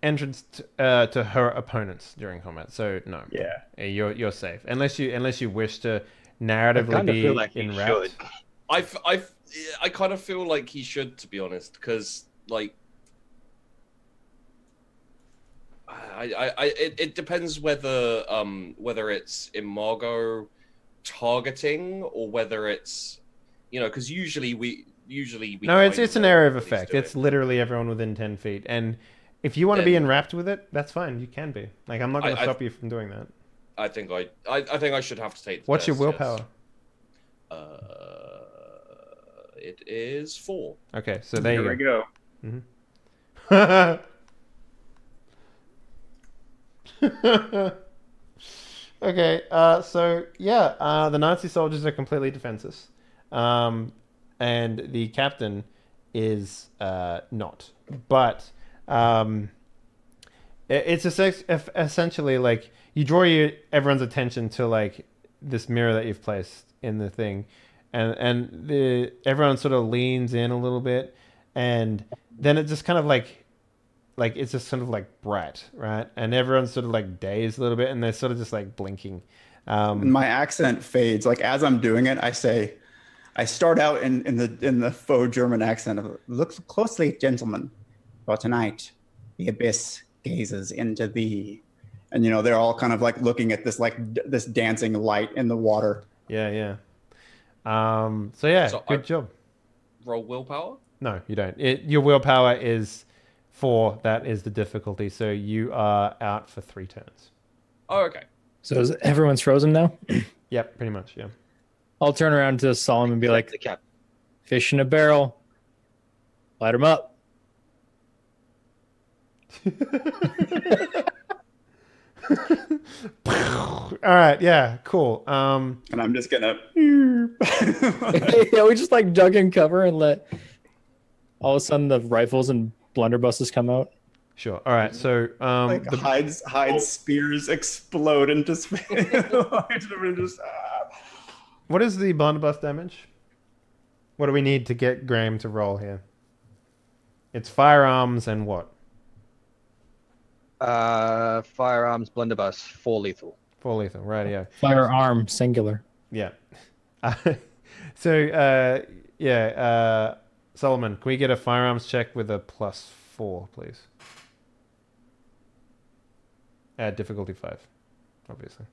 entrance to her opponents during combat. So no. Yeah. You're safe unless you wish to narratively be in route. I kind of feel like he should, to be honest, because like. It depends whether it's imago targeting or whether it's because usually we no, it's an area of effect. It's literally everyone within 10 feet, and if you want to be enwrapped with it, that's fine. You can be. Like, I'm not going to stop you from doing that. I think I should have to take. What's your willpower? Yes. It is 4. Okay, so there we go. Mm-hmm. Okay, the Nazi soldiers are completely defenseless, and the captain is not. But it's essentially like you draw everyone's attention to like this mirror that you've placed in the thing, and everyone sort of leans in a little bit, and then it just kind of like it's just sort of like bright, right? And everyone's sort of like dazed a little bit, and they're sort of just like blinking. My accent fades. Like as I'm doing it, I start out in the faux German accent of look closely, gentlemen, for tonight the abyss gazes into thee, and they're all kind of like looking at this dancing light in the water. Yeah. So good job. Roll willpower? No, you don't. Your willpower is 4, that is the difficulty, so you are out for 3 turns. Oh, okay. So everyone's frozen now? Yep, pretty much, yeah. I'll turn around to Solomon and be like, fish in a barrel. Light them up. All right, yeah, cool. And I'm just gonna yeah, we just like dug in cover and let all of a sudden the rifles and blunderbusses come out. Sure. All right. So Hyde's spears explode into space. What is the blunderbuss damage? What do we need to get Graham to roll here? It's firearms and what? Firearms, blunderbuss, 4 lethal. 4 lethal. Right. Yeah. Firearm singular. Yeah. Solomon, can we get a firearms check with a +4, please? Difficulty 5, obviously.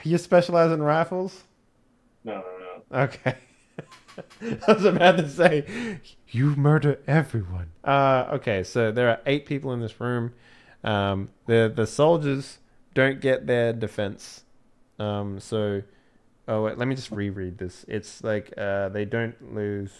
You specialize in rifles? No. Okay. I was about to say, you murder everyone. Okay, so there are 8 people in this room. The soldiers don't get their defense. So, oh wait, let me just reread this. It's like they don't lose.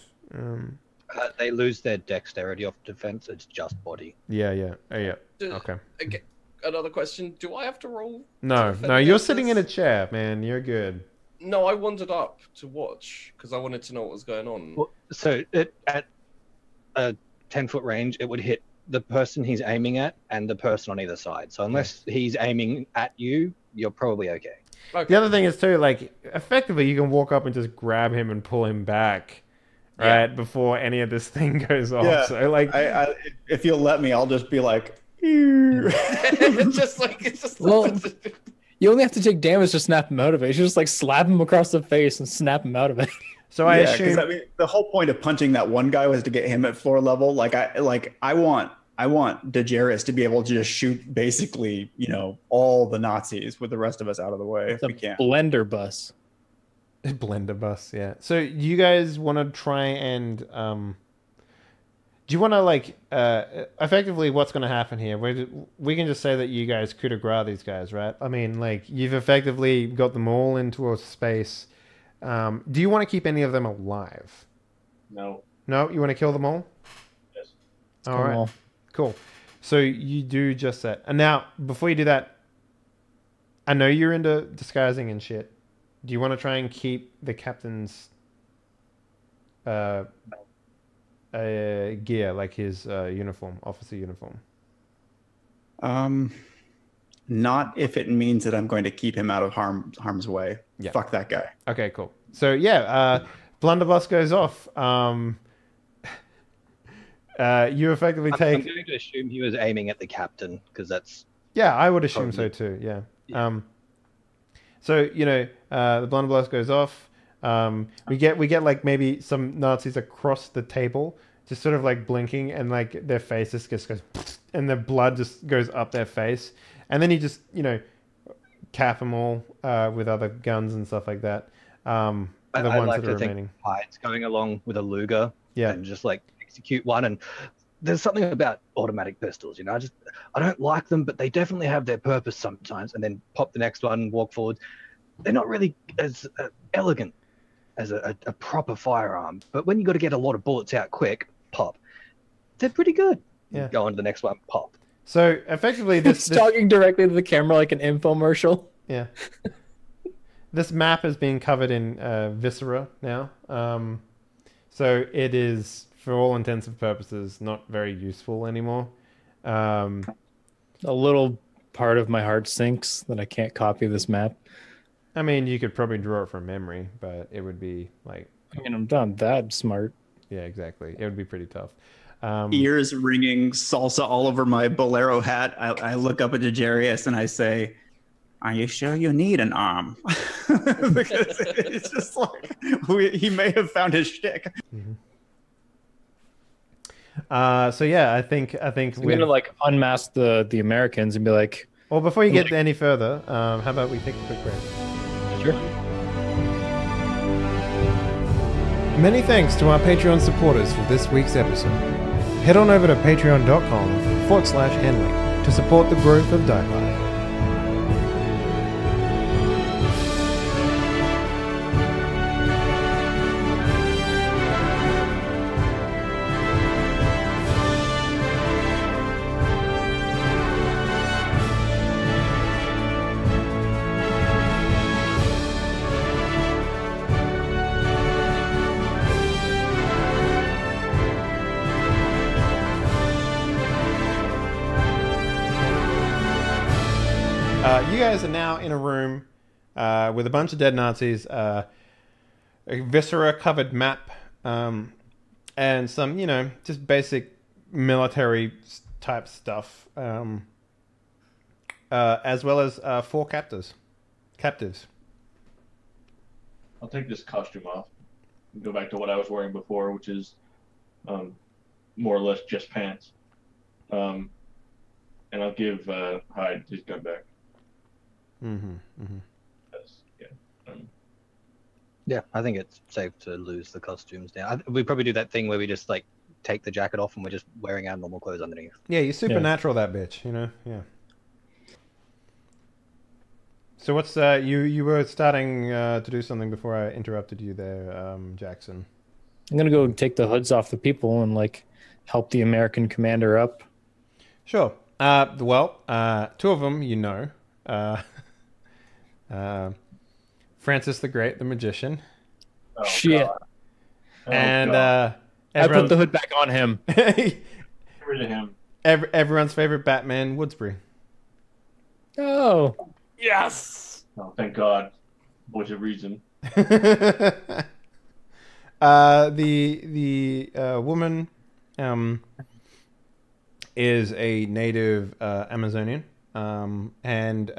They lose their dexterity off defense. It's just body. Yeah. Oh yeah. Okay. Okay, another question: do I have to roll? No, to no, you're against sitting in this? a chair, man. You're good. No, I wandered up to watch because I wanted to know what was going on. Well, so at a 10-foot range, it would hit the person he's aiming at and the person on either side. So unless he's aiming at you, you're probably okay. The other thing is too, like, effectively, you can walk up and just grab him and pull him back, right, before any of this thing goes off. Yeah. So, like, I if you'll let me, I'll just be like, It's just Well, you only have to take damage to snap him out of it. You should just like slap him across the face and snap him out of it. so I yeah, 'cause, assume. I mean, the whole point of punching that one guy was to get him at floor level. I want DeJaris to be able to just shoot basically, all the Nazis with the rest of us out of the way if The we can. blender bus. Blender bus, yeah. So you guys want to try and do you want to like effectively what's going to happen here? We can just say that you guys coup de grace these guys, right? I mean, like you've effectively got them all into a space. Do you want to keep any of them alive? No. No, you want to kill them all? Yes. All right, cool. So you do just that. And now, before you do that, I know you're into disguising and shit. Do you want to try and keep the captain's gear, like his uniform, officer uniform? Not if it means that I'm going to keep him out of harm's way. Yeah. Fuck that guy. Okay, cool. So yeah, blunderbuss goes off. You effectively I'm take. going to assume he was aiming at the captain because that's. Yeah, I would assume so too. Yeah. So the blunderbuss goes off. We get like maybe some Nazis across the table, just sort of like blinking, and like their face just goes, and the blood just goes up their face, and then you just cap them all with other guns and stuff like that. I like to remaining. think Hyde's going along with a Luger, Yeah. and just like execute one. And there's something about automatic pistols, I don't like them, but they definitely have their purpose sometimes. And then pop the next one, walk forward. They're not really as elegant as a proper firearm, but when you got to get a lot of bullets out quick, pop. They're pretty good. Yeah. Go on to the next one, pop. So effectively, It's talking directly to the camera like an infomercial. Yeah. This map is being covered in viscera now. So it is, for all intents and purposes, not very useful anymore. A little part of my heart sinks that I can't copy this map. I mean, you could probably draw it from memory, but it would be like... I mean, I'm not that smart. Yeah, exactly. It would be pretty tough. Ears ringing, salsa all over my bolero hat. I look up at DeJarius and I say, "Are you sure you need an arm?" Because it's just like he may have found his shtick. Mm-hmm. So yeah, I think We're gonna like unmask the Americans and be like, well, before you get any further, how about we take a quick break? sure. Many thanks to our Patreon supporters for this week's episode. Head on over to patreon.com/Henley to support the growth of Die Party. You guys are now in a room with a bunch of dead Nazis, a viscera-covered map, and some, just basic military-type stuff, as well as 4 captives. I'll take this costume off and go back to what I was wearing before, which is more or less just pants. And I'll give Hyde his gun back. Yeah. Yeah, I think it's safe to lose the costumes now. We probably do that thing where we just like take the jacket off and we're just wearing our normal clothes underneath. Yeah, you supernatural that bitch, you know? Yeah. So what's you were starting to do something before I interrupted you there, Jackson. I'm gonna go take the hoods off the people and like help the American commander up. Sure. Well, two of them, you know. Francis the Great, the magician. Oh, Shit. God. Oh, And God. I put the hood back on him. Get rid of him. everyone's favorite Batman, Woodsbury. Oh. Yes. Oh, thank God. Voice of reason. The woman is a native Amazonian, and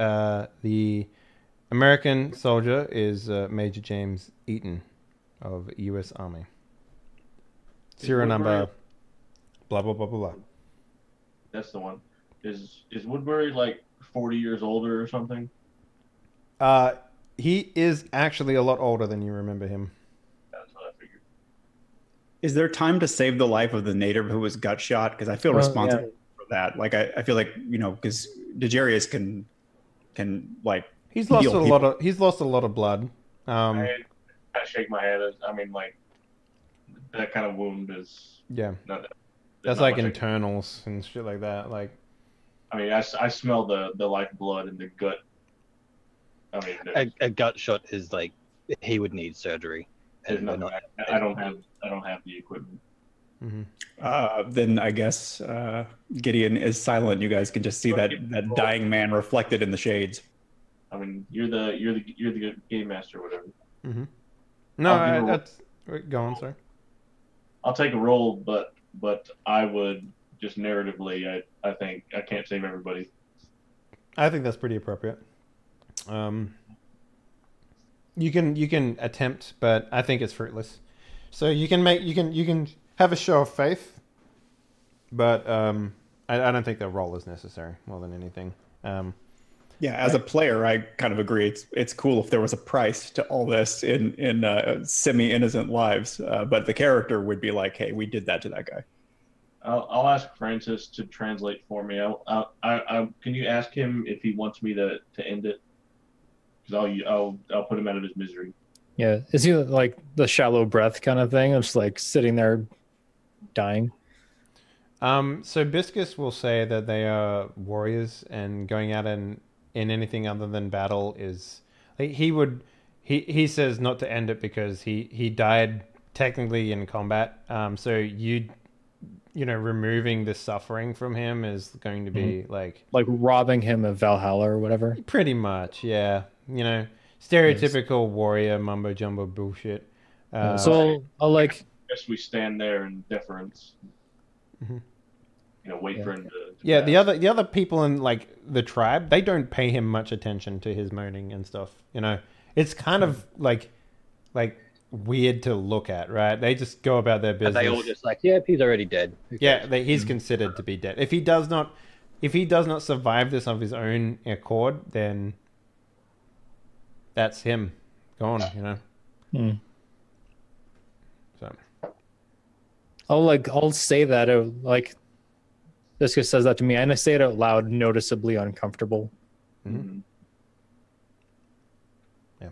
the American soldier is Major James Eaton of U.S. Army. Serial number, blah blah blah blah blah. That's the one. Is Woodbury like 40 years older or something? He is actually a lot older than you remember him. That's what I figured. Is there time to save the life of the native who was gut shot? Because I feel responsible for that. Like I feel like, you know, because Dejarius can like He's lost a lot of blood. I shake my head. I mean, like that kind of wound is That's like internals and shit like that. Like, I mean, I smell the lifeblood in the gut. I mean, A gut shot is like he would need surgery. And I don't have the equipment. Then I guess Gideon is silent. You guys can just see that dying man reflected in the shades. I mean, you're the game master or whatever. No, that's go on, sorry. I'll take a roll, but I would just narratively. I think I can't save everybody. I think that's pretty appropriate. You can attempt, but I think it's fruitless. So you can have a show of faith, but I don't think the roll is necessary more than anything. Yeah, as a player, I kind of agree. It's cool if there was a price to all this in semi-innocent lives, but the character would be like, "Hey, we did that to that guy." I'll ask Francis to translate for me. Can you ask him if he wants me to end it? Because I'll put him out of his misery. Yeah, is he like the shallow breath kind of thing? It's like sitting there, dying. So Biscus will say that they are warriors, and going out in anything other than battle is like he says not to end it because he died technically in combat. So you know, removing the suffering from him is going to be like robbing him of Valhalla or whatever. Pretty much, yeah. You know, stereotypical warrior mumbo jumbo bullshit. So I'll I guess we stand there in deference. You know, wait for him to pass. The other people in like the tribe, they don't pay him much attention to his moaning and stuff. You know, it's kind of like weird to look at, right? They just go about their business. And they all just like, yeah, he's already dead. He's considered to be dead. If he does not survive this of his own accord, then that's him gone. You know. So I'll say that like. This guy says that to me, and I say it out loud, noticeably uncomfortable. Yeah.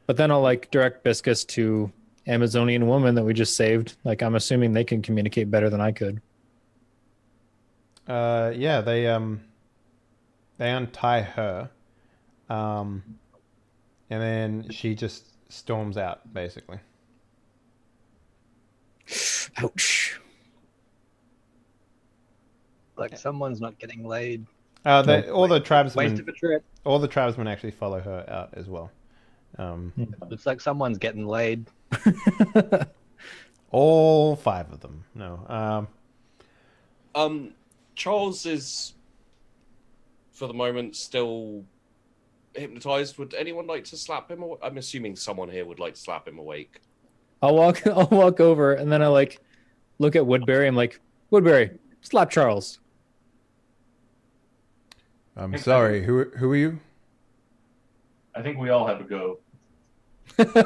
But then I'll like direct Biscus to Amazonian woman that we just saved. Like I'm assuming they can communicate better than I could. Yeah, they untie her, and then she just storms out, basically. Ouch. Like someone's not getting laid. All the tribesmen. Waste of a trip. All the tribesmen actually follow her out as well. It's like someone's getting laid. All 5 of them. No. Charles is, for the moment, still hypnotized. Would anyone like to slap him? I'm assuming someone here would like to slap him awake. I'll walk over, and then I like look at Woodbury. I'm like, Woodbury, slap Charles. I'm sorry. Who are you? I think we all have a go.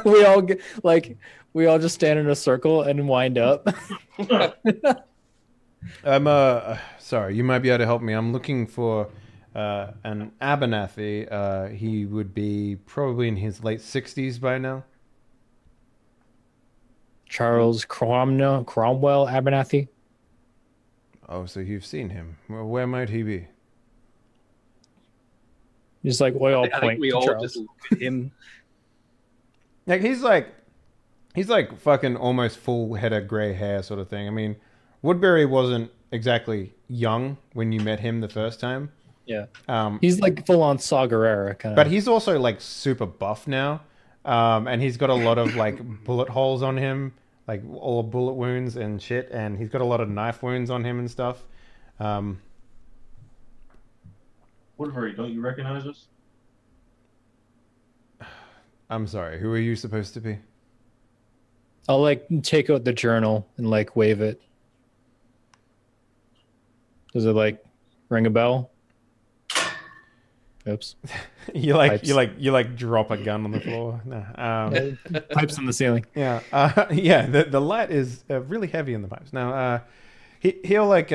we all get like we all just stand in a circle and wind up. I'm sorry. You might be able to help me. I'm looking for an Abernathy. He would be probably in his late 60s by now. Charles Cromwell Abernathy. Oh, so you've seen him. Well, where might he be? Just like oil I point think we to all Charles. just look at him. Like he's like fucking almost full head of gray hair sort of thing. I mean, Woodbury wasn't exactly young when you met him the first time. Yeah. He's like full on Saw Gerrera kind of. But he's also like super buff now. And he's got a lot of like bullet holes on him, like all bullet wounds and shit. And he's got a lot of knife wounds on him and stuff. Woodbury, don't you recognize us? I'm sorry. Who are you supposed to be? I'll like take out the journal and like wave it. Does it like ring a bell? Oops. you like drop a gun on the floor. No. Pipes on the ceiling. Yeah. Yeah. The light is really heavy in the pipes. Now, he'll like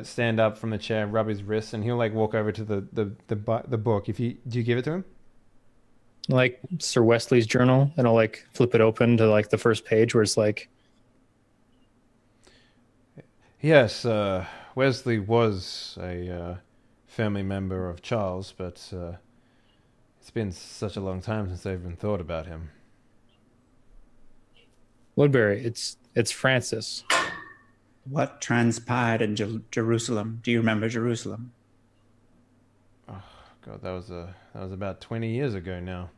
stand up from the chair, rub his wrists, and he'll like walk over to the book. Do you give it to him? Like Sir Wesley's journal, and I'll like flip it open to like the first page where it's like, yes, Wesley was a family member of Charles, but it's been such a long time since I've even thought about him. Woodbury, it's Francis. What transpired in Jerusalem? Do you remember Jerusalem? Oh God, that was about 20 years ago now.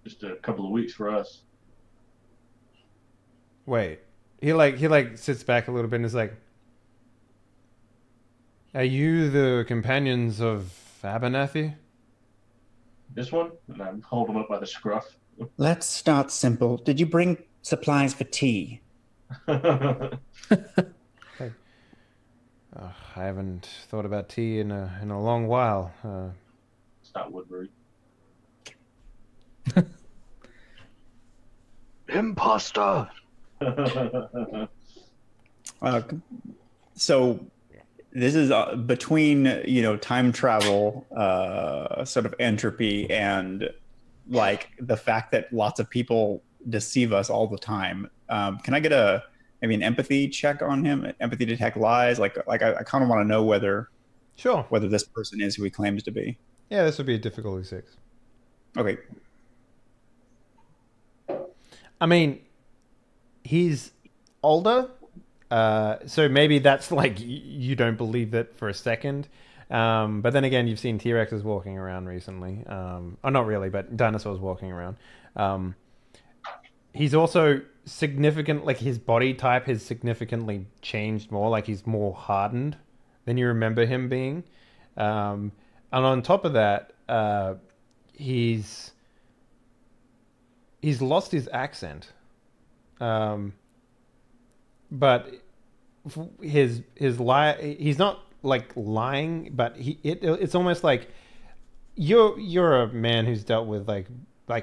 Just a couple of weeks for us. Wait, he like sits back a little bit and is like, "Are you the companions of Abernathy?" This one, and I hold him up by the scruff. Let's start simple. Did you bring supplies for tea? I haven't thought about tea in a long while. It's not Woodbury. Imposter. So this is between time travel, sort of entropy, and like the fact that lots of people deceive us all the time. Can I get maybe an empathy check on him? Empathy detect lies. Like I kind of want to know whether this person is who he claims to be. Yeah, this would be a difficulty 6. Okay. I mean, he's older, so maybe that's like you don't believe that for a second. But then again, you've seen T-Rexes walking around recently. Not really, but dinosaurs walking around. He's also significant, like his body type has significantly changed more, like he's more hardened than you remember him being. And on top of that, he's lost his accent. But he's not like lying, but it's almost like you're a man who's dealt with like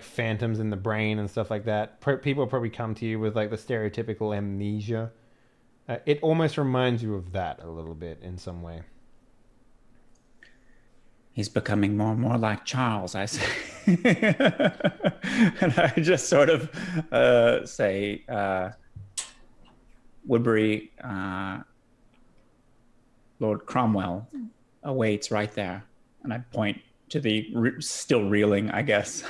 phantoms in the brain and stuff like that. People probably come to you with like the stereotypical amnesia. It almost reminds you of that a little bit in some way. He's becoming more and more like Charles, I say. And I just sort of say, Woodbury, Lord Cromwell awaits right there. And I point to the still reeling, I guess.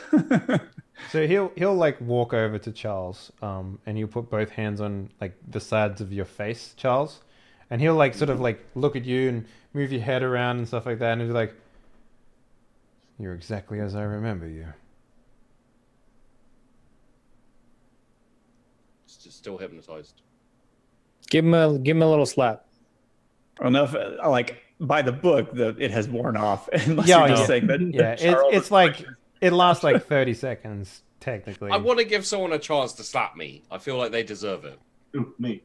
So he'll like walk over to Charles, and he'll put both hands on like the sides of your face, Charles, and he'll like sort of like look at you and move your head around and stuff like that, and he'll be like, "You're exactly as I remember you." Still hypnotized. Give him a little slap. Enough, like by the book, it has worn off. Unless Yeah, you're just yeah. saying that. Yeah, that Charles it's like it lasts like 30 seconds, technically. I want to give someone a chance to slap me. I feel like they deserve it. Ooh, me.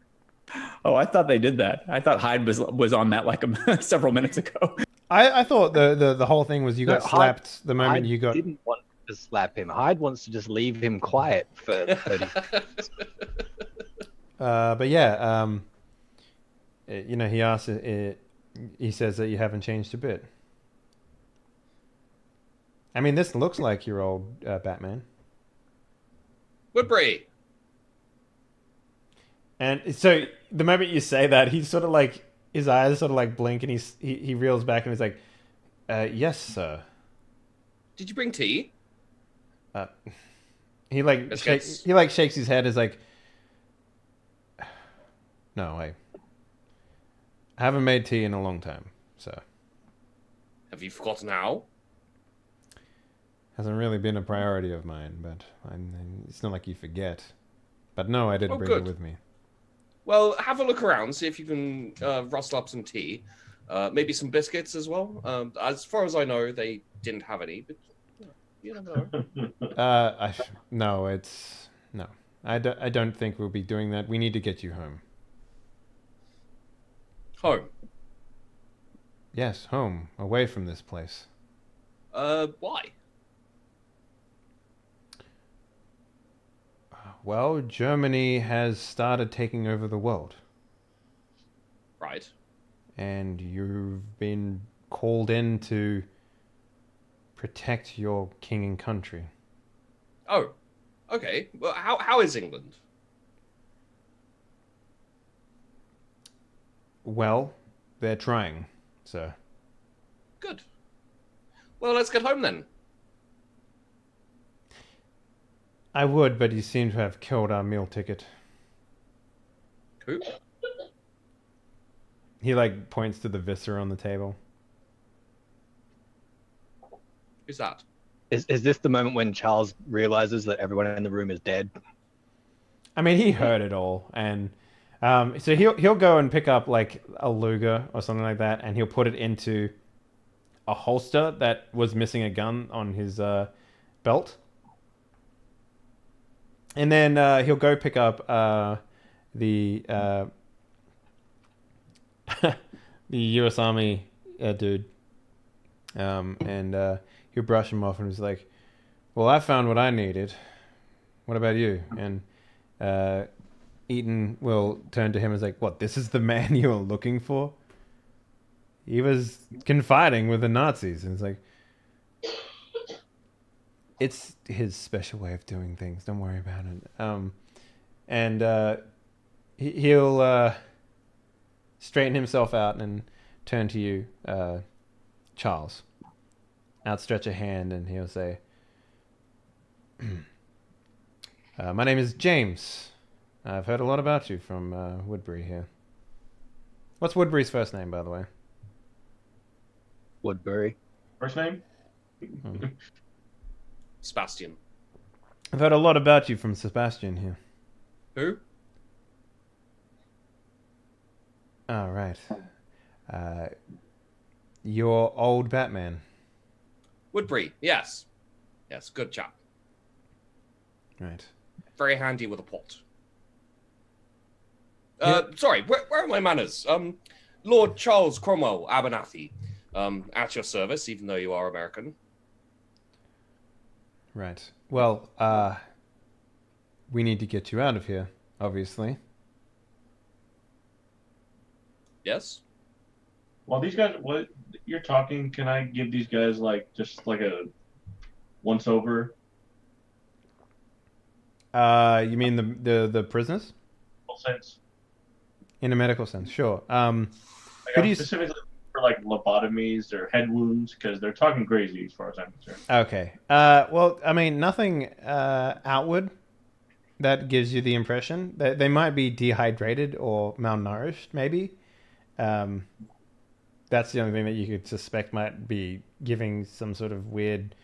Oh, I thought they did that. I thought Hyde was on that like several minutes ago. I thought the whole thing was you got slapped the moment you got... I didn't want to slap him. Hyde wants to just leave him quiet for 30 seconds. But yeah, you know, he asks, he says that you haven't changed a bit. I mean, this looks like your old Batman. Woodbury. And so the moment you say that, he's sort of like, his eyes sort of like blink, and he reels back and he's like, yes, sir. Did you bring tea? He like shakes his head as like, no, I haven't made tea in a long time, so. Have you forgotten how? Hasn't really been a priority of mine, but it's not like you forget. But no, I didn't bring it with me. Well, have a look around, see if you can rustle up some tea. Maybe some biscuits as well. As far as I know, they didn't have any, but you never know. No. I don't think we'll be doing that. We need to get you home. Home? Yes, home. Away from this place. Why? Well, Germany has started taking over the world. Right. And you've been called in to protect your king and country. Oh, okay. Well, how is England? Well, they're trying, sir. Good. Well, let's get home then. I would, but you seem to have killed our meal ticket. Who? He like points to the viscera on the table. Who's that? Is this the moment when Charles realizes that everyone in the room is dead? I mean, he heard it all, and so he'll go and pick up like a Luger or something like that, and he'll put it into a holster that was missing a gun on his belt. And then he'll go pick up the the U.S. Army dude, and he'll brush him off, and he's like, "Well, I found what I needed. What about you?" And Eaton will turn to him and is like, "What? This is the man you were looking for? He was confiding with the Nazis." And it's like, it's his special way of doing things. Don't worry about it. And he'll straighten himself out and turn to you, Charles. Outstretch a hand, and he'll say, "My name is James. I've heard a lot about you from Woodbury here." What's Woodbury's first name, by the way? Woodbury. First name? Sebastian. I've heard a lot about you from Sebastian here. Who? Oh, right. Your old Batman. Woodbury. Yes. Yes, good chap. Right. Very handy with a pot. Yeah. Sorry, where are my manners? Lord Charles Cromwell Abernathy. At your service, even though you are American. Right. Well, we need to get you out of here, obviously. Yes? While these guys, what you're talking, can I give these guys like just like a once over? You mean the prisoners? Sense. In a medical sense, sure. Like I'm specifically for like lobotomies or head wounds because they're talking crazy as far as I'm concerned. Okay. Well, I mean, nothing outward that gives you the impression that they might be dehydrated or malnourished, maybe. That's the only thing that you could suspect might be giving some sort of weird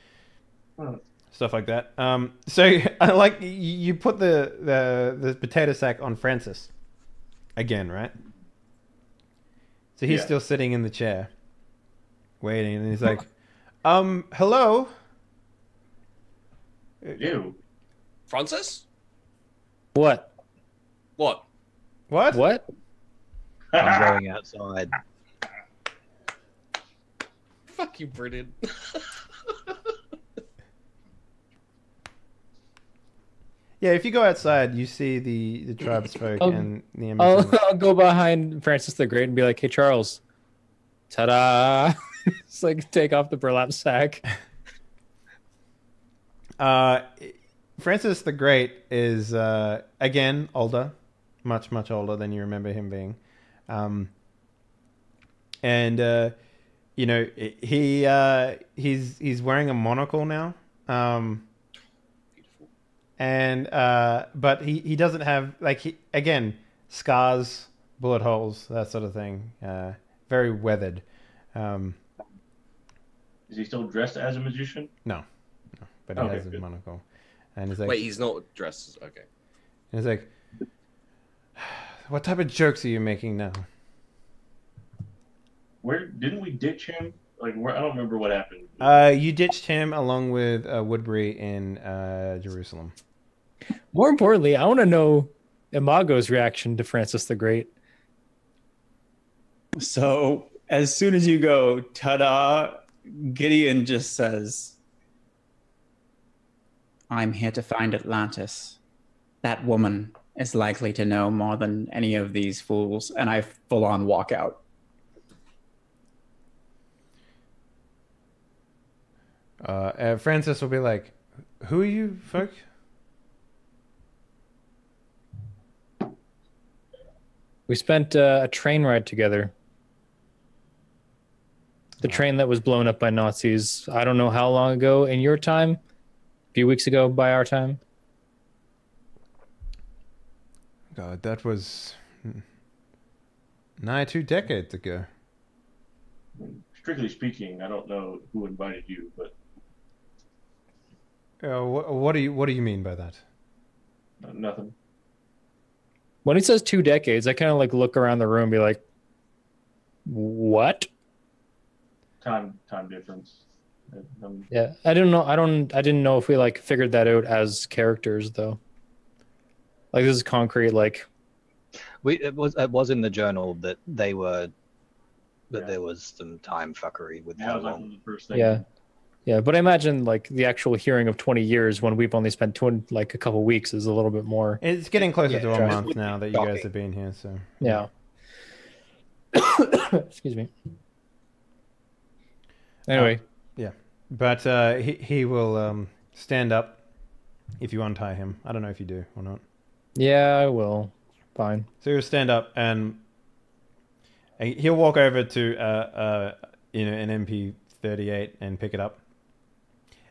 stuff like that. So I like you put the potato sack on Francis again, right? So he's still sitting in the chair, waiting, and he's like, "Hello." Ew. Francis? What? What? What? What? I'm going outside. Fuck you, Brilliant. Yeah, if you go outside, you see the tribesfolk Oh, and the Emerson. I'll go behind Francis the Great and be like, "Hey, Charles, ta-da!" It's like take off the burlap sack. Francis the Great is again older, much older than you remember him being, and you know he's wearing a monocle now, Beautiful. and but he doesn't have again scars, bullet holes, that sort of thing. Very weathered. Is he still dressed as a magician? No, but he Okay, has a good. monocle, and he's like, Wait, he's not dressed. Okay. and he's like, what type of jokes are you making now? Where didn't we ditch him? Like, where I don't remember what happened. You ditched him along with Woodbury in Jerusalem. More importantly, I want to know Imago's reaction to Francis the Great. So as soon as you go, ta-da, Gideon just says, I'm here to find Atlantis. That woman is likely to know more than any of these fools. And I full on walk out. Francis will be like, who are you folk? We spent a train ride together. The train that was blown up by Nazis. I don't know how long ago in your time. A few weeks ago by our time. God, that was nigh 2 decades ago. Strictly speaking, I don't know who invited you, but What do you mean by that? nothing. When he says 2 decades, I kind of like look around the room and be like, what? Time difference. Yeah, I didn't know if we like figured that out as characters though. Like this is concrete. Like It was in the journal that there was some time fuckery with That how was like long. the first thing. yeah. But I imagine like the actual hearing of 20 years when we've only spent like a couple weeks is a little bit more. It's getting closer to a sure. month now that you guys have been here. So Yeah. Excuse me. Anyway, but he will stand up if you untie him. I don't know if you do or not. yeah, I will. Fine. So he'll stand up and he'll walk over to an MP38 and pick it up.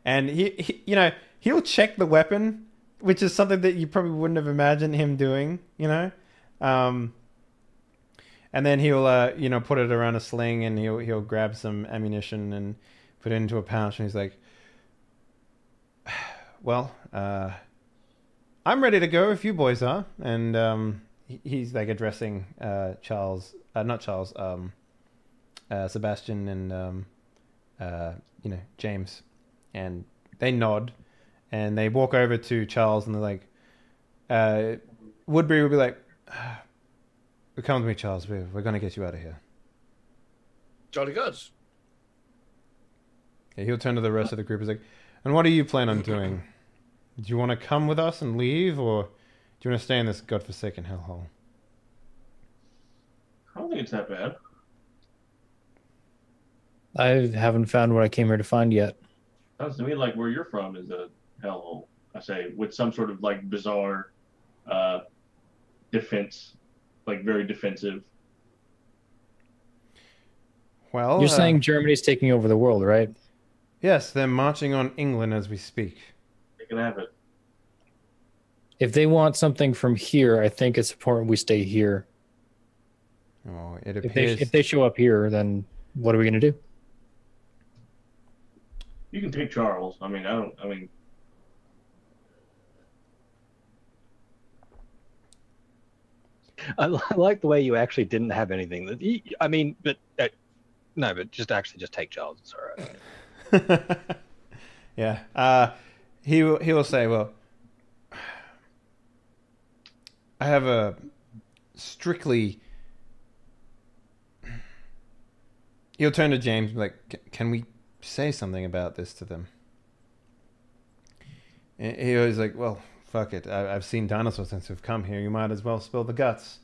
And he'll check the weapon, which is something that you probably wouldn't have imagined him doing, and then he'll put it around a sling and he'll grab some ammunition and put it into a pouch, and he's like, well, I'm ready to go if you boys are. And he's like addressing Sebastian and James, and they nod and they walk over to Charles and they're like, Woodbury will be like, come with me, Charles, we're going to get you out of here. Jolly good. Yeah, he'll turn to the rest of the group. He's like, and what do you plan on doing? Do you want to come with us and leave, or do you want to stay in this godforsaken hellhole? I don't think it's that bad. I haven't found what I came here to find yet. Sounds to me like where you're from is a hellhole. I say with some sort of like bizarre defense, like very defensive. Well, You're saying Germany's taking over the world, right? yes, they're marching on England as we speak. They can have it. If they want something from here, I think it's important we stay here. Oh, it If appears. they show up here, then what are we going to do? You can take Charles. I mean, I like the way you actually didn't have anything. But just take Charles. It's all right. Yeah. he will say, well, I have a strictly... He'll turn to James and be like, can we say something about this to them? And he was like, well, fuck it. I've seen dinosaurs since we've come here. You might as well spill the guts.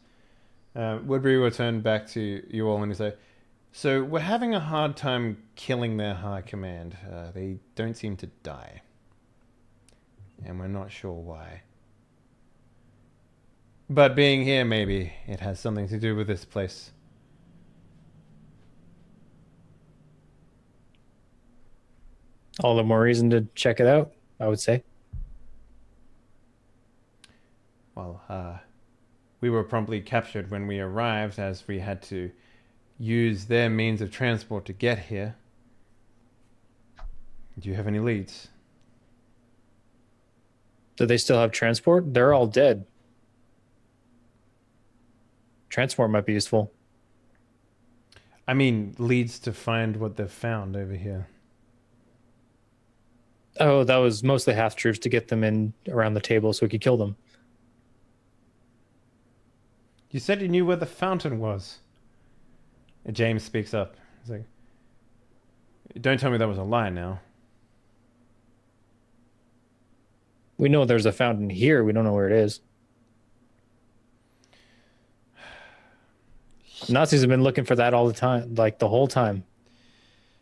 Woodbury will turn back to you all and say, so we're having a hard time killing their high command. They don't seem to die. And we're not sure why. But being here, maybe it has something to do with this place. All the more reason to check it out, I would say. Well, we were promptly captured when we arrived, as we had to use their means of transport to get here. Do you have any leads? Do they still have transport? They're all dead. Transport might be useful. I mean, leads to find what they've found over here. Oh, that was mostly half troops to get them in around the table so we could kill them. You said you knew where the fountain was. And James speaks up. He's like, don't tell me that was a lie now. We know there's a fountain here. We don't know where it is. Nazis have been looking for that all the time, like the whole time.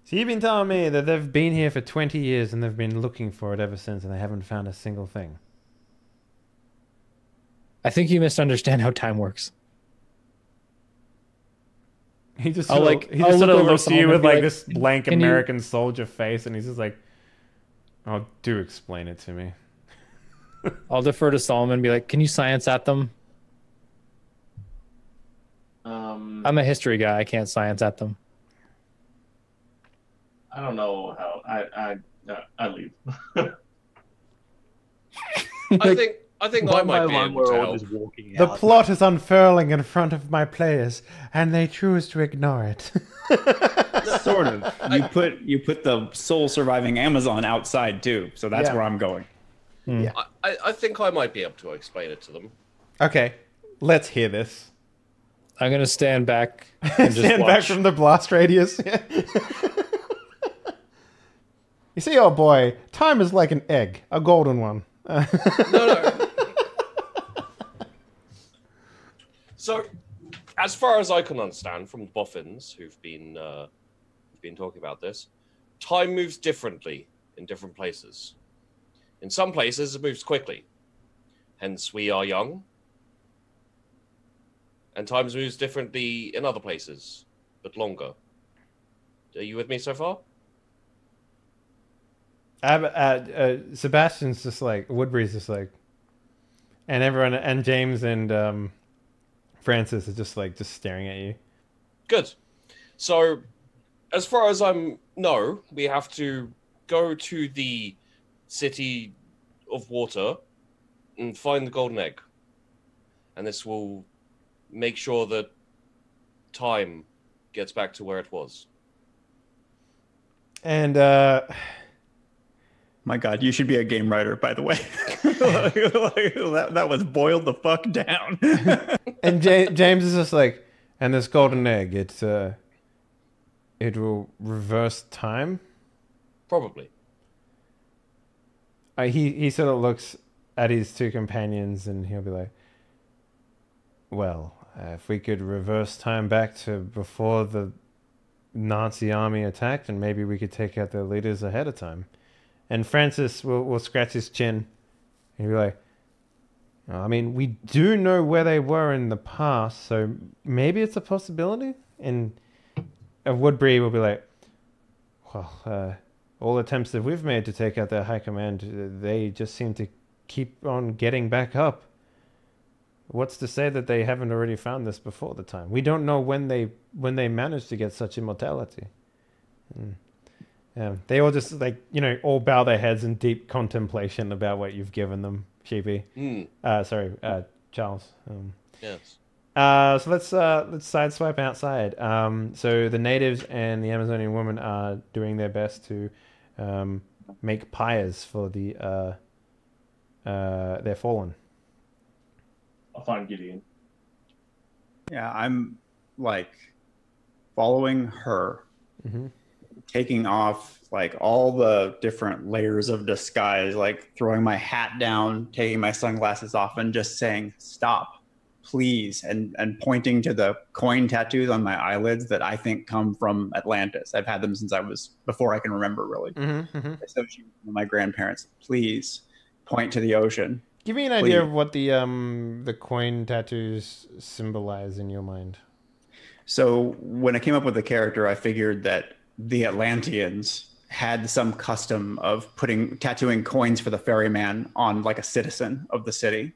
So you've been telling me that they've been here for 20 years and they've been looking for it ever since and they haven't found a single thing. I think you misunderstand how time works. He just I'll sort of looks at you with like this blank American soldier face and he's just like, oh, do explain it to me. I'll defer to Solomon and be like, can you science at them? I'm a history guy. I can't science at them. I don't know how I leave. I think I might be able to help. The plot is unfurling in front of my players, and they choose to ignore it. Sort of. You put the sole surviving Amazon outside too, so that's where I'm going. Yeah. I think I might be able to explain it to them. Okay, let's hear this. I'm gonna stand back and just stand watch. back from the blast radius. You see, oh boy, time is like an egg, a golden one. No. So, as far as I can understand from the boffins who've been talking about this, time moves differently in different places. In some places, it moves quickly. Hence, we are young. And time moves differently in other places, but longer. Are you with me so far? Sebastian's just like, Woodbury's just like, and everyone, and James and Francis is just staring at you. Good. So, as far as I know, we have to go to the city of water and find the golden egg. And this will make sure that time gets back to where it was. And, my God, you should be a game writer, by the way. that was boiled the fuck down. And James is just like, and this golden egg, it will reverse time? Probably. He sort of looks at his two companions and he'll be like, well, if we could reverse time back to before the Nazi army attacked, and maybe we could take out their leaders ahead of time. And Francis will scratch his chin. And he'll be like, I mean, we do know where they were in the past, so maybe it's a possibility? And Woodbury will be like, well, all attempts that we've made to take out their high command, they just seem to keep on getting back up. What's to say that they haven't already found this before the time? We don't know when they managed to get such immortality. They all just all bow their heads in deep contemplation about what you've given them, Sheepy. Charles. Yes. So let's sideswipe outside. So the natives and the Amazonian woman are doing their best to make pyres for their fallen. I'll find Gideon. Yeah, I'm like following her, taking off like all the different layers of disguise, like throwing my hat down, taking my sunglasses off, and just saying, "Stop, please," and pointing to the coin tattoos on my eyelids that I think come from Atlantis. I've had them since I was before I can remember, really. Associated with my grandparents. Please point to the ocean. Give me an idea of what the coin tattoos symbolize in your mind. So when I came up with the character, I figured that the Atlanteans had some custom of tattooing coins for the ferryman on like a citizen of the city.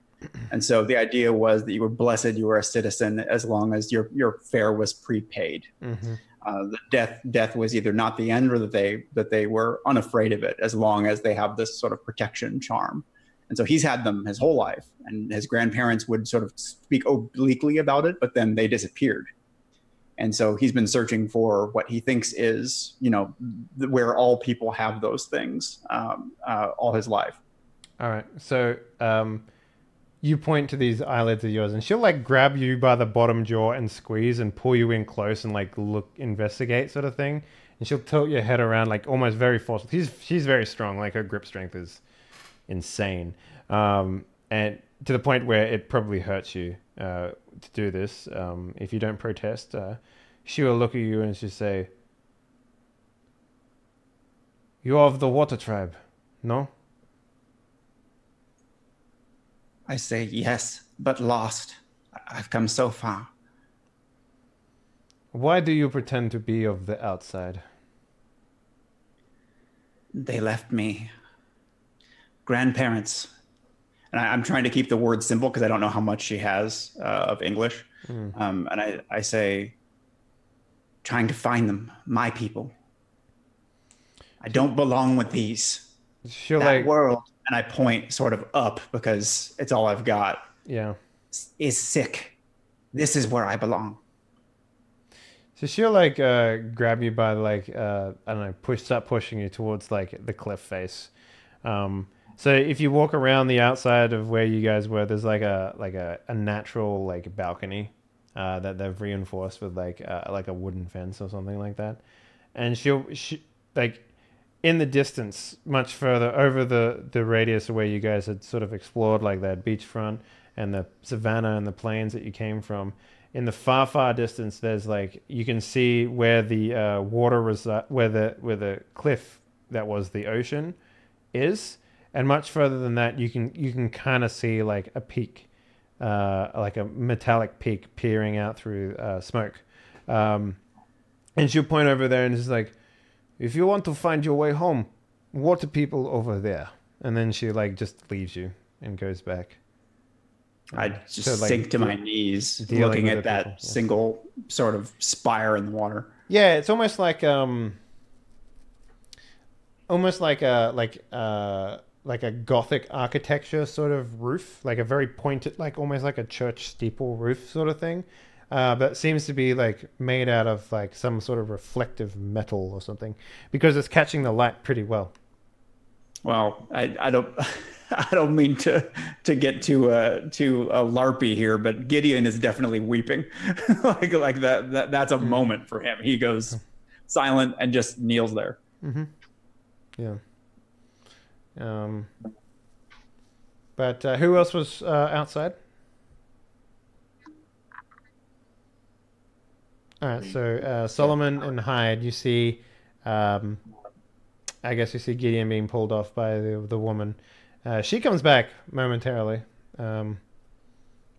And so the idea was that you were blessed, you were a citizen as long as your fare was prepaid. The death was either not the end, or that they were unafraid of it as long as they have this sort of protection charm. And so he's had them his whole life, and his grandparents would sort of speak obliquely about it, but then they disappeared. And so he's been searching for what he thinks is, where all people have those things all his life. All right. So you point to these eyelids of yours, and she'll like grab you by the bottom jaw and squeeze and pull you in close and like investigate sort of thing. And she'll tilt your head around like almost very forcefully. She's very strong. Like her grip strength is insane. And to the point where it probably hurts you to do this. If you don't protest, she will look at you and she'll say, "You are of the water tribe, no?" I say yes, but lost. I've come so far. Why do you pretend to be of the outside? They left me. Grandparents. And I'm trying to keep the word simple because I don't know how much she has of English. And I say, trying to find them, my people. I don't belong with these. That world, and I point sort of up because it's all I've got. Yeah. Is sick. This is where I belong. So she'll like grab you by like I don't know, start pushing you towards like the cliff face. So if you walk around the outside of where you guys were, there's like a natural like balcony that they've reinforced with like a wooden fence or something like that. And she like in the distance, much further over the radius of where you guys had sort of explored, like that beachfront and the savannah and the plains that you came from. In the far distance, there's like you can see where the where the cliff that was the ocean is, and much further than that, you can kind of see like a peak, like a metallic peak peering out through smoke. And she'll point over there and is like, "If you want to find your way home, water people over there." And then she like just leaves you and goes back. I just sink to my knees looking at that single sort of spire in the water. Yeah, it's almost like a Gothic architecture sort of roof, like a very pointed, like almost like a church steeple roof sort of thing. But seems to be like made out of like some sort of reflective metal or something, because it's catching the light pretty well. Well, I don't mean to get too larpy here, but Gideon is definitely weeping. like that's a moment for him. He goes silent and just kneels there. Mm-hmm. Yeah. But who else was outside? All right, so Solomon and Hyde, you see, I guess you see Gideon being pulled off by the woman. She comes back momentarily,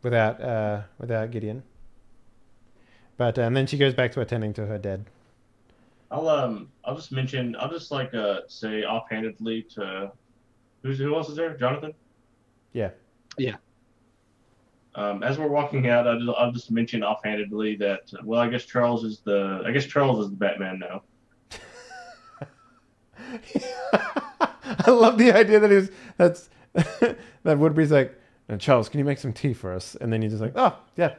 without Gideon. But and then she goes back to attending to her dead. I'll just say offhandedly to who else is there? Jonathan? Yeah. Yeah. As we're walking out, I'll just mention offhandedly that I guess Charles is the Batman now. I love the idea that that Woodbury's like, "Charles, can you make some tea for us?" And then he's just like, "Oh yeah,"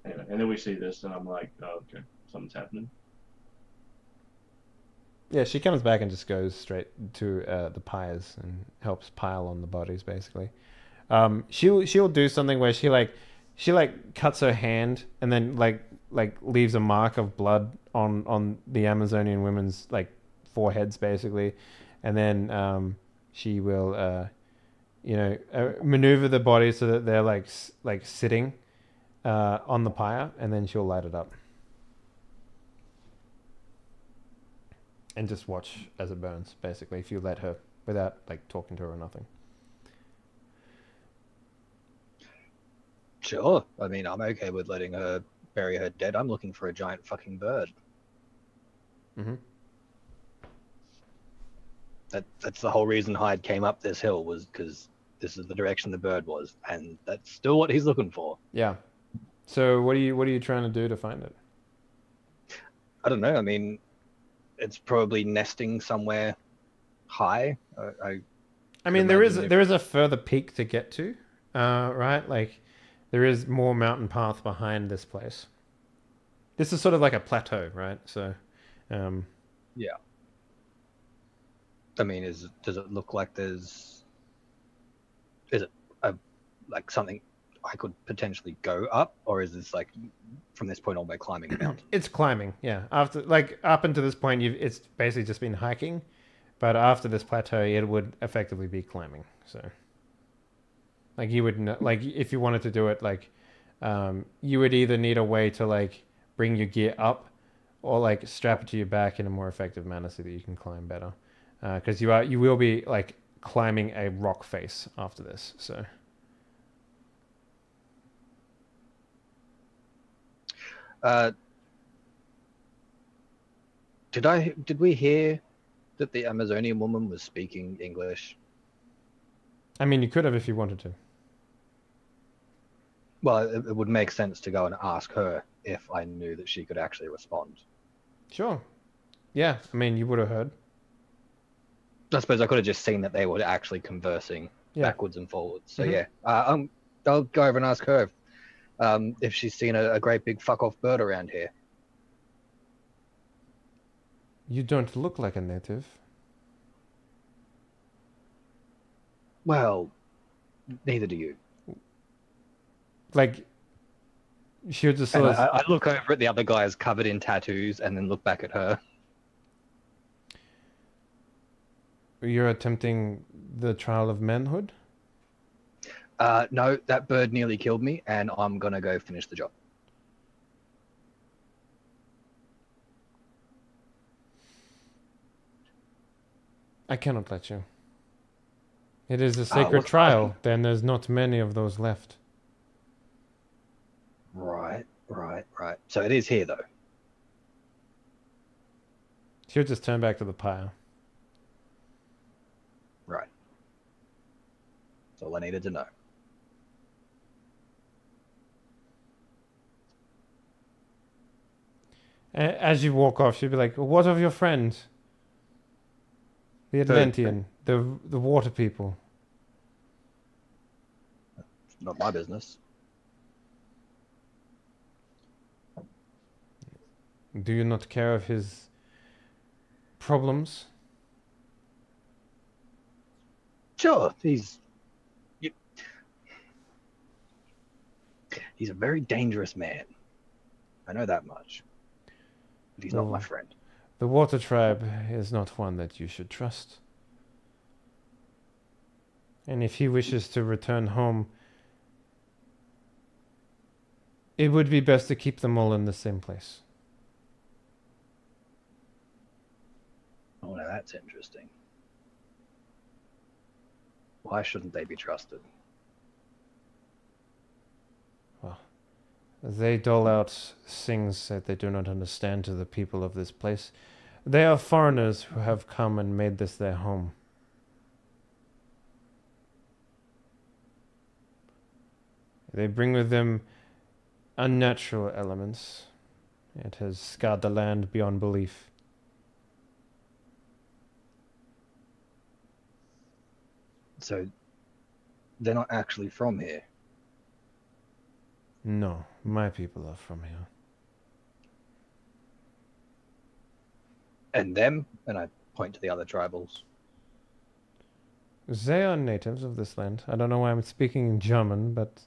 Anyway, And then we see this, and I'm like, oh, okay, something's happening. Yeah, she comes back and just goes straight to the pyres and helps pile on the bodies, basically. She'll do something where she cuts her hand and then like leaves a mark of blood on the Amazonian women's like foreheads, basically, and then she will maneuver the body so that they're like sitting on the pyre, and then she'll light it up and just watch as it burns, basically, if you let her, without like talking to her or nothing. Sure. I mean, I'm okay with letting her bury her dead. I'm looking for a giant fucking bird. Mm-hmm. That's the whole reason Hyde came up this hill, was because this is the direction the bird was, and that's still what he's looking for. Yeah. So what are you trying to do to find it? I don't know. I mean, it's probably nesting somewhere high. I mean, there is a further peak to get to, right? Like, there is more mountain path behind this place. This is sort of like a plateau, right? So, yeah. I mean, does it look like is it like something I could potentially go up, or is this like from this point on we're climbing a mountain? It's climbing, yeah. After like up until this point, it's basically just been hiking, but after this plateau, it would effectively be climbing. So, like you would like if you wanted to do it, like you would either need a way to like bring your gear up, or like strap it to your back in a more effective manner so that you can climb better. Because you will be like climbing a rock face after this. So. Did we hear that the Amazonian woman was speaking English? I mean, you could have if you wanted to. Well, it would make sense to go and ask her if I knew that she could actually respond. Sure. Yeah, I mean, you would have heard. I suppose I could have just seen that they were actually conversing backwards and forwards. So I'll go over and ask her if she's seen a great big fuck off bird around here. You don't look like a native. Well, neither do you. Like, she'll just sort of... I look over at the other guys covered in tattoos and then look back at her. You're attempting the trial of manhood? No, that bird nearly killed me, and I'm gonna go finish the job. I cannot let you. It is a sacred trial. Then there's not many of those left. Right. So it is here, though. She'll just turn back to the pile. Right. That's all I needed to know. As you walk off, she'll be like, "What of your friends? The Atlantean, the water people." Not my business. Do you not care of his problems? Sure, he's a very dangerous man. I know that much. But he's not my friend. The water tribe is not one that you should trust. And if he wishes to return home, it would be best to keep them all in the same place. Oh, now that's interesting. Why shouldn't they be trusted? Well, they dole out things that they do not understand to the people of this place. They are foreigners who have come and made this their home. They bring with them unnatural elements. It has scarred the land beyond belief. So they're not actually from here. No, my people are from here. And them? And I point to the other tribals. They are natives of this land. I don't know why I'm speaking in German, but...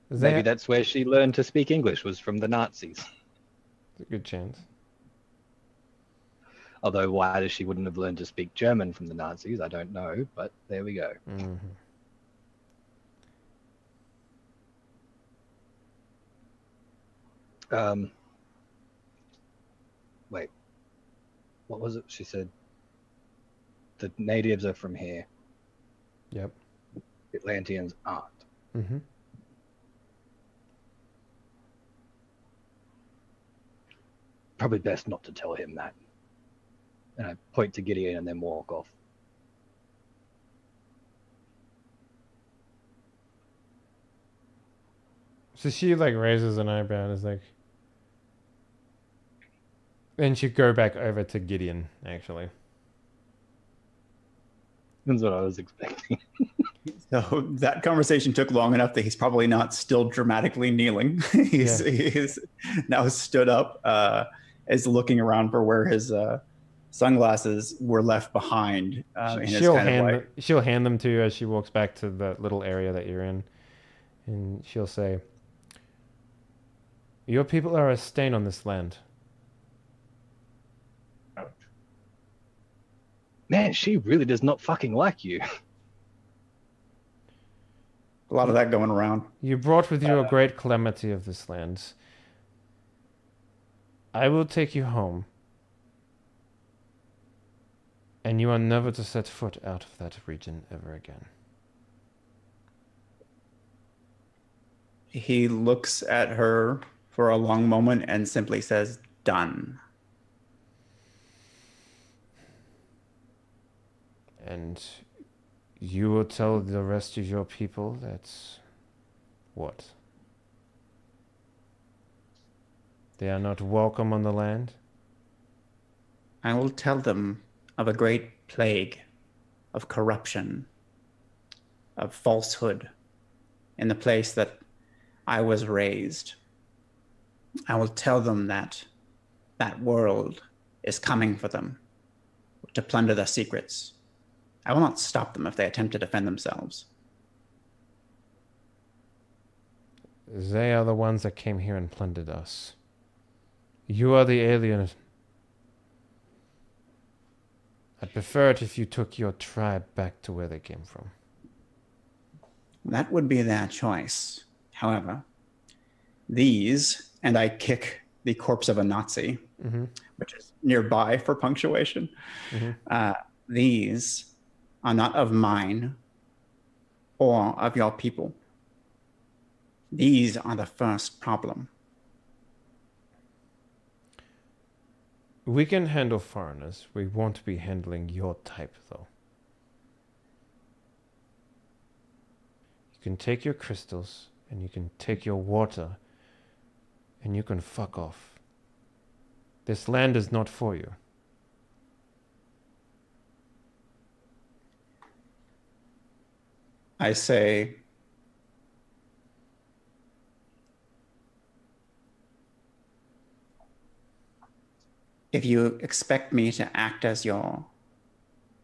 Maybe that's where she learned to speak English, was from the Nazis. A good chance. Although why she wouldn't have learned to speak German from the Nazis, I don't know, but there we go. Wait, what was it? She said the natives are from here. Yep. Atlanteans aren't. Mm-hmm. Probably best not to tell him that. And I point to Gideon and then walk off. So she like raises an eyebrow and is like... Then she'd go back over to Gideon, actually. That's what I was expecting. So that conversation took long enough that he's probably not still dramatically kneeling. He's now stood up, is looking around for where his sunglasses were left behind. She'll hand them to you as she walks back to the little area that you're in. And she'll say, "Your people are a stain on this land." Ouch. Man, she really does not fucking like you. A lot of that going around. You brought with you a great calamity of this land. I will take you home. And you are never to set foot out of that region ever again. He looks at her for a long moment and simply says, "Done." And you will tell the rest of your people that... what? They are not welcome on the land? I will tell them of a great plague, of corruption, of falsehood in the place that I was raised. I will tell them that that world is coming for them, to plunder their secrets. I will not stop them if they attempt to defend themselves. They are the ones that came here and plundered us. You are the alien. I'd prefer it if you took your tribe back to where they came from. That would be their choice. However, these, and I kick the corpse of a Nazi, which is nearby for punctuation, these are not of mine or of your people. These are the first problem. We can handle foreigners. We won't be handling your type, though. You can take your crystals, and you can take your water, and you can fuck off. This land is not for you. I say, if you expect me to act as your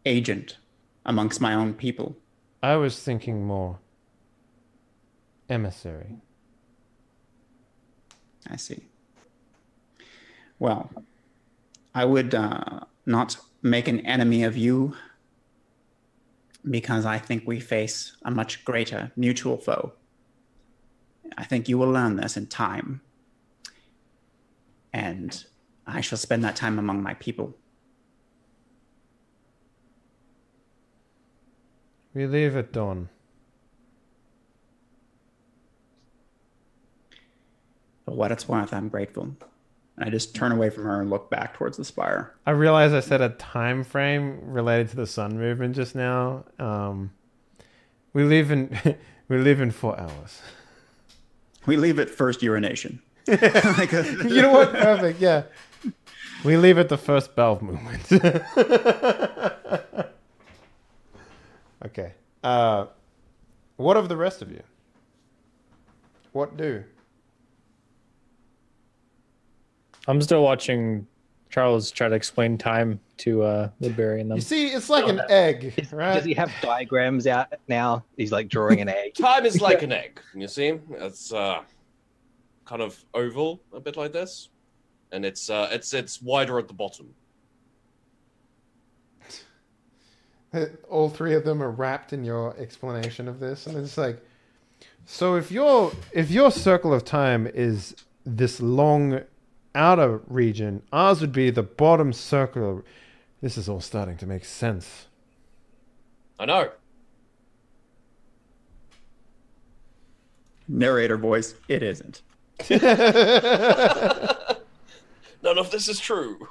agent amongst my own people. I was thinking more emissary. I see. Well, I would not make an enemy of you, because I think we face a much greater mutual foe. I think you will learn this in time. And I shall spend that time among my people. We leave at dawn. For what it's worth, I'm grateful. And I just turn away from her and look back towards the spire. I realize I set a time frame related to the sun movement just now. We leave in 4 hours. We leave at first urination. You know what? Perfect. Yeah. We leave at the first bowel movement. Okay. What of the rest of you? What do? I'm still watching Charles try to explain time to Woodbury and them. You see, it's like an egg, right? Does he have diagrams out now? He's like drawing an egg. Time is like an egg. You see, it's kind of oval, a bit like this, and it's wider at the bottom. All three of them are wrapped in your explanation of this, and it's like, so if your circle of time is this long outer region, ours would be the bottom circle. This is all starting to make sense. I know. Narrator voice, it isn't. None of this is true.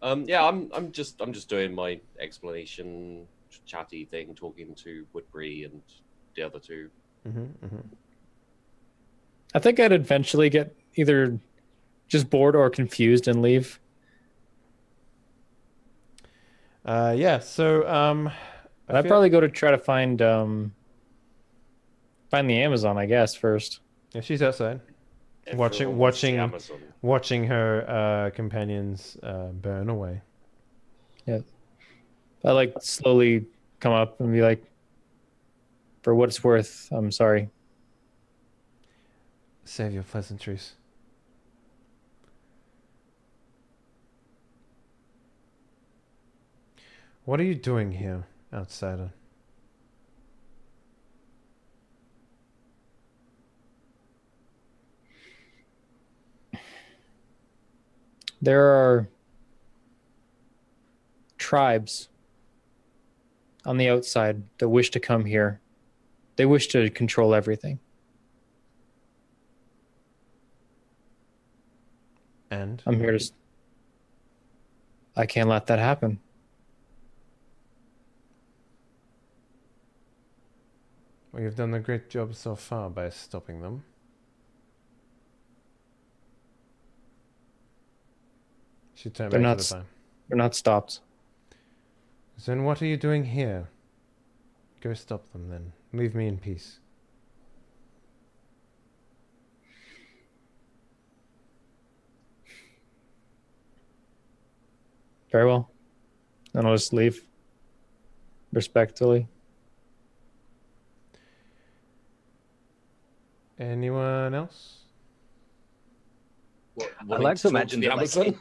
Yeah, I'm just doing my explanation, chatty thing, talking to Woodbury and the other two. I think I'd eventually get either just bored or confused and leave. Yeah. So I'd probably go to try to find the Amazon, I guess, first. Yeah, she's outside. Everyone wants the Amazon. Watching her companions burn away. Yeah. I like slowly come up and be like, for what it's worth, I'm sorry. Save your pleasantries. What are you doing here, outsider? There are tribes on the outside that wish to come here. They wish to control everything. And? I'm here to... I can't let that happen. Well, you've done a great job so far by stopping them. She turned back to the time. They're not stopped. Then what are you doing here? Go stop them then. Leave me in peace. Very well. Then I'll just leave. Respectfully. Anyone else? I like to imagine that like,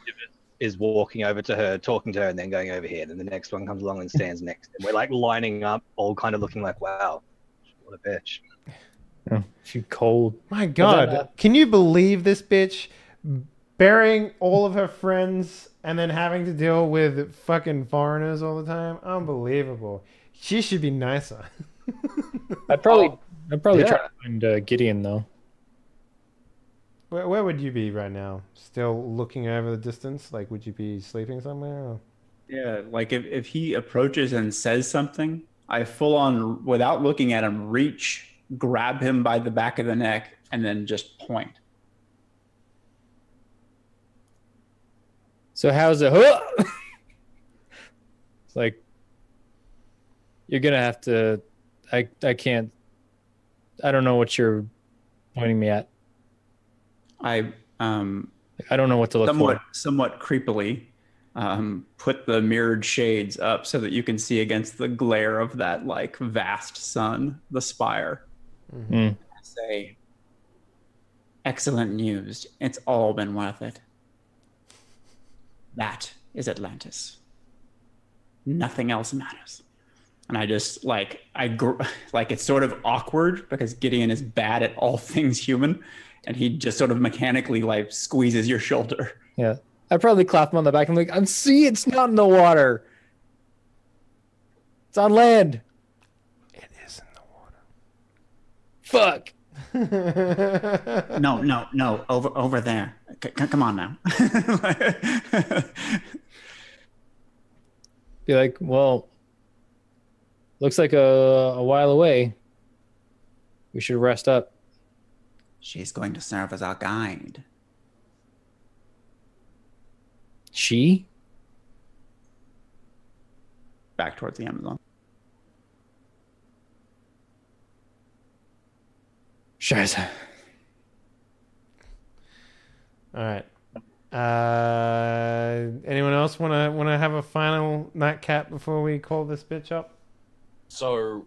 is walking over to her, talking to her, and then going over here. Then the next one comes along and stands next. And we're like lining up, all kind of looking like, wow, what a bitch. Yeah, she's cold. My God, can you believe this bitch burying all of her friends and then having to deal with fucking foreigners all the time? Unbelievable. She should be nicer. I'd probably try to find Gideon though. Where would you be right now? Still looking over the distance? Like, would you be sleeping somewhere? Or? Yeah, like if he approaches and says something, I full on, without looking at him, reach, grab him by the back of the neck, and then just point. So how's it? It's like, you're gonna have to. I can't. I don't know what you're pointing me at. I don't know what to look for. Somewhat creepily, put the mirrored shades up so that you can see against the glare of that like vast sun, the spire. Mm-hmm. Say, excellent news. It's all been worth it. That is Atlantis. Nothing else matters. And I just like it's sort of awkward because Gideon is bad at all things human. And he just sort of mechanically like squeezes your shoulder. Yeah. I'd probably clap him on the back. I'm like, it's not in the water. It's on land. It is in the water. Fuck. No. Over there. Come on now. Be like, well, looks like a while away. We should rest up. She's going to serve as our guide. She? Back towards the Amazon. Scheiße. All right. Anyone else wanna have a final nightcap before we call this bitch up? So,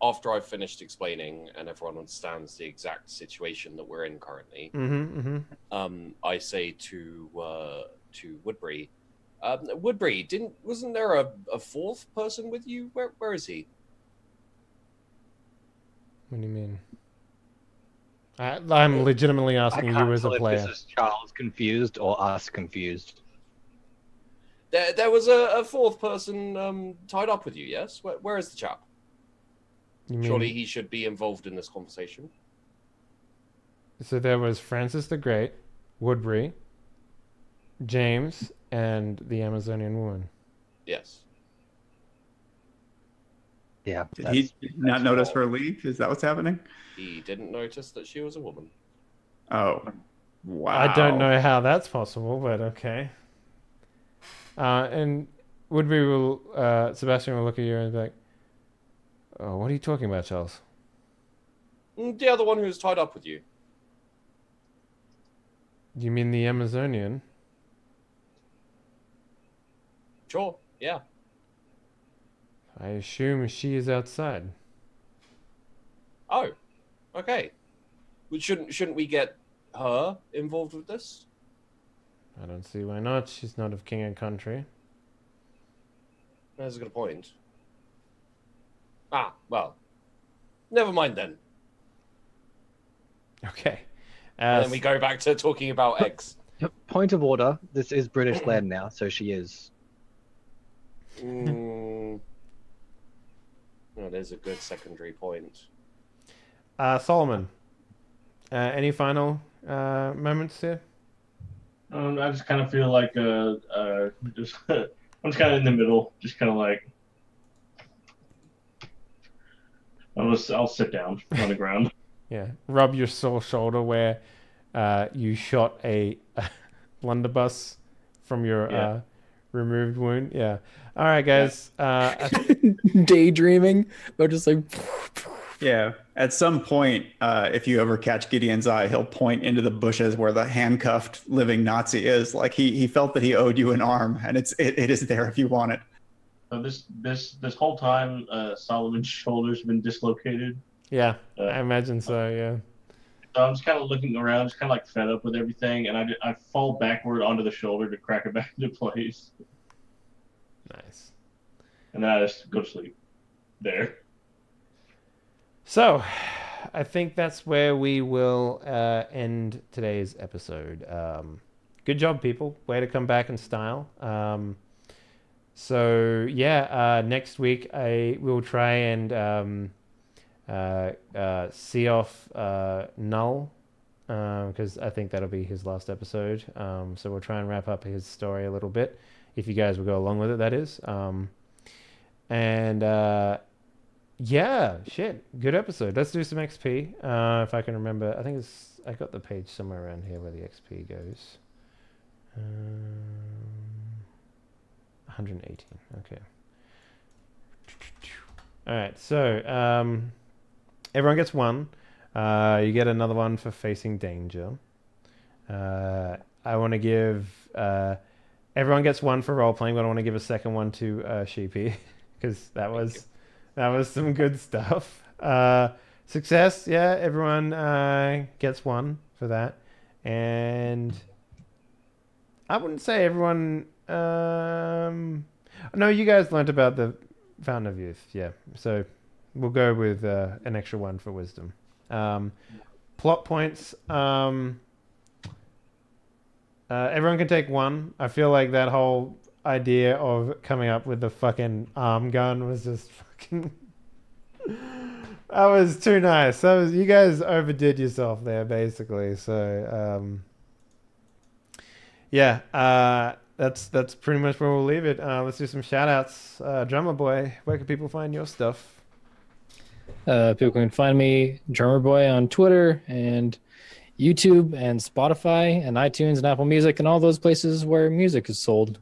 after I've finished explaining and everyone understands the exact situation that we're in currently, I say to Woodbury, Woodbury, wasn't there a fourth person with you? Where is he? What do you mean? I'm legitimately asking you as a player. If this is Charles confused or us confused. There was a fourth person tied up with you, yes? Where is the chap? Surely he should be involved in this conversation. So there was Francis the Great, Woodbury, James, and the Amazonian woman. Yes. Yeah. Did he not notice her leave? Is that what's happening? He didn't notice that she was a woman. Oh, wow. I don't know how that's possible, but okay. And Woodbury will, Sebastian will look at you and be like, "Oh, what are you talking about, Charles?" The other one who was tied up with you. You mean the Amazonian? Sure, yeah. I assume she is outside. Oh, okay. Well, shouldn't we get her involved with this? I don't see why not. She's not of king and country. That's a good point. Ah, well, never mind then. Okay. And then we go back to talking about eggs. Point of order. This is British land now, so she is. Oh, there's a good secondary point. Solomon, any final moments here? I just kind of feel like just I'm just kind of in the middle, just kind of like I'll sit down on the ground. Yeah, rub your sore shoulder where you shot a blunderbuss from your removed wound. Yeah. All right, guys. Daydreaming, but just like. Yeah. At some point, if you ever catch Gideon's eye, he'll point into the bushes where the handcuffed living Nazi is. Like he felt that he owed you an arm, and it is there if you want it. So this whole time, Solomon's shoulder's been dislocated. Yeah, I imagine so. Yeah. So I'm just kind of looking around, just kind of like fed up with everything, and I fall backward onto the shoulder to crack it back into place. Nice. And then I just go to sleep there. So, I think that's where we will end today's episode. Good job, people. Way to come back in style. So, yeah, next week I will try and see off Null, because I think that'll be his last episode. So we'll try and wrap up his story a little bit, if you guys will go along with it, that is. Yeah, shit, good episode. Let's do some XP, if I can remember. I think I got the page somewhere around here where the XP goes. 118, okay. Alright, so, everyone gets one. You get another one for facing danger. I want to give... everyone gets one for role-playing, but I want to give a second one to Sheepy, because that was some good stuff. Success, yeah, everyone gets one for that. And I wouldn't say everyone... no, you guys learnt about the Fountain of Youth, yeah. So we'll go with an extra one for wisdom. Plot points. Everyone can take one. I feel like that whole idea of coming up with the fucking arm gun was just fucking... that was too nice. You guys overdid yourself there, basically. So, yeah, that's pretty much where we'll leave it. Let's do some shout-outs. Drummer Boy, where can people find your stuff? People can find me, Drummer Boy, on Twitter and YouTube and Spotify and iTunes and Apple Music and all those places where music is sold.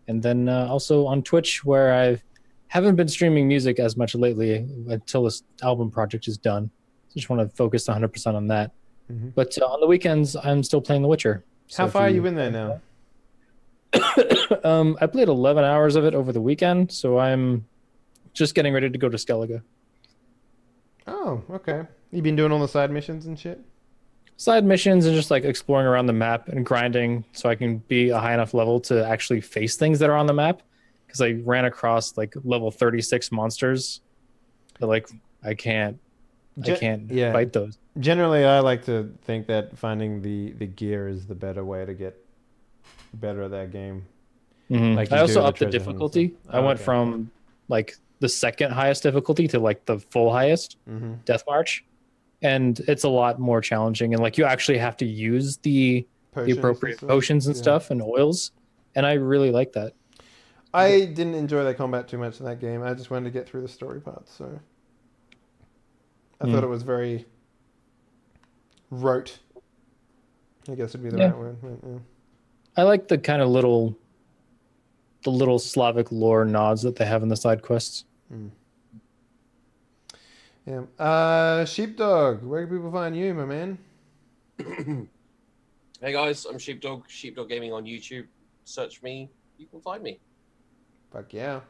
And then also on Twitch, where I haven't been streaming music as much lately until this album project is done. just want to focus 100% on that. Mm-hmm. But on the weekends, I'm still playing The Witcher. So How far are you in there now? I played 11 hours of it over the weekend, so I'm just getting ready to go to Skellige. Oh, okay. You been doing all the side missions and shit? Side missions and just like exploring around the map and grinding so I can be a high enough level to actually face things that are on the map. Because I ran across like level 36 monsters that like I can't fight those. Generally, I like to think that finding the gear is the better way to get better at that game. Mm-hmm. Like I also upped the treasure hunts difficulty. stuff. I went from like the second highest difficulty to like the full highest, Death March. And it's a lot more challenging. And like you actually have to use the appropriate potions and stuff and oils. And I really like that. I didn't enjoy the combat too much in that game. I just wanted to get through the story part. So I thought it was very rote. I guess would be the right word. Yeah. I like the kind of little Slavic lore nods that they have in the side quests. Yeah. Sheepdog, where can people find you, my man? Hey guys, I'm Sheepdog Gaming on YouTube. Search me, you can find me. Fuck yeah.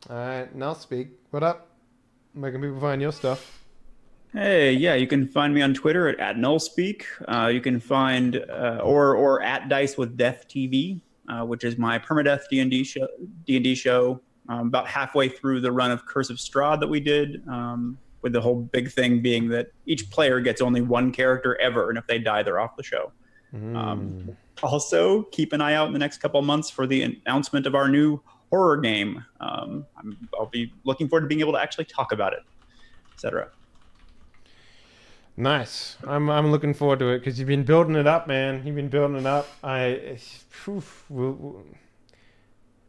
Alright, now speak. What up? Where can people find your stuff? Hey, yeah, you can find me on Twitter at nullspeak. You can find or at Dice with Death TV, which is my permadeath D&D show. About halfway through the run of Curse of Strahd that we did, with the whole big thing being that each player gets only one character ever, and if they die, they're off the show. Also, keep an eye out in the next couple of months for the announcement of our new horror game. I'll be looking forward to being able to actually talk about it, etc. Nice. I'm looking forward to it because you've been building it up, man. You've been building it up.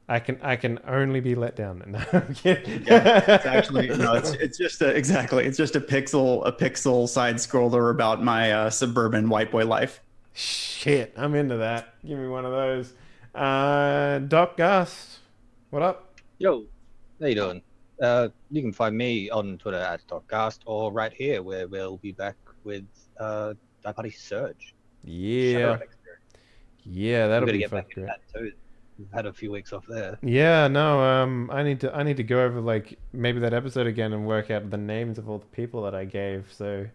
I can only be let down. No, I'm kidding. It's actually it's just exactly. It's just a pixel side scroller about my suburban white boy life. Shit, I'm into that. Give me one of those. Doc Gust, what up? Yo, how you doing? You can find me on Twitter at DocGast or right here where we'll be back with Die Party Surge. Yeah. That'll be get fun. Back into that too. We've had a few weeks off there. Yeah, no, I need to go over like maybe that episode again and work out the names of all the people that I gave. So,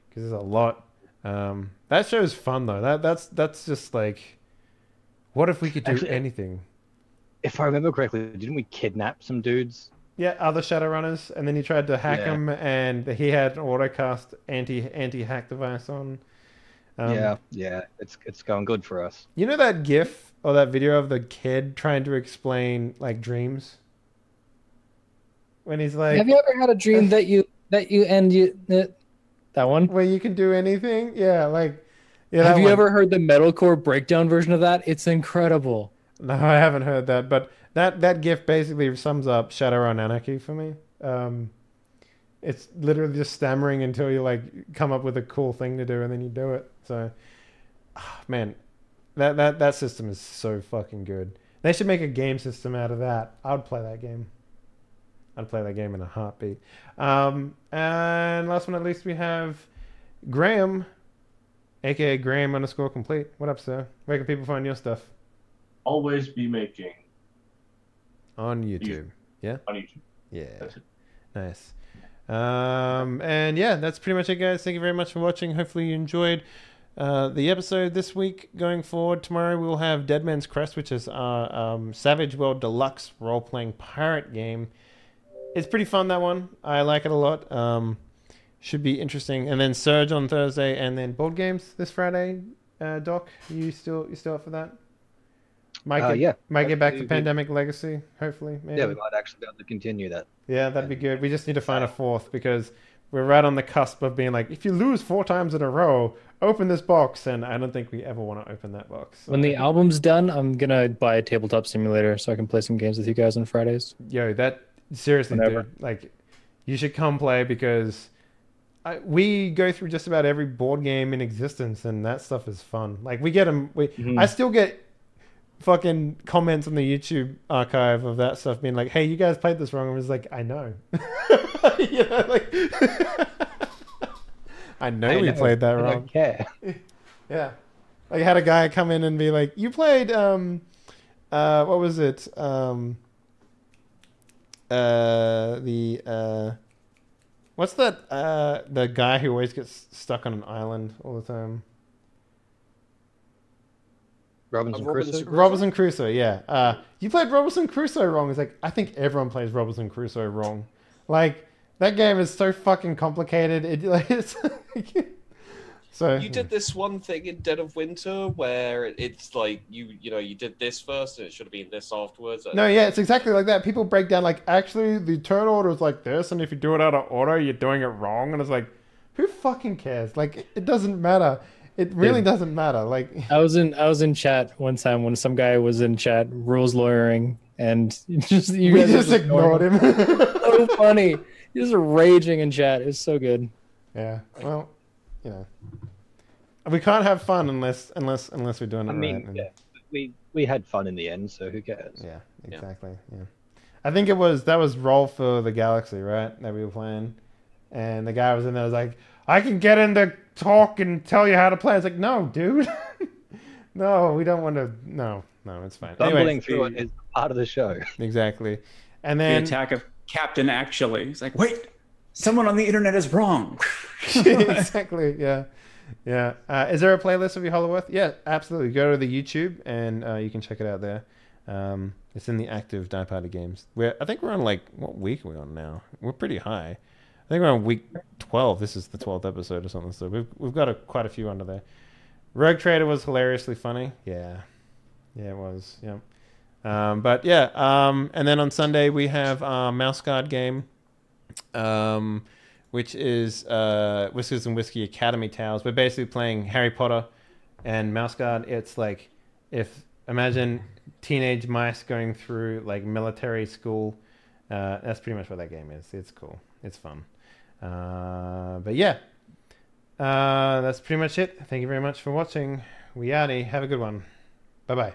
because there's a lot. That show is fun though. That's just like, what if we could do anything? If I remember correctly, didn't we kidnap some dudes? Yeah, other Shadowrunners, and then he tried to hack him, and he had an autocast anti-hack device on. Yeah, it's going good for us. You know that GIF or that video of the kid trying to explain like dreams? When he's like, "Have you ever had a dream that that one where you can do anything?" Yeah, like yeah. Have you ever heard the metalcore breakdown version of that? It's incredible. No, I haven't heard that, but that GIF basically sums up Shadowrun Anarchy for me. It's literally just stammering until you like come up with a cool thing to do, and then you do it. So, man, that system is so fucking good. They should make a game system out of that. I'd play that game. I'd play that game in a heartbeat. And last but not least, we have Graham, aka Graham_complete. What up, sir? Where can people find your stuff? Always be making. On YouTube. Yeah? On YouTube. Yeah. That's it. Nice. And yeah, that's pretty much it, guys. Thank you very much for watching. Hopefully you enjoyed the episode this week. Going forward, tomorrow we'll have Dead Man's Crest, which is our Savage World Deluxe role-playing pirate game. It's pretty fun, that one. I like it a lot. Should be interesting. And then Surge on Thursday, and then board games this Friday. Doc, you still up for that? Might get back to Pandemic Legacy, hopefully. Maybe. Yeah, we might actually be able to continue that. Yeah, that'd be good. We just need to find a fourth because we're right on the cusp of being like, if you lose 4 times in a row, open this box. And I don't think we ever want to open that box. So. When the album's done, I'm going to buy a tabletop simulator so I can play some games with you guys on Fridays. Yo, seriously, dude. Like, you should come play because we go through just about every board game in existence and that stuff is fun. Like, we get them. I still get fucking comments on the YouTube archive of that stuff being like, hey, you guys played this wrong. I was like, I know. You know, like, I know we played that wrong. I don't care. Yeah. Like, I had a guy come in and be like, you played, what was it? What's that, the guy who always gets stuck on an island all the time? Robinson Crusoe. Robinson Crusoe, yeah. You played Robinson Crusoe wrong. It's like, I think everyone plays Robinson Crusoe wrong. Like, that game is so fucking complicated. It's like, so You did this one thing in Dead of Winter where it's like you did this first and it should have been this afterwards. No, yeah, it's exactly like that. People break down like, actually, the turn order is like this, and if you do it out of order, you're doing it wrong. And it's like, who fucking cares? Like, it doesn't matter. It really doesn't matter. Like, I was in chat one time when some guy was in chat rules lawyering, and you we guys just ignored him. So funny. He was raging in chat. It was so good. Yeah. Well, you know, we can't have fun unless we're doing it I mean, right. And, yeah, we had fun in the end, so who cares? yeah, exactly. Yeah. I think that was Roll for the Galaxy, right? That we were playing, and the guy was in there. Was like, I can get into talk and tell you how to play. It's like, no, dude. No, we don't want to. No, it's fine. Stumbling through it is part of the show. Exactly. And then The attack of Captain Actually. He's like, wait, someone on the internet is wrong. exactly. Yeah. Is there a playlist of your Hollowworth? Yeah, absolutely. Go to the YouTube and you can check it out there. It's in the active Die Party games. I think we're on like, what week are we on now? We're pretty high. I think we're on week 12. This is the 12th episode or something. So we've got quite a few under there. Rogue Trader was hilariously funny. Yeah, it was. Yeah. But yeah. And then on Sunday we have Mouse Guard game, which is Whiskers and Whiskey Academy Tales. We're basically playing Harry Potter and Mouse Guard. It's like imagine teenage mice going through like military school. That's pretty much what that game is. It's cool. It's fun. But yeah, that's pretty much it. Thank you very much for watching. We outie. Have a good one. Bye bye.